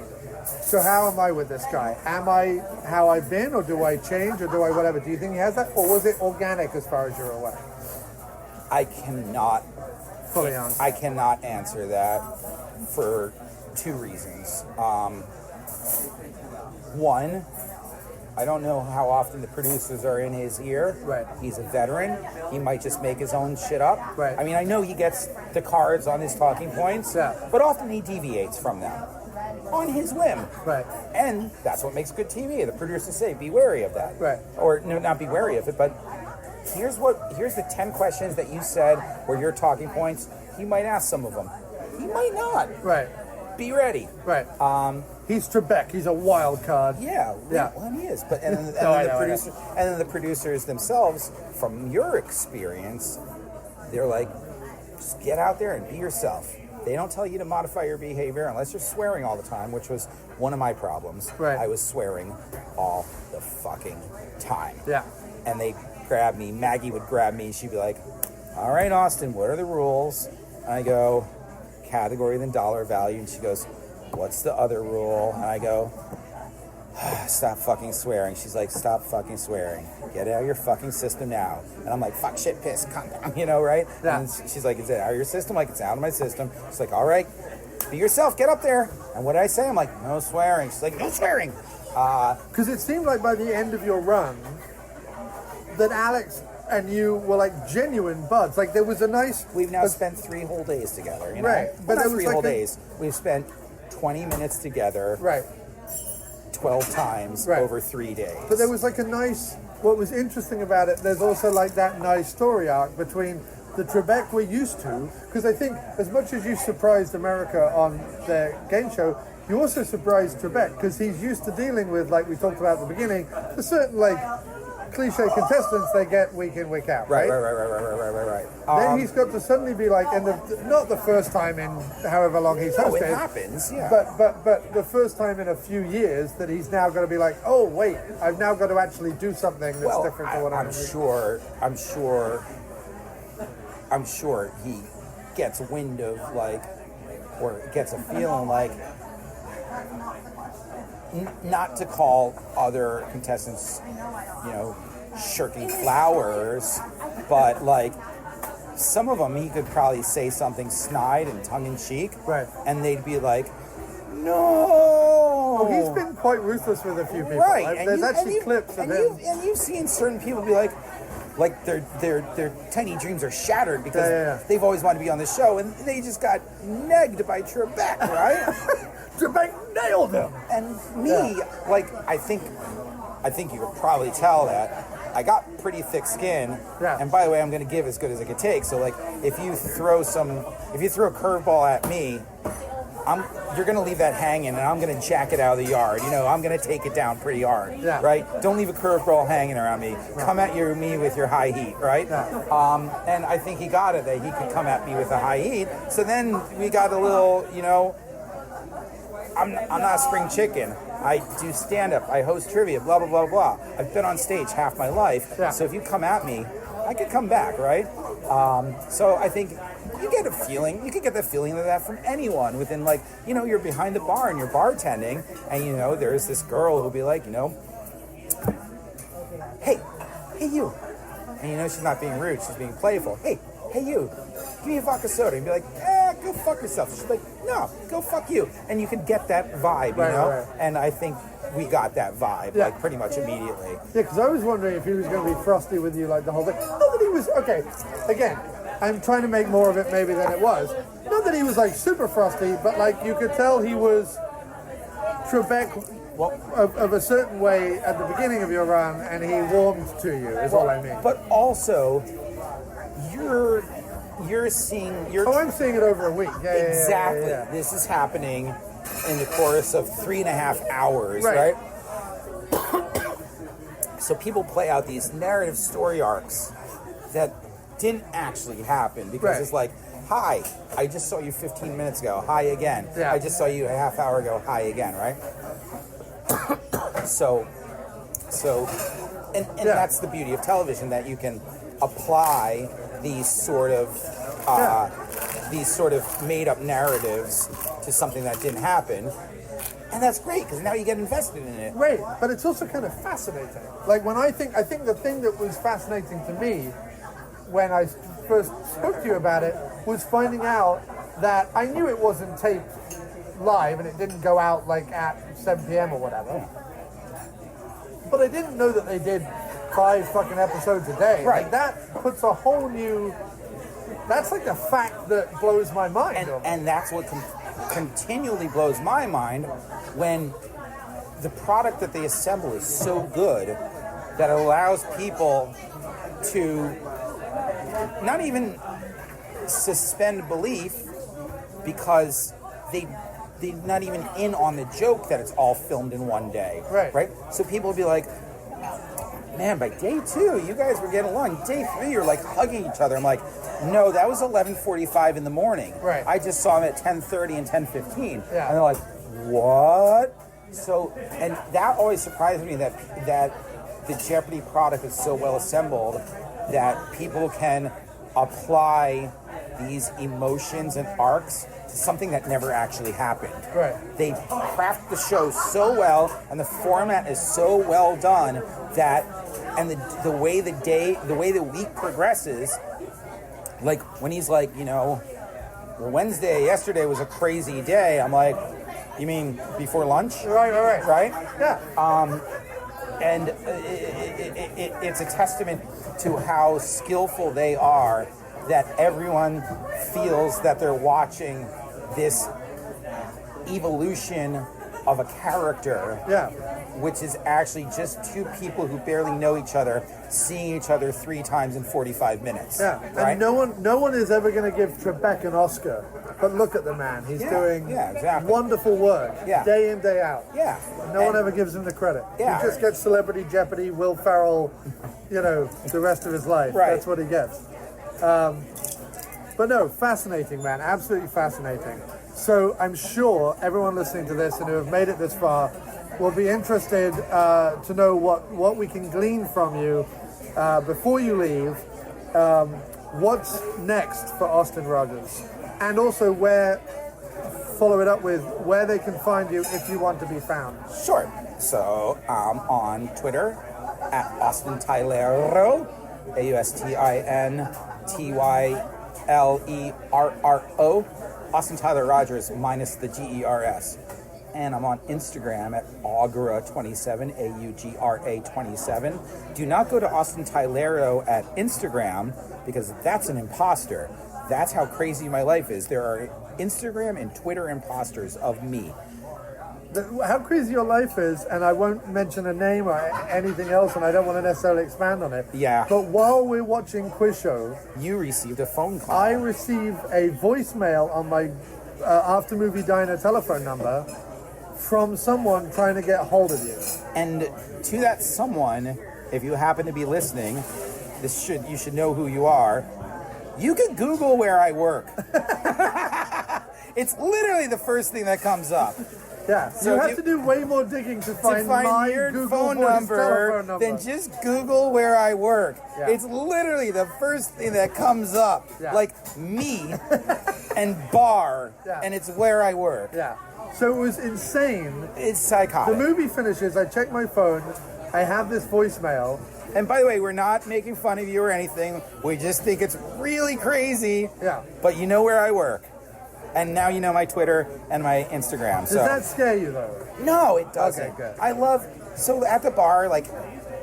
so how am I with this guy? Am I how I've been, or do I change, or do I whatever? Do you think he has that, or was it organic as far as you're aware? I cannot fully answer. I cannot answer that for 2 reasons. One, I don't know how often the producers are in his ear. Right. He's a veteran. He might just make his own shit up. Right. I mean, I know he gets the cards on his talking points, but often he deviates from them on his whim. Right. And that's what makes good TV. The producers say, be wary of that. Right. Or no, not be wary of it, but here's the 10 questions that you said were your talking points. He might ask some of them. He might not. Right. Be ready. Right. He's Trebek. He's a wild card. Yeah. Well, he is. But and then the producers themselves, from your experience, they're like, just get out there and be yourself. They don't tell you to modify your behavior unless you're swearing all the time, which was one of my problems. Right. I was swearing all the fucking time. Yeah. And they grab me. Maggie would grab me. She'd be like, all right, Austin, what are the rules? And I go, category then dollar value. And she goes, what's the other rule? And I go, stop fucking swearing. She's like, stop fucking swearing. Get it out of your fucking system now. And I'm like, fuck, shit, piss, cunt, you know, right? Yeah. And she's like, is it out of your system? I'm like, it's out of my system. She's like, all right, be yourself, get up there. And what did I say? I'm like, no swearing. She's like, no swearing. Because it seemed like by the end of your run that Alex and you were like genuine buds. Like there was a nice... We've now spent 3 whole days together, you know? Right. But not there was 3 like whole days. We've spent 20 minutes together. Right. 12 times over 3 days. But there was like a nice... What was interesting about it, there's also like that nice story arc between the Trebek we're used to, because I think as much as you surprised America on the game show, you also surprised Trebek, because he's used to dealing with, like we talked about at the beginning, a certain like cliche contestants they get week in, week out, right? Right. Then he's got to suddenly be like, and not the first time in however long he's hosted. No, it happens, yeah. But the first time in a few years that he's now going to be like, oh wait, I've now got to actually do something that's different to what I'm I'm sure he gets wind of like, or gets a feeling like, not to call other contestants, you know, shirking flowers, but like some of them he could probably say something snide and tongue-in-cheek, right? And they'd be like, no. Oh, he's been quite ruthless with a few people. Right. Like, there's actually clips of him. And you've seen certain people be like their tiny dreams are shattered because they've always wanted to be on the show, and they just got negged by Trebek, right? Trebek nailed him. And me, like, I think you could probably tell that I got pretty thick skin. Yeah. And by the way, I'm going to give as good as I could take. So, like, if you throw a curveball at me, you're going to leave that hanging, and I'm going to jack it out of the yard. You know, I'm going to take it down pretty hard, right? Don't leave a curveball hanging around me. Come at me with your high heat, right? And I think he got it, that he could come at me with a high heat. So then we got a little, you know, I'm not a spring chicken. I do stand-up. I host trivia, blah, blah, blah, blah. I've been on stage half my life. Yeah. So if you come at me, I could come back, right? So I think you get a feeling. You could get the feeling of that from anyone within, like, you know, you're behind the bar and you're bartending, and, you know, there's this girl who'll be like, you know, hey, you. And, you know, she's not being rude. She's being playful. Hey, you. Give me a vodka soda. And be like, go fuck yourself. She's like, no, go fuck you. And you can get that vibe, you know? Right. And I think we got that vibe, like, pretty much immediately. Yeah, because I was wondering if he was going to be frosty with you, like, the whole thing. Not that he was, okay, again, I'm trying to make more of it maybe than it was. Not not that he was like super frosty, but like you could tell he was Trebek of a certain way at the beginning of your run, and he warmed to you, is all I mean. But also, you're seeing... I'm seeing it over a week. Exactly. Yeah. This is happening in the course of 3.5 hours, right? So people play out these narrative story arcs that didn't actually happen because it's like, hi, I just saw you 15 minutes ago. Hi again. Yeah. I just saw you a half hour ago. Hi again, right? So that's the beauty of television, that you can apply these sort of made up narratives to something that didn't happen. And that's great, because now you get invested in it. Right, but it's also kind of fascinating. Like when I think the thing that was fascinating to me when I first spoke to you about it was finding out that I knew it wasn't taped live and it didn't go out like at 7 p.m. or whatever. But I didn't know that they did 5 fucking episodes a day. Right. Like that puts a whole new... That's like a fact that blows my mind. And that's what continually blows my mind, when the product that they assemble is so good that it allows people to not even suspend belief because they're not even in on the joke that it's all filmed in one day. Right? So people will be like, man, by day 2, you guys were getting along. Day 3, you're like hugging each other. I'm like, no, that was 11:45 in the morning. Right. I just saw them at 10:30 and 10:15. Yeah. And they're like, what? So, and that always surprises me that the Jeopardy product is so well assembled that people can apply these emotions and arcs to something that never actually happened. Right. They craft the show so well, and the format is so well done that, and the way the week progresses, like when he's like, yesterday was a crazy day. I'm like, you mean before lunch? Right? Yeah. And it's a testament to how skillful they are, that everyone feels that they're watching this evolution of a character, which is actually just 2 people who barely know each other seeing each other 3 times in 45 minutes. Yeah, right? and no one is ever going to give Trebek an Oscar, but look at the man. He's doing wonderful work, day in, day out. Yeah. No one ever gives him the credit. Yeah. He just gets Celebrity Jeopardy, Will Ferrell, the rest of his life. Right. That's what he gets. But no, fascinating, man. Absolutely fascinating. So I'm sure everyone listening to this and who have made it this far will be interested to know what we can glean from you before you leave. What's next for Austin Rogers? And also follow it up with where they can find you if you want to be found. Sure. So I'm on Twitter at Austin Tylerro, AustinTylerro, Austin Tyler Rogers minus the GERS. And I'm on Instagram at Augra27, AUGRA27. Do not go to Austin Tylerro at Instagram, because that's an imposter. That's how crazy my life is. There are Instagram and Twitter imposters of me. How crazy your life is, and I won't mention a name or anything else, and I don't want to necessarily expand on it. Yeah. But while we're watching Quiz Show, you received a phone call. I received a voicemail on my After Movie Diner telephone number from someone trying to get hold of you. And to that someone, if you happen to be listening, you should know who you are. You can Google where I work. It's literally the first thing that comes up. Yeah, so you have to do way more digging to find my your Google phone number than just Google where I work. Yeah. It's literally the first thing that comes up, like me and bar, and it's where I work. Yeah. So it was insane. It's psychotic. The movie finishes, I check my phone, I have this voicemail. And by the way, we're not making fun of you or anything. We just think it's really crazy. Yeah. But you know where I work. And now you know my Twitter and my Instagram. Does that scare you, though? No, it doesn't. Okay, good. So at the bar,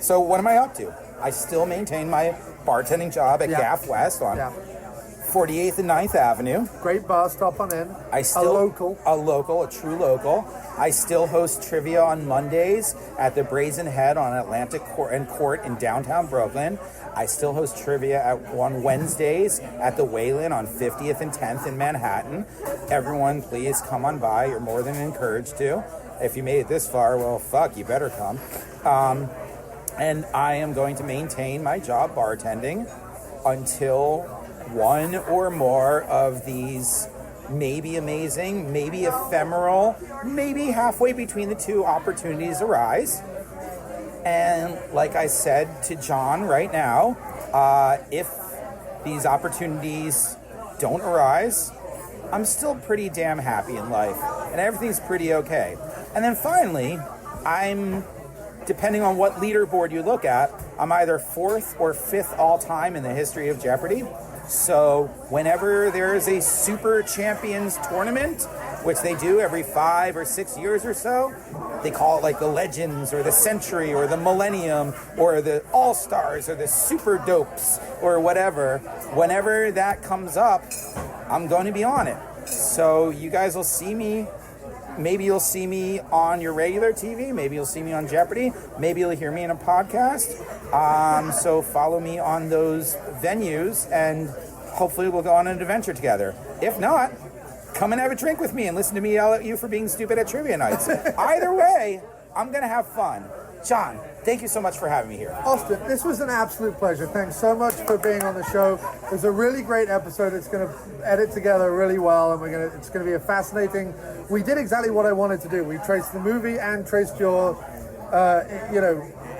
so what am I up to? I still maintain my bartending job at Gaff West on 48th and 9th Avenue. Great bar, stop on in. A true local. I still host trivia on Mondays at the Brazen Head on Atlantic Court in downtown Brooklyn. I still host trivia on Wednesdays at the Wayland on 50th and 10th in Manhattan. Everyone, please come on by. You're more than encouraged to. If you made it this far, well, fuck, you better come. And I am going to maintain my job bartending until one or more of these maybe amazing, maybe ephemeral, maybe halfway between the two opportunities arise. And like I said to Jon right now, if these opportunities don't arise, I'm still pretty damn happy in life, and everything's pretty okay. And then finally, depending on what leaderboard you look at, I'm either 4th or 5th all-time in the history of Jeopardy! So whenever there's a Super Champions tournament, which they do every 5 or 6 years or so, they call it like the Legends or the Century or the Millennium or the All-Stars or the Super Dopes or whatever. Whenever that comes up, I'm going to be on it. So you guys will see me. Maybe you'll see me on your regular TV. Maybe you'll see me on Jeopardy. Maybe you'll hear me in a podcast. So follow me on those venues, and hopefully we'll go on an adventure together. If not, come and have a drink with me and listen to me yell at you for being stupid at trivia nights. Either way, I'm going to have fun. Jon, thank you so much for having me here. Austin, this was an absolute pleasure. Thanks so much for being on the show. It was a really great episode. It's going to edit together really well, and it's going to be a fascinating. We did exactly what I wanted to do. We traced the movie and traced your,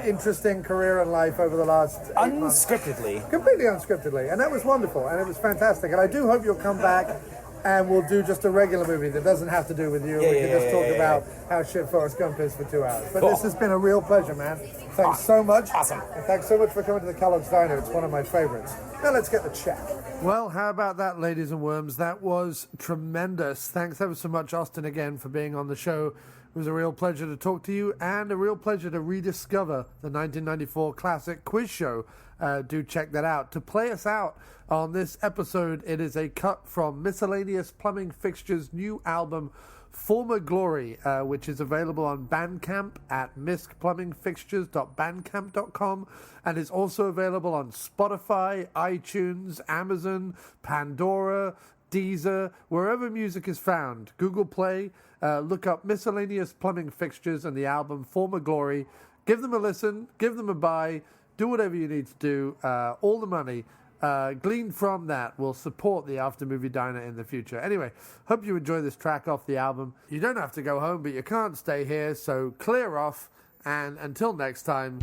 interesting career and life over the last 8 months. Completely unscriptedly, and that was wonderful, and it was fantastic. And I do hope you'll come back. And we'll do just a regular movie that doesn't have to do with you. We can just talk about how shit Forrest Gump is for 2 hours. But This has been a real pleasure, man. Thanks so much. Awesome. And thanks so much for coming to the Kellogg's Diner. It's one of my favorites. Now let's get the check. Well, how about that, ladies and worms? That was tremendous. Thanks ever so much, Austin, again, for being on the show. It was a real pleasure to talk to you and a real pleasure to rediscover the 1994 classic quiz show. Do check that out. To play us out on this episode, it is a cut from Miscellaneous Plumbing Fixtures' new album, Former Glory, which is available on Bandcamp at miskplumbingfixtures.bandcamp.com and is also available on Spotify, iTunes, Amazon, Pandora, Deezer, wherever music is found. Google Play, look up Miscellaneous Plumbing Fixtures and the album Former Glory. Give them a listen, give them a buy, do whatever you need to do. All the money gleaned from that will support the After Movie Diner in the future. Anyway, hope you enjoy this track off the album. You don't have to go home, but you can't stay here, so clear off. And until next time,